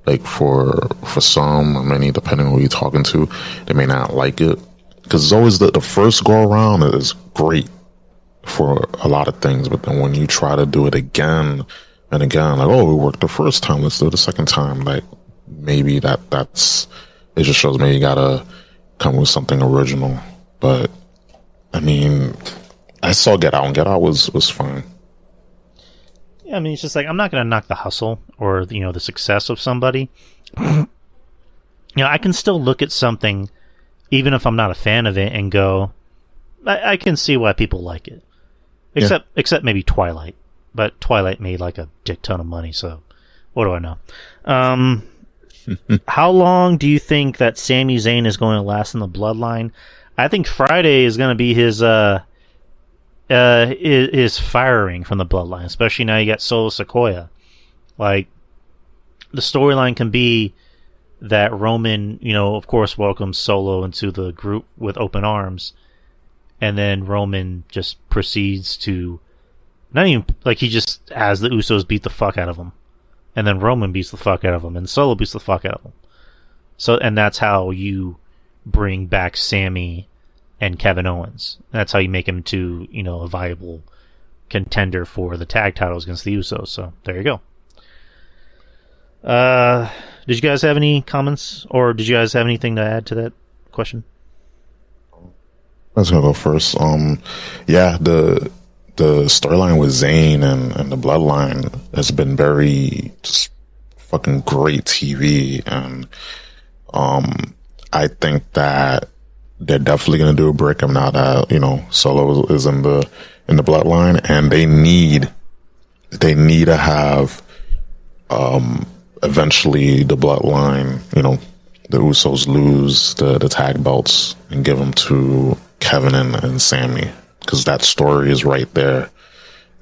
like for some or many, depending on who you're talking to, they may not like it, because it's always the first go around is great for a lot of things, but then when you try to do it again and again, like, oh, it worked the first time, let's do it the second time. Like, maybe that's it. Just shows me you gotta come with something original. But I mean, I saw Get Out, and Get Out was fine. Yeah, I mean, it's just like, I'm not going to knock the hustle or, the success of somebody. I can still look at something, even if I'm not a fan of it, and go, I can see why people like it. Except maybe Twilight. But Twilight made like a dick ton of money, so what do I know? How long do you think that Sami Zayn is going to last in the bloodline? I think Friday is going to be his firing from the bloodline, especially now you got Solo Sikoa. Like, the storyline can be that Roman, of course, welcomes Solo into the group with open arms, and then Roman just proceeds to, not even, like, he just has the Usos beat the fuck out of him, and then Roman beats the fuck out of him, and Solo beats the fuck out of him. So, and that's how you bring back Sammy and Kevin Owens. That's how you make him to, a viable contender for the tag titles against the Usos. So, there you go. Did you guys have any comments, or did you guys have anything to add to that question? I was gonna go first. Yeah, the storyline with Zayn and the Bloodline has been very just fucking great TV, and I think that they're definitely gonna do a breakup now that Solo is in the Bloodline, and they need to have eventually the Bloodline, the Usos lose the tag belts and give them to Kevin and Sammy, because that story is right there.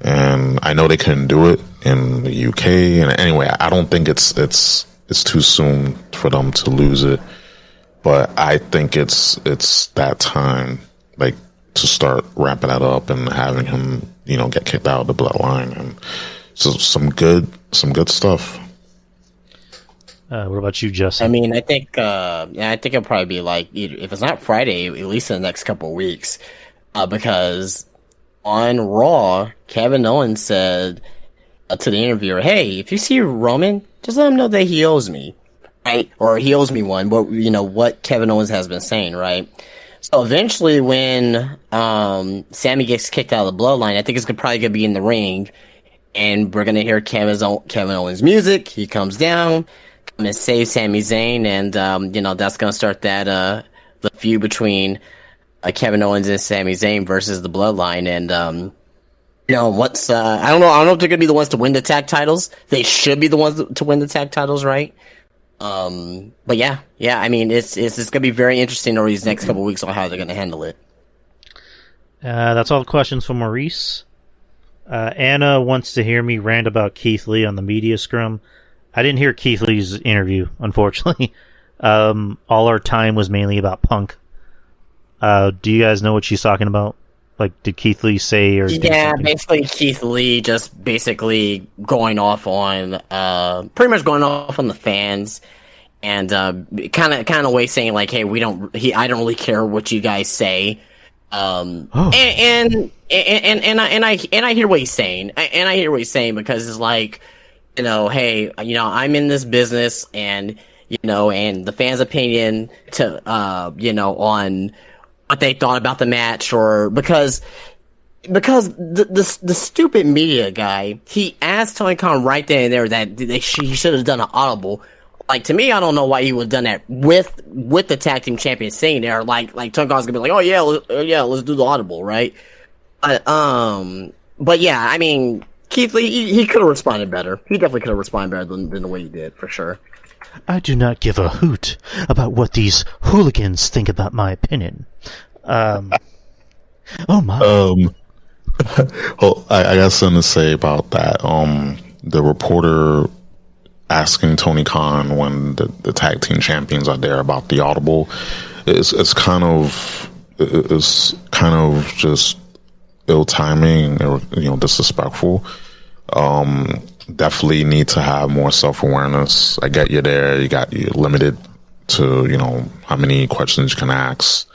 And I know they couldn't do it in the UK, and anyway, I don't think it's too soon for them to lose it, but I think it's that time, like, to start wrapping that up and having him, get kicked out of the Bloodline, and so some good stuff. What about you, Justin? I mean, I think it'll probably be like, if it's not Friday, at least in the next couple of weeks, because on Raw, Kevin Owens said to the interviewer, "Hey, if you see Roman, just let him know that he owes me, right? Or he owes me one." But what Kevin Owens has been saying, right? So eventually, when Sammy gets kicked out of the Bloodline, I think it's probably gonna be in the ring, and we're gonna hear Kevin Owens' music. He comes down and save Sami Zayn, and that's gonna start that the feud between Kevin Owens and Sami Zayn versus the Bloodline. And what's I don't know if they're gonna be the ones to win the tag titles. They should be the ones to win the tag titles, right? But yeah, I mean, it's gonna be very interesting over these next couple weeks on how they're gonna handle it. That's all the questions from Maurice. Anna wants to hear me rant about Keith Lee on the media scrum. I didn't hear Keith Lee's interview, unfortunately. All our time was mainly about Punk. Do you guys know what she's talking about? Like, did Keith Lee say or? Yeah, basically Keith Lee just going off on, pretty much going off on the fans, and kind of way saying like, "Hey, I don't really care what you guys say." And I hear what he's saying, and I hear what he's saying, because it's like, hey, I'm in this business, and and the fans' opinion to on what they thought about the match, or because the stupid media guy, he asked Tony Khan right then and there that he should have done an audible. Like, to me, I don't know why he would have done that with the tag team champion sitting there. Like Tony Khan's gonna be like, "Oh yeah, let's do the audible," right? But yeah, I mean, Keith Lee, he could have responded better. He definitely could have responded better than the way he did, for sure. I do not give a hoot about what these hooligans think about my opinion. Oh my. Well, I got something to say about that. The reporter asking Tony Khan when the tag team champions are there about the audible, it's kind of just ill timing, or disrespectful. Definitely need to have more self-awareness. I get you're there, you're limited to how many questions you can ask,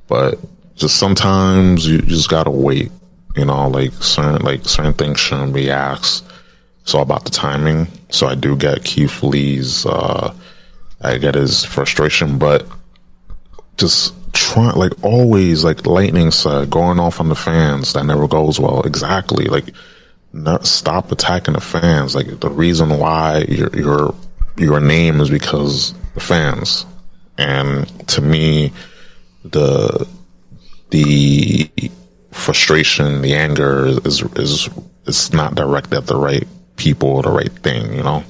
but just sometimes you just gotta wait. Certain things shouldn't be asked. So about the timing. So I do get Keith Lee's I get his frustration, but just trying, like always, like Lightning said, going off on the fans, that never goes well. Exactly. Like, not stop attacking the fans. Like, the reason why your name is because the fans. And to me, the frustration, the anger is not directed at the right people or the right thing, you know?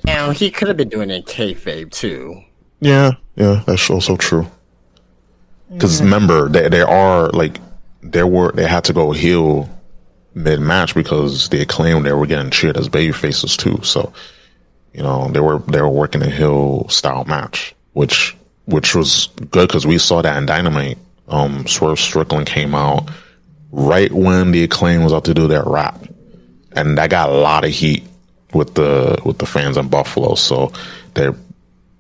Now, he could have been doing it in kayfabe, too. Yeah, that's also true. Because remember, they had to go heel mid-match because they claimed they were getting cheered as baby faces too. So, you know, they were working a heel style match, which was good because we saw that in Dynamite. Swerve Strickland came out right when the Acclaim was out to do their rap, and that got a lot of heat with the fans in Buffalo. So they're,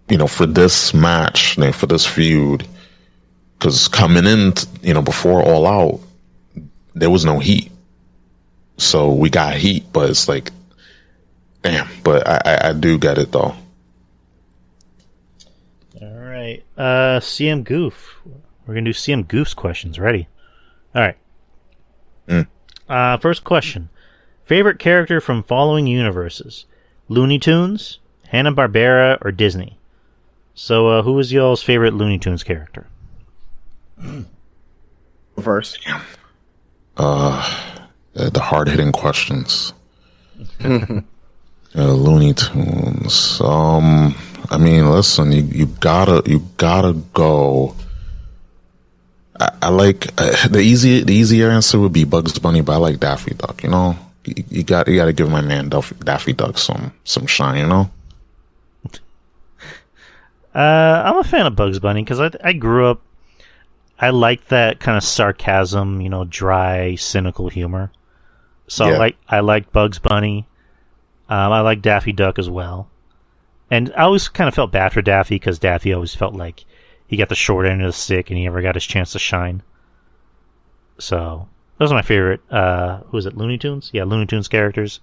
you know, for this match, for this feud, because coming in, you know, before All Out, there was no heat. So we got heat, but it's like, damn. But I do get it though. All right, CM Goof. We're gonna do CM Goof's questions. Ready? All right. First question: favorite character from following universes? Looney Tunes, Hanna-Barbera, or Disney? So, who was y'all's favorite Looney Tunes character? First. The hard-hitting questions. Looney Tunes. I mean, listen, you gotta go. I like the easier answer would be Bugs Bunny, but I like Daffy Duck. You know, you gotta give my man Daffy Duck some shine. You know. I'm a fan of Bugs Bunny because I grew up. I like that kind of sarcasm, you know, dry, cynical humor. So yeah. I like Bugs Bunny. I like Daffy Duck as well. And I always kind of felt bad for Daffy because Daffy always felt like he got the short end of the stick and he never got his chance to shine. So those are my favorite. Who is it? Looney Tunes? Yeah, Looney Tunes characters.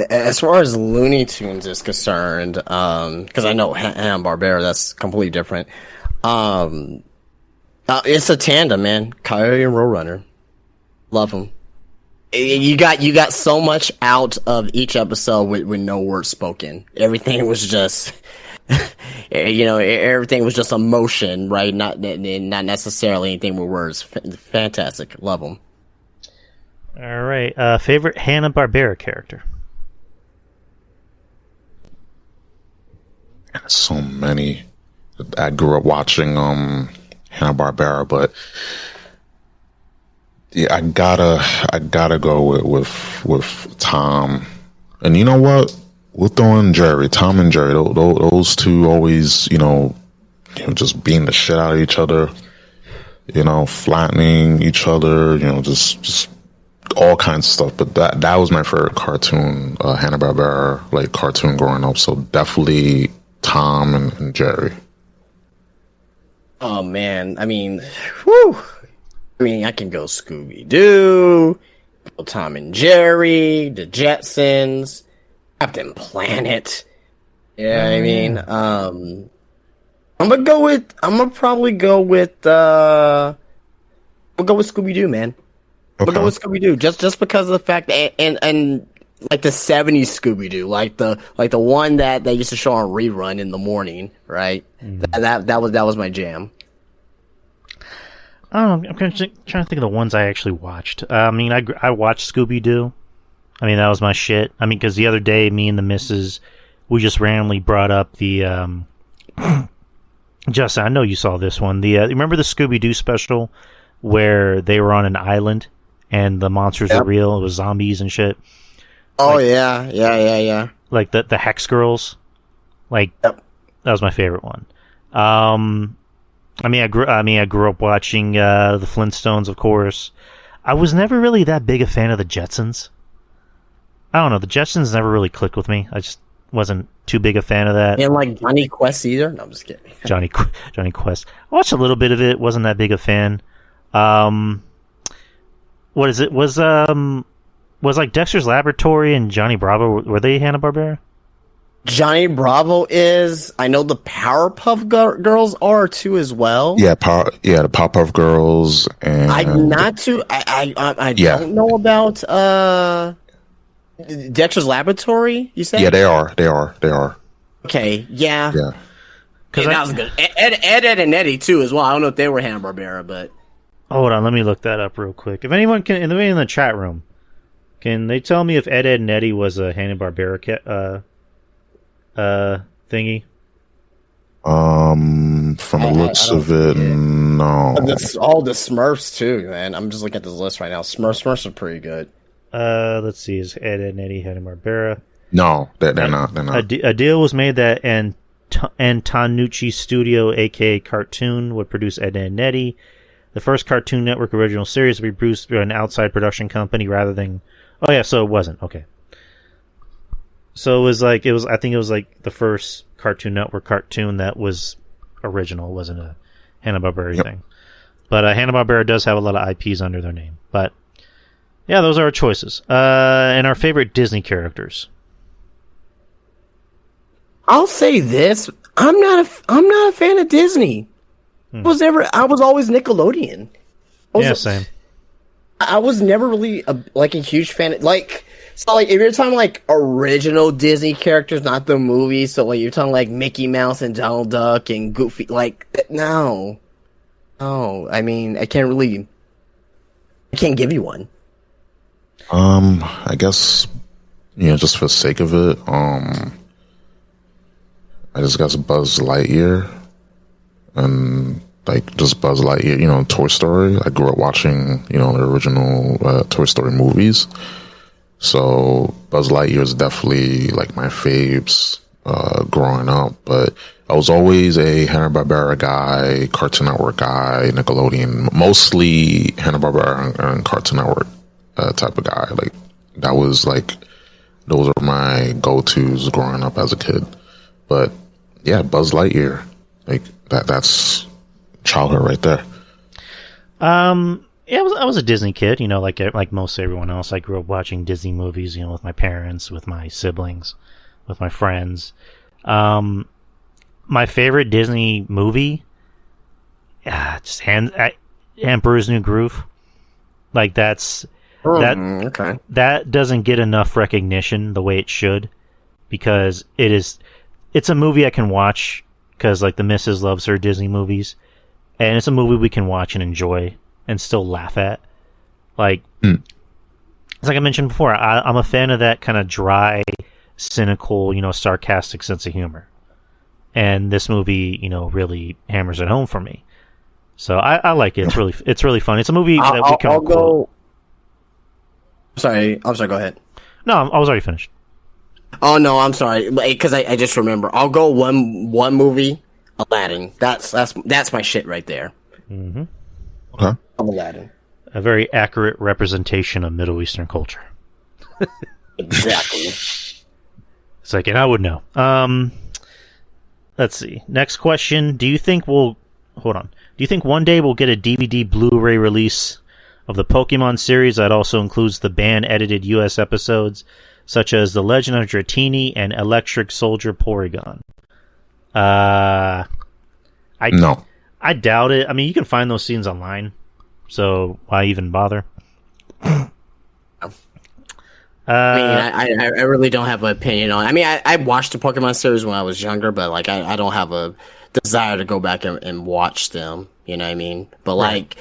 As far as Looney Tunes is concerned, because I know Hanna-Barbera, that's completely different. It's a tandem, man. Coyote and Roadrunner. Love them. You got so much out of each episode with no words spoken. Everything was just, you know, everything was just emotion, right? Not necessarily anything with words. Fantastic. Love them. All right. Favorite Hanna-Barbera character? So many. I grew up watching Hanna-Barbera, but yeah, I gotta go with Tom. And you know what? We'll throw in Jerry, Tom and Jerry. Those two always, you know, just beating the shit out of each other. You know, flattening each other. You know, just all kinds of stuff. But that was my favorite cartoon, Hanna-Barbera, like cartoon growing up. So definitely Tom and Jerry. Oh man, I mean, whew. I mean, I can go Scooby-Doo, Tom and Jerry, the Jetsons, Captain Planet. Yeah, I mean, I'm gonna probably go with Scooby-Doo, man. Okay. We'll go with Scooby-Doo just because of the fact that, and like the 70s Scooby-Doo, like the one that they used to show on rerun in the morning, right? That was my jam. I'm trying to think of the ones I actually watched. I mean, I watched Scooby-Doo. I mean, that was my shit. I mean, because the other day, me and the missus, we just randomly brought up the, Justin, I know you saw this one. Remember the Scooby-Doo special where they were on an island and the monsters were real? It was zombies and shit. Oh, like, yeah. Like the Hex Girls. Like, that was my favorite one. I grew up watching the Flintstones, of course. I was never really that big a fan of the Jetsons. I don't know, the Jetsons never really clicked with me. I just wasn't too big a fan of that. And like Johnny Quest either? No, I'm just kidding. Johnny Quest. I watched a little bit of it, wasn't that big a fan. What is it? Was like Dexter's Laboratory and Johnny Bravo, were they Hanna-Barbera? Johnny Bravo is. I know the Powerpuff Girls are too as well. Yeah, the Powerpuff Girls, and I don't know about Dexter's Laboratory. You said? Yeah, they are. Okay, yeah. Yeah. That was good. Ed, and Eddie too as well. I don't know if they were Hanna-Barbera, but hold on, let me look that up real quick. If anyone can, in the chat room, can they tell me if Ed, and Eddie was a Hanna-Barbera thingy? From the looks of it, no. All the Smurfs too, man. I'm just looking at this list right now. Smurfs are pretty good. Let's see. Is Ed, and Eddie Hanna-Barbera? No, they're not. They're not. A deal was made that Antonucci Studio, aka Cartoon, would produce Ed, and Eddie. The first Cartoon Network original series would be produced by an outside production company rather than. Oh yeah, so it wasn't okay. So I think it was like the first Cartoon Network cartoon that was original. It wasn't a Hanna-Barbera thing. But Hanna-Barbera does have a lot of IPs under their name. But yeah, those are our choices. And our favorite Disney characters. I'll say this: I'm not a fan of Disney. I was always Nickelodeon. Same. I was never really a huge fan of, if you're talking like original Disney characters, not the movies, so like you're talking like Mickey Mouse and Donald Duck and Goofy, no. I mean, I can't give you one. I guess, just for the sake of it, I just got Buzz Lightyear, and just Buzz Lightyear, Toy Story. I grew up watching, the original Toy Story movies. So Buzz Lightyear is definitely my faves growing up, but I was always a Hanna-Barbera guy, Cartoon Network guy, Nickelodeon, mostly Hanna-Barbera and Cartoon Network type of guy. That was those are my go-tos growing up as a kid. But yeah, Buzz Lightyear, that's childhood right there. Yeah, I was a Disney kid, like most everyone else. I grew up watching Disney movies, with my parents, with my siblings, with my friends. My favorite Disney movie, just Emperor's New Groove. Okay. That doesn't get enough recognition the way it should, because it's a movie I can watch because the missus loves her Disney movies, and it's a movie we can watch and enjoy and still laugh at. It's like I mentioned before, I'm a fan of that kind of dry, cynical, sarcastic sense of humor. And this movie, really hammers it home for me. So I like it. It's really fun. It's a movie that we can quote. Sorry, go ahead. No, I was already finished. Oh no, I'm sorry, because I just remember. I'll go one movie, Aladdin. That's my shit right there. Mm-hmm. Okay. I'm Aladdin. A very accurate representation of Middle Eastern culture. Exactly. It's and I would know. Let's see. Next question. Do you think one day we'll get a DVD Blu-ray release of the Pokemon series that also includes the band-edited US episodes, such as The Legend of Dratini and Electric Soldier Porygon? No. I doubt it. I mean, you can find those scenes online, so why even bother? I really don't have an opinion on it. I mean, I watched the Pokemon series when I was younger, but I don't have a desire to go back and watch them. You know what I mean? But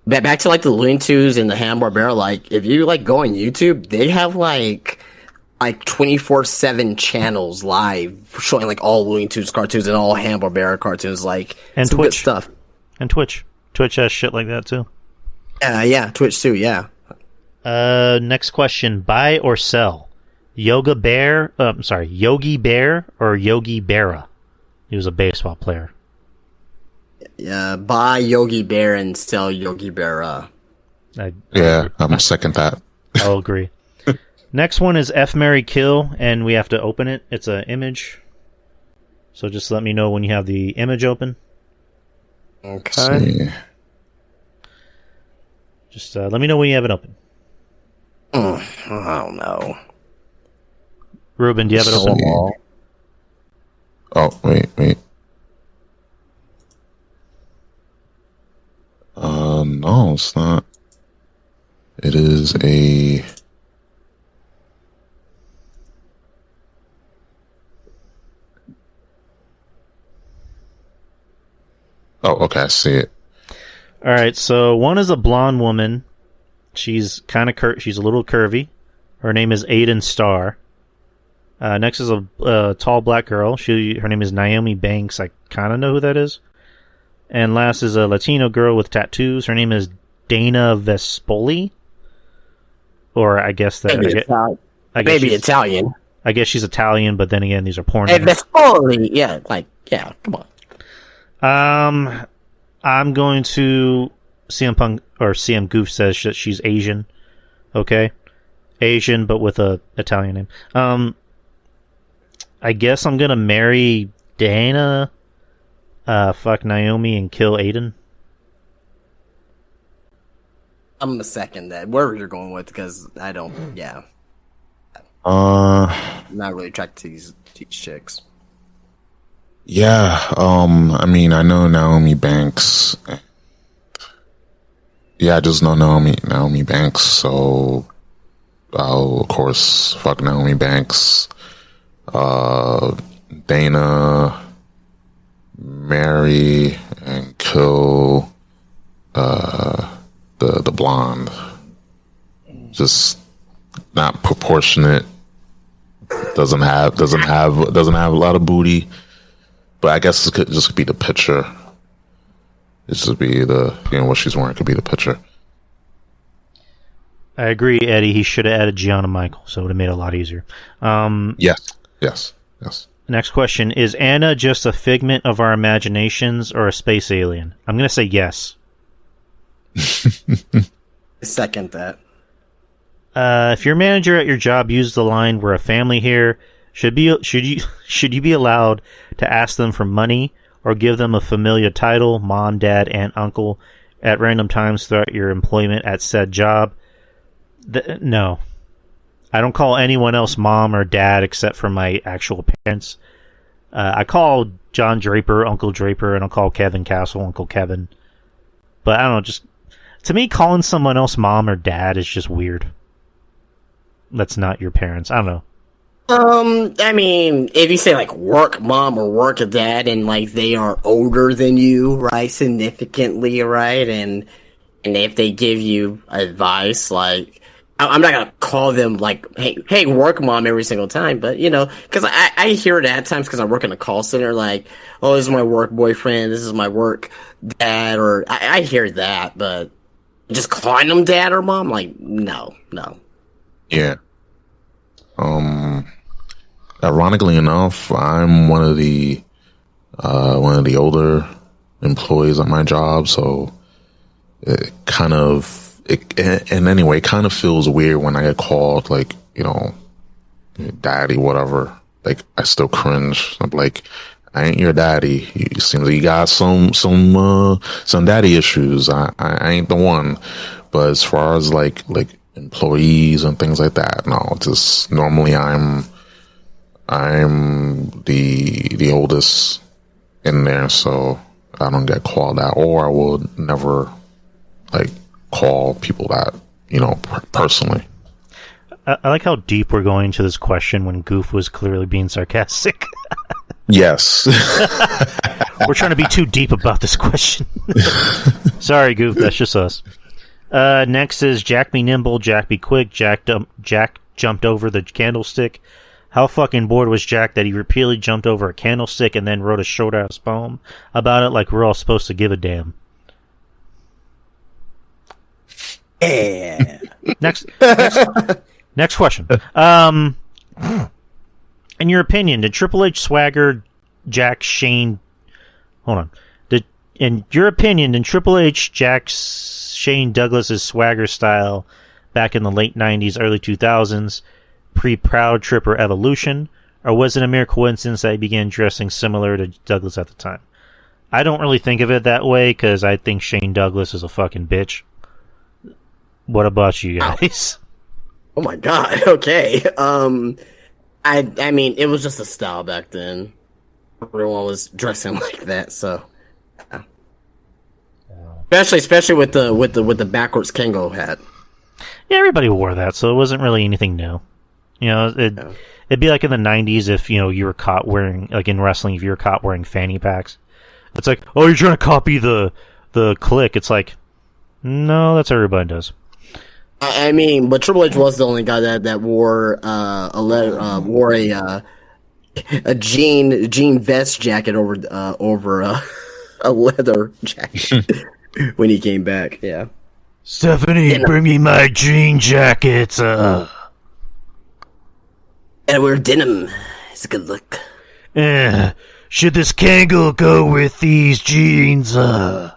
back to the Looney Tunes and the Hanna-Barbera. If you go on YouTube, they have 24/7 channels live showing all Looney Tunes cartoons and all Hanna-Barbera cartoons. And some Twitch good stuff. And Twitch has shit like that too. Yeah, Twitch too. Yeah. Next question: buy or sell? Yogi Bear or Yogi Berra? He was a baseball player. Buy Yogi Bear and sell Yogi Berra. I'm second that. I'll agree. Next one is F, Marry, Kill, and we have to open it. It's an image. So just let me know when you have the image open. Okay. Just let me know when you have it open. I don't know. Ruben, do you have it open? Oh, wait. No, it's not. It is a... Oh, okay, I see it. All right, so one is a blonde woman. She's kind of she's a little curvy. Her name is Aiden Starr. Next is a tall black girl. Her name is Naomi Banks. I kind of know who that is. And last is a Latino girl with tattoos. Her name is Dana Vespoli. Or I guess that... Maybe Italian. I guess she's Italian, but then again, these are porn. Hey, Vespoli! Yeah, come on. I'm going to... CM Punk, or CM Goof says that she's Asian. Okay? Asian, but with a Italian name. I guess I'm gonna marry Dana, fuck Naomi, and kill Aiden. I'm gonna second that. Wherever you're going with, because I don't. Yeah. I'm not really attracted to these chicks. Yeah. I mean, I know Naomi Banks. Yeah, I just know Naomi Banks. So I'll of course fuck Naomi Banks. Dana, marry and kill the blonde. Just not proportionate. Doesn't have a lot of booty. But I guess it could just be the picture. It should be what she's wearing could be the picture. I agree, Eddie. He should have added Gianna Michael, so it would have made it a lot easier. Yes. Next question. Is Anna just a figment of our imaginations or a space alien? I'm going to say yes. Second that. If your manager at your job used the line, "We're a family here," should you be allowed to ask them for money or give them a familiar title, mom, dad, aunt, uncle, at random times throughout your employment at said job? No. I don't call anyone else mom or dad except for my actual parents. I call John Draper Uncle Draper, and I'll call Kevin Castle Uncle Kevin. But I don't know, just to me, calling someone else mom or dad is just weird. That's not your parents. I don't know. I mean, if you say like work mom or work dad, and like they are older than you, right, significantly, right, and if they give you advice, like I'm not gonna call them like, hey, work mom every single time, but because I hear it at times because I work in a call center, like, oh, this is my work boyfriend, this is my work dad, or I hear that, but just calling them dad or mom, like, no. Yeah. Ironically enough, I'm one of the older employees at my job, so it kind of feels weird when I get called like, daddy, whatever. Like, I still cringe. I'm like, I ain't your daddy. It seems like you got some daddy issues. I ain't the one. But as far as like employees and things like that, no, just normally I'm the oldest in there, so I don't get called that, or I would never like call people that, personally. I like how deep we're going to this question when Goof was clearly being sarcastic. Yes. We're trying to be too deep about this question. Sorry, Goof, that's just us. Next is Jack Be Nimble, Jack Be Quick, Jack jumped over the candlestick. How fucking bored was Jack that he repeatedly jumped over a candlestick and then wrote a short-ass poem about it like we're all supposed to give a damn? Yeah. Next question. In your opinion, did Triple H swagger Jack Shane... Hold on. In your opinion, did Triple H Jack Shane Douglas's swagger style back in the late 90s, early 2000s, pre-Proud Tripper evolution, or was it a mere coincidence that he began dressing similar to Douglas at the time? I don't really think of it that way, because I think Shane Douglas is a fucking bitch. What about you guys? Oh my god, okay. I mean, it was just a style back then. everyone was dressing like that. So, especially with the backwards Kango hat. Yeah, everybody wore that, so it wasn't really anything new. You know, it'd be like in the '90s if you were caught wearing, like in wrestling, if you were caught wearing fanny packs. It's like, oh, you're trying to copy the Click. It's like, no, that's what everybody does. I mean, but Triple H was the only guy that wore a jean vest jacket over a leather jacket when he came back. Yeah. Stephanie, bring me my jean jackets. And wear denim. It's a good look. Should this Kangol go with these jeans? Oh,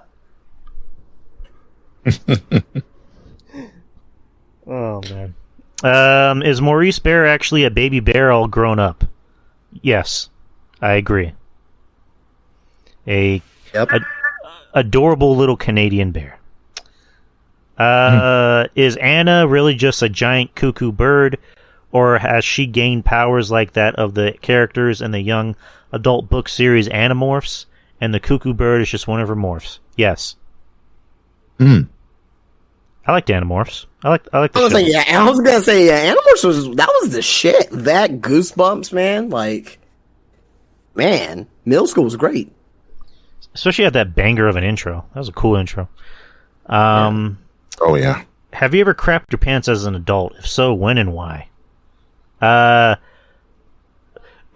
man. Is Maurice Bear actually a baby bear all grown up? Yes, I agree. A adorable little Canadian bear. Is Anna really just a giant cuckoo bird, or has she gained powers like that of the characters in the young adult book series Animorphs, and the cuckoo bird is just one of her morphs? Yes. I liked Animorphs. I like the show. I was gonna say, Animorphs was the shit. That Goosebumps, man. Like, man, middle school was great. Especially had that banger of an intro. That was a cool intro. Oh yeah. Have you ever crapped your pants as an adult? If so, when and why?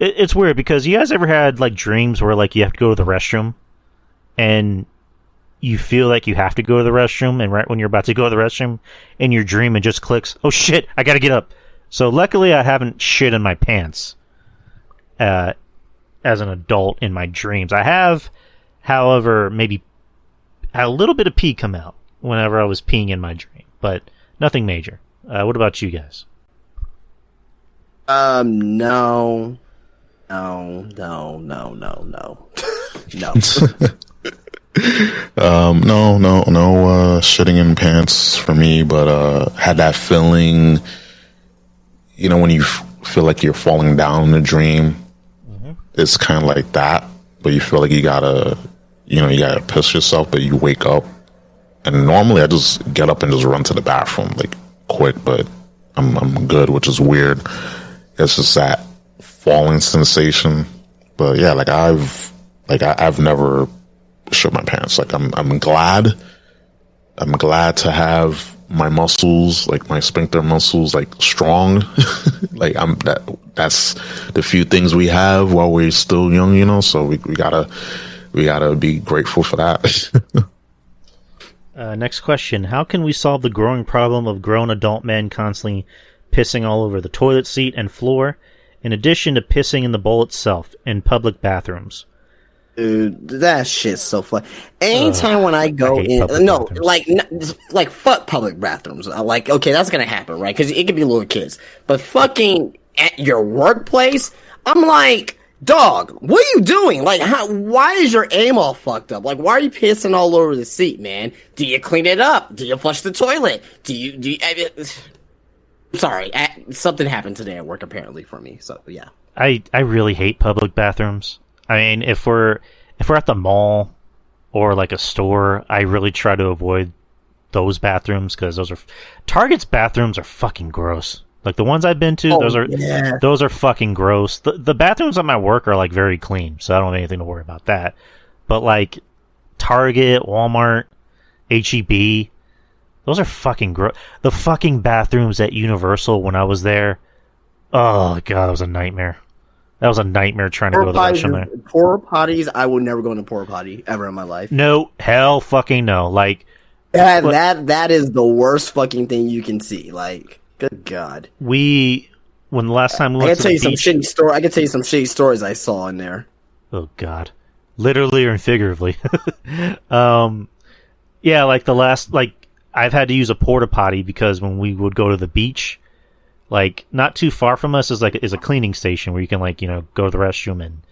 It's weird because you guys ever had like dreams where like you have to go to the restroom, and you feel like you have to go to the restroom, and right when you're about to go to the restroom, in your dream it just clicks, oh shit, I gotta get up. So luckily I haven't shit in my pants as an adult in my dreams. I have, however, maybe had a little bit of pee come out whenever I was peeing in my dream, but nothing major. What about you guys? No. No. No, shitting in pants for me, but had that feeling, when you feel like you're falling down in a dream. It's kind of like that, but you feel like you gotta piss yourself, but you wake up, and normally I just get up and just run to the bathroom like quick, but I'm good, which is weird. It's just that falling sensation. But yeah, I've never shit my pants. Like I'm glad to have my muscles, like my sphincter muscles, like strong. Like that's the few things we have while we're still young, so we gotta be grateful for that. Next question. How can we solve the growing problem of grown adult men constantly pissing all over the toilet seat and floor, in addition to pissing in the bowl itself in public bathrooms? Dude, that shit's so fun. Anytime when I go in, like fuck public bathrooms. Like, okay, that's gonna happen, right? Because it could be little kids, but fucking at your workplace, I'm like, dog, what are you doing? Like, why is your aim all fucked up? Like, why are you pissing all over the seat, man? Do you clean it up? Do you flush the toilet? Sorry, something happened today at work apparently for me. So yeah, I really hate public bathrooms. I mean, if we're at the mall or like a store, I really try to avoid those bathrooms because Target's bathrooms are fucking gross. Like the ones I've been to, those are fucking gross. The bathrooms at my work are like very clean, so I don't have anything to worry about that. But like Target, Walmart, H-E-B, those are fucking gross. The fucking bathrooms at Universal when I was there, oh god, that was a nightmare. That was a nightmare trying to go to the restroom there. Porta potties, I would never go in a porta potty ever in my life. No, hell fucking no. Like that is the worst fucking thing you can see. Like, good god. When the last time we went to the beach, I can tell you some shitty stories I saw in there. Oh god. Literally or figuratively. Yeah, like I've had to use a porta potty because when we would go to the beach, like not too far from us is a cleaning station where you can go to the restroom and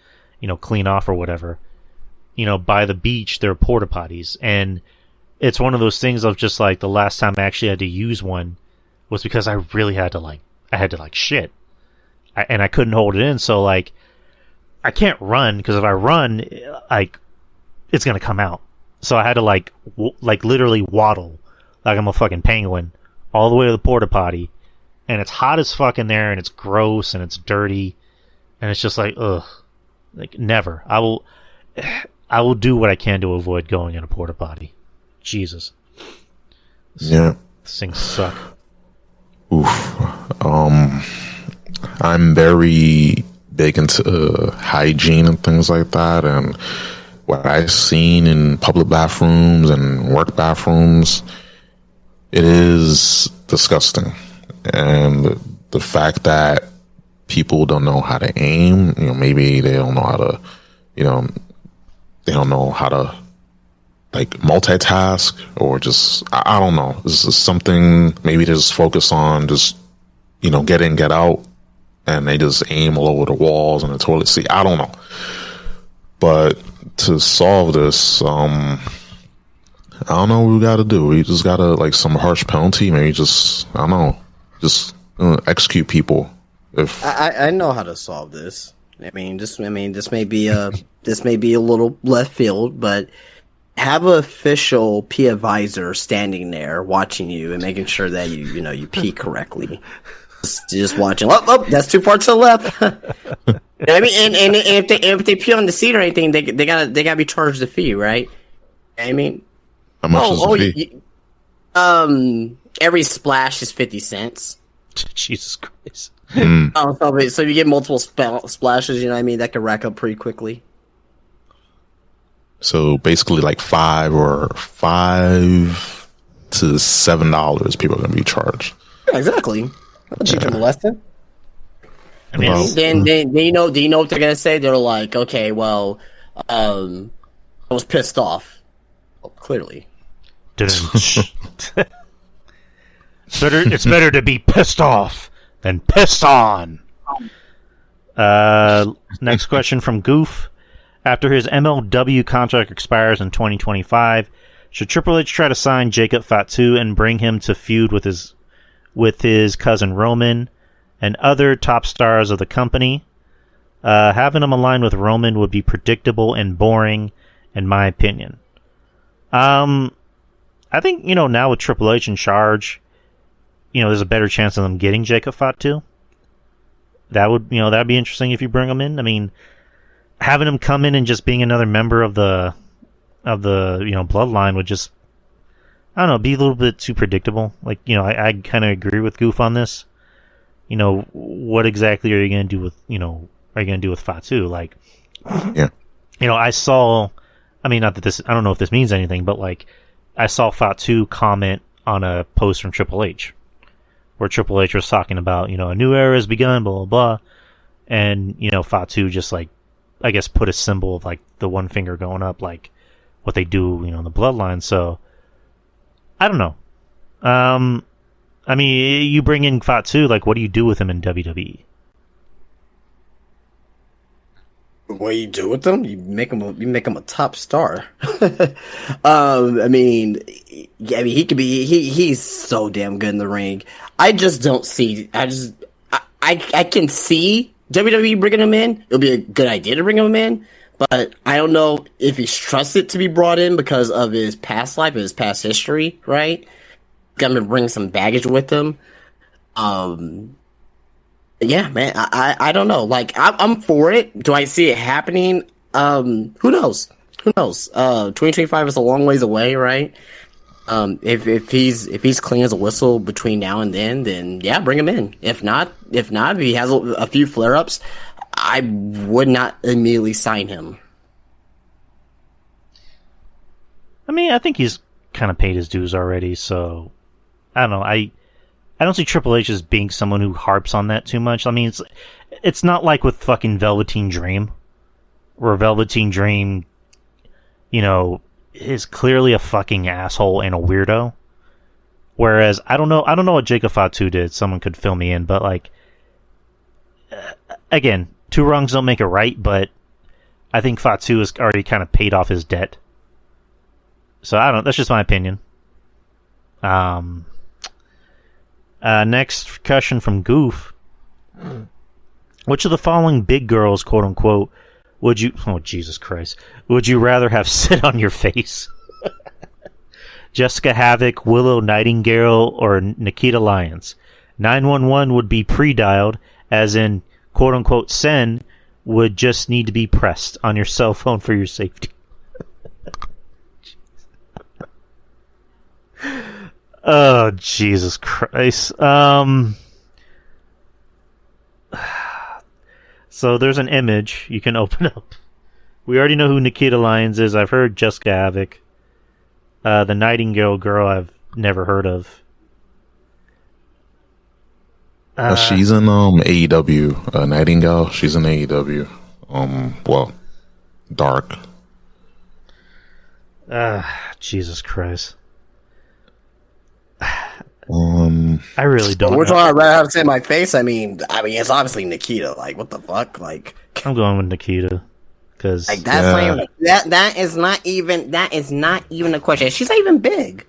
clean off or whatever. By the beach there are porta potties, and it's one of those things of just like the last time I actually had to use one was because I really had to shit, and I couldn't hold it in. So like I can't run because if I run, like, it's gonna come out. So I had to like literally waddle like I'm a fucking penguin all the way to the porta potty, and it's hot as fuck in there, and it's gross and it's dirty, and it's just like ugh, like never. I will do what I can to avoid going in a porta potty. Jesus. Yeah. These things suck. Oof. I'm very big into hygiene and things like that, and what I've seen in public bathrooms and work bathrooms, it is disgusting. And the fact that people don't know how to aim, maybe they don't know how to, they don't know how to like multitask, or just, I don't know. This is something maybe they just focus on just, get in, get out, and they just aim all over the walls and the toilet seat. I don't know. But to solve this, I don't know what we got to do. We just got to, like, some harsh penalty. Maybe just, I don't know, just execute people. If I know how to solve this. This may be a little left field, but have an official P advisor standing there watching you and making sure that you pee correctly. Just watching. Oh, that's too far to the left. I mean, and if they pee on the seat or anything, they gotta be charged a fee, right? I mean, how much is the fee? Every splash is 50 cents. Jesus Christ. So you get multiple splashes, that can rack up pretty quickly. So basically, like $5 to $7, people are going to be charged. Yeah, exactly. Chicken molesting. I mean, then do you know what they're gonna say? They're like, okay, well, I was pissed off. Well, clearly. It's better to be pissed off than pissed on. Next question from Goof. After his MLW contract expires in 2025, should Triple H try to sign Jacob Fatu and bring him to feud with his cousin Roman and other top stars of the company? Having him align with Roman would be predictable and boring, in my opinion. I think, now with Triple H in charge, there's a better chance of them getting Jacob Fatu. That'd be interesting if you bring him in. I mean, having him come in and just being another member of the bloodline would just, I don't know, be a little bit too predictable. Like, I kind of agree with Goof on this. What exactly are you going to do with, Fatu? Like, yeah. I saw, not that this, I don't know if this means anything, but like, I saw Fatu comment on a post from Triple H, where Triple H was talking about, a new era has begun, blah, blah, blah. And, Fatu just like, I guess put a symbol of like the one finger going up, like what they do, in the bloodline. So, I don't know. You bring in Fatu, like, what do you do with him in WWE? What do you do with them? You make him a top star. He could be. He's so damn good in the ring. I just don't see. I can see WWE bringing him in. It'll be a good idea to bring him in, but I don't know if he's trusted to be brought in because of his past life, his past history. Right? Gonna bring some baggage with him. Yeah, man. I don't know. Like, I'm for it. Do I see it happening? Who knows? 2025 is a long ways away, right? If he's clean as a whistle between now and then yeah, bring him in. If not, if he has a few flare-ups, I would not immediately sign him. I think he's kind of paid his dues already, so I don't know. I don't see Triple H as being someone who harps on that too much. It's not like with fucking Velveteen Dream, where Velveteen Dream, is clearly a fucking asshole and a weirdo. Whereas I don't know what Jacob Fatu did. Someone could fill me in, but like, again, two wrongs don't make a right. But I think Fatu has already kind of paid off his debt. So I don't. That's just my opinion. Next question from Goof. Which of the following big girls, quote unquote, Would you... Oh, Jesus Christ. Would you rather have sit on your face? Jessica Havoc, Willow Nightingale, or Nikita Lyons? 911 would be pre-dialed, as in, quote-unquote, send would just need to be pressed on your cell phone for your safety. Oh, Jesus Christ. So there's an image you can open up. We already know who Nikita Lyons is. I've heard Jessica Havoc. The Nightingale girl I've never heard of. She's in AEW. Nightingale, she's in AEW. Well, Dark. Jesus Christ. I really don't. Which one I'd rather have to in my face? I mean, it's obviously Nikita. Like, what the fuck? Like, I'm going with Nikita because like that's not even, that is not even a question. She's not even big.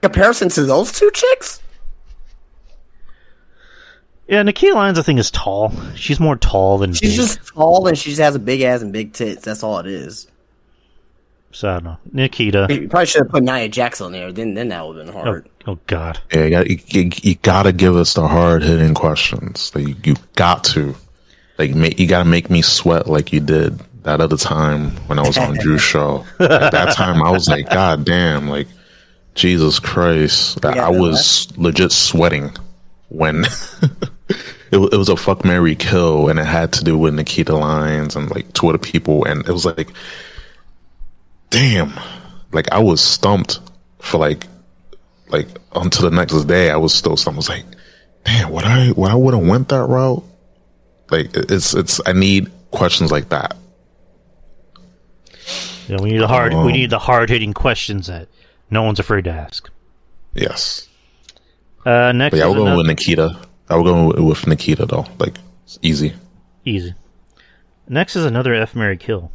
Comparison to those two chicks. Yeah, Nikita Lyons, I think, is tall. She's more tall than she's big. just tall and she just has a big ass and big tits. That's all it is. So I don't know. Nikita. You probably should have put Nia Jax on there. Then that would have been hard. Oh God. Yeah, you gotta give us the hard hitting questions. Like, you got to. Like, you gotta make me sweat like you did that other time when I was on Drew's show. At that time, I was like, God damn, like, Jesus Christ. I was legit sweating when it was a fuck, marry, kill, and it had to do with Nikita Lyons and like two other people, and it was like, damn, like I was stumped for like until the next day. I was still stumped. I was like, damn, would I would have went that route? Like, it's I need questions like that. Yeah, we need the hard hitting questions that no one's afraid to ask. Yes. Next, but yeah, we're going with Nikita. I will go with Nikita though. Like, it's easy. Easy. Next is another F Marry Kill,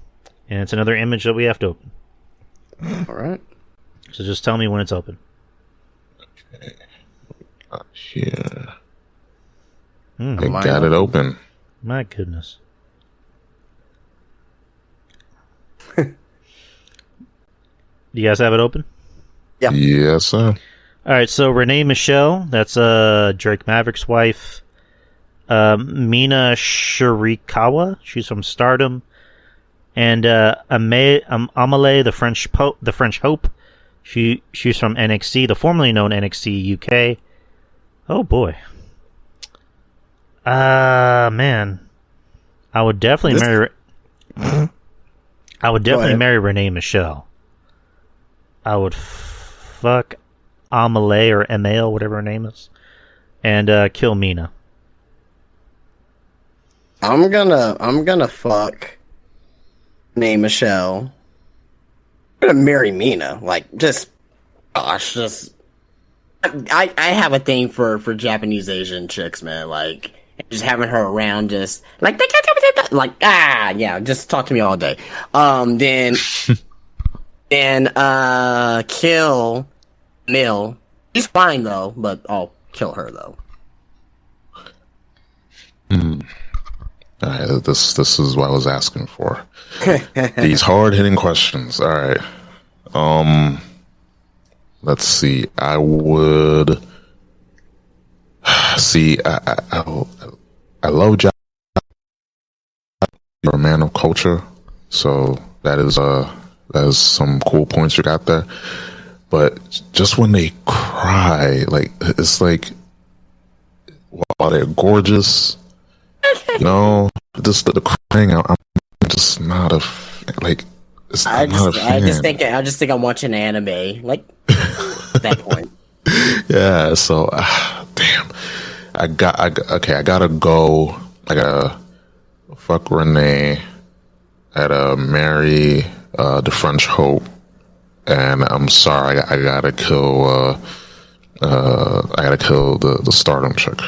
and it's another image that we have to open. All right. So just tell me when it's open. Okay. Here. I got it open. My goodness. Do you guys have it open? Yeah. Yes, sir. All right, so Renee Michelle, that's Drake Maverick's wife. Mina Shirikawa, she's from Stardom. And Amalie, the French Hope, she's from NXT, the formerly known NXT UK. Oh boy. Man, I would definitely marry Renee Michelle. I would fuck Amalie or Emile, whatever her name is, and kill Mina. I'm gonna fuck Renee Michelle. I'm gonna marry Mina. Like, just gosh, just I have a thing for Japanese Asian chicks, man. Like, just having her around, just like yeah, just talk to me all day. Then kill Mill. She's fine though, but I'll kill her though. All right, this is what I was asking for. These hard hitting questions. All right. Let's see. I would see. I love Jack. You're a man of culture, so that is some cool points you got there. But just when they cry, like, it's like, while they're gorgeous, you know, just the crying out, I'm just not a like. I just think I'm watching anime, like, at that point. Yeah. So, damn. I gotta go. I gotta fuck Renee. I gotta marry the French Hope. And I'm sorry, I gotta kill. I gotta kill the Stardom chick,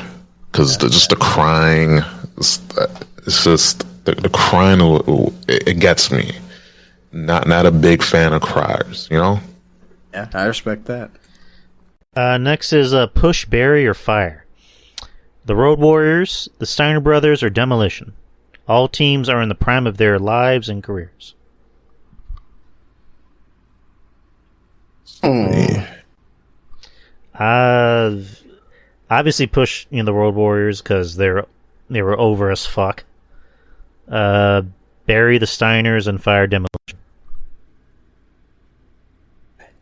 because just the crying, it's just the crying. It gets me. Not a big fan of criers, you know. Yeah, I respect that. Next is Push, Bury, or Fire. The Road Warriors, the Steiner Brothers, or Demolition. All teams are in the prime of their lives and careers. I've obviously pushed the Road Warriors because they were over as fuck. Bury the Steiners and fire Demolition.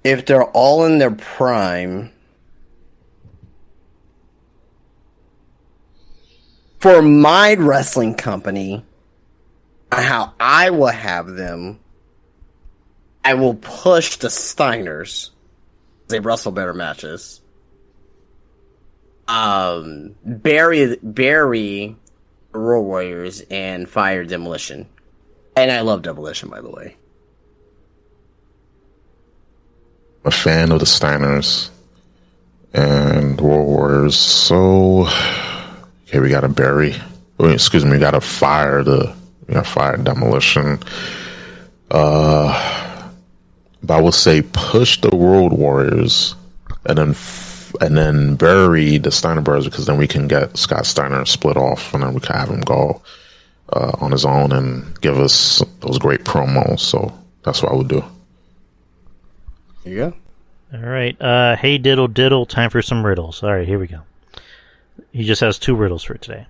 If they're all in their prime, for my wrestling company, how I will have them, I will push the Steiners. They wrestle better matches. Bury Road Warriors and fire Demolition. And I love Demolition, by the way. A fan of the Steiners and Road Warriors. So, okay, we got to bury. Excuse me, we got to fire Demolition. But I would say push the Road Warriors and then bury the Steiner Brothers, because then we can get Scott Steiner split off, and then we can have him go on his own and give us those great promos. So that's what I would do. There you go. All right. Hey, diddle diddle. Time for some riddles. All right, here we go. He just has 2 riddles for today.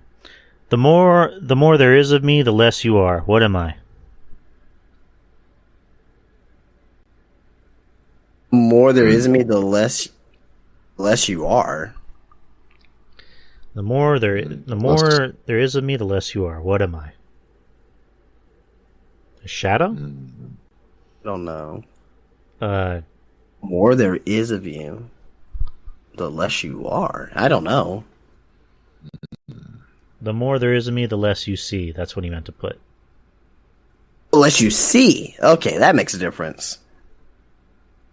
The more there is of me, the less you are. What am I? More there is of me, the less you are. The more there is of me, the less you are. What am I? A shadow? I don't know. More there is of you, the less you are. I don't know. The more there is of me, the less you see. That's what he meant to put. The less you see. Okay, that makes a difference.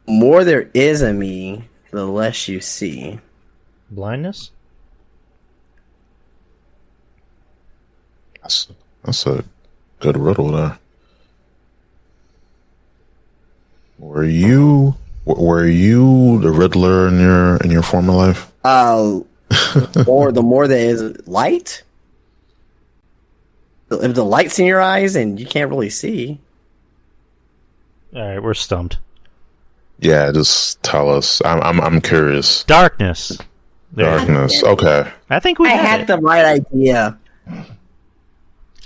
More there is of me, the less you see. Blindness? That's a good riddle there. Were you the Riddler in your former life? Or the more there is light? If the light's in your eyes and you can't really see. Alright, we're stumped. Yeah, just tell us. I'm curious. Darkness. Darkness. Okay. I think we had the right idea.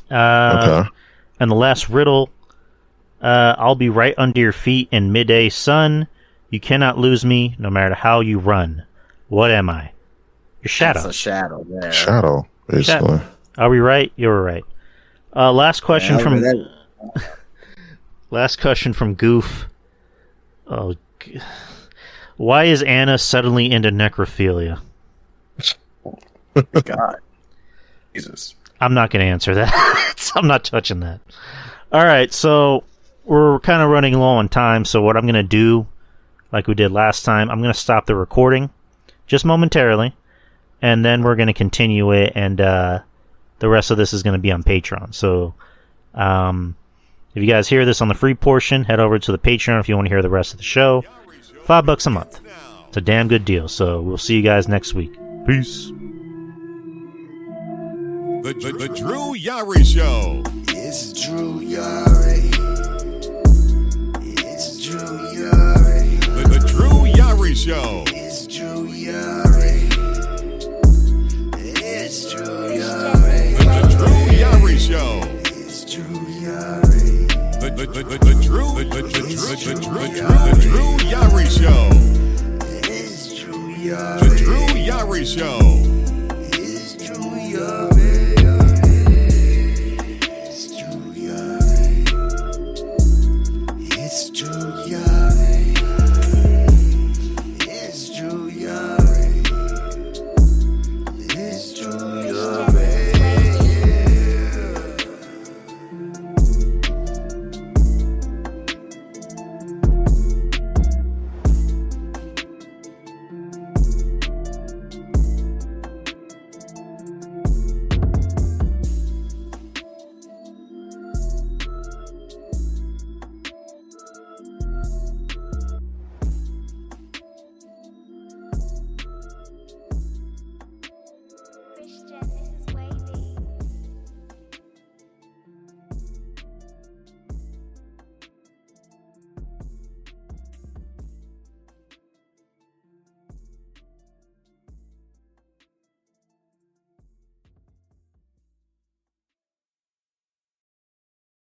Okay. And the last riddle. I'll be right under your feet in midday sun. You cannot lose me, no matter how you run. What am I? Your shadow. It's a shadow. Yeah. Shadow, basically. Are we right? You were right. Last question Last question from Goof. Oh, why is Anna suddenly into necrophilia? God, Jesus. I'm not going to answer that. I'm not touching that. All right, so we're kind of running low on time. So what I'm going to do, like we did last time, I'm going to stop the recording just momentarily, and then we're going to continue it, and the rest of this is going to be on Patreon. So if you guys hear this on the free portion, head over to the Patreon if you want to hear the rest of the show. $5 a month. It's a damn good deal. So we'll see you guys next week. Peace. The Drew Yari Show. It's Drew Yari. It's Drew Yari. The Drew Yari Show. It's Drew Yari. It's Drew Yari. The Drew Yari Show. It's Drew Yari. The Drew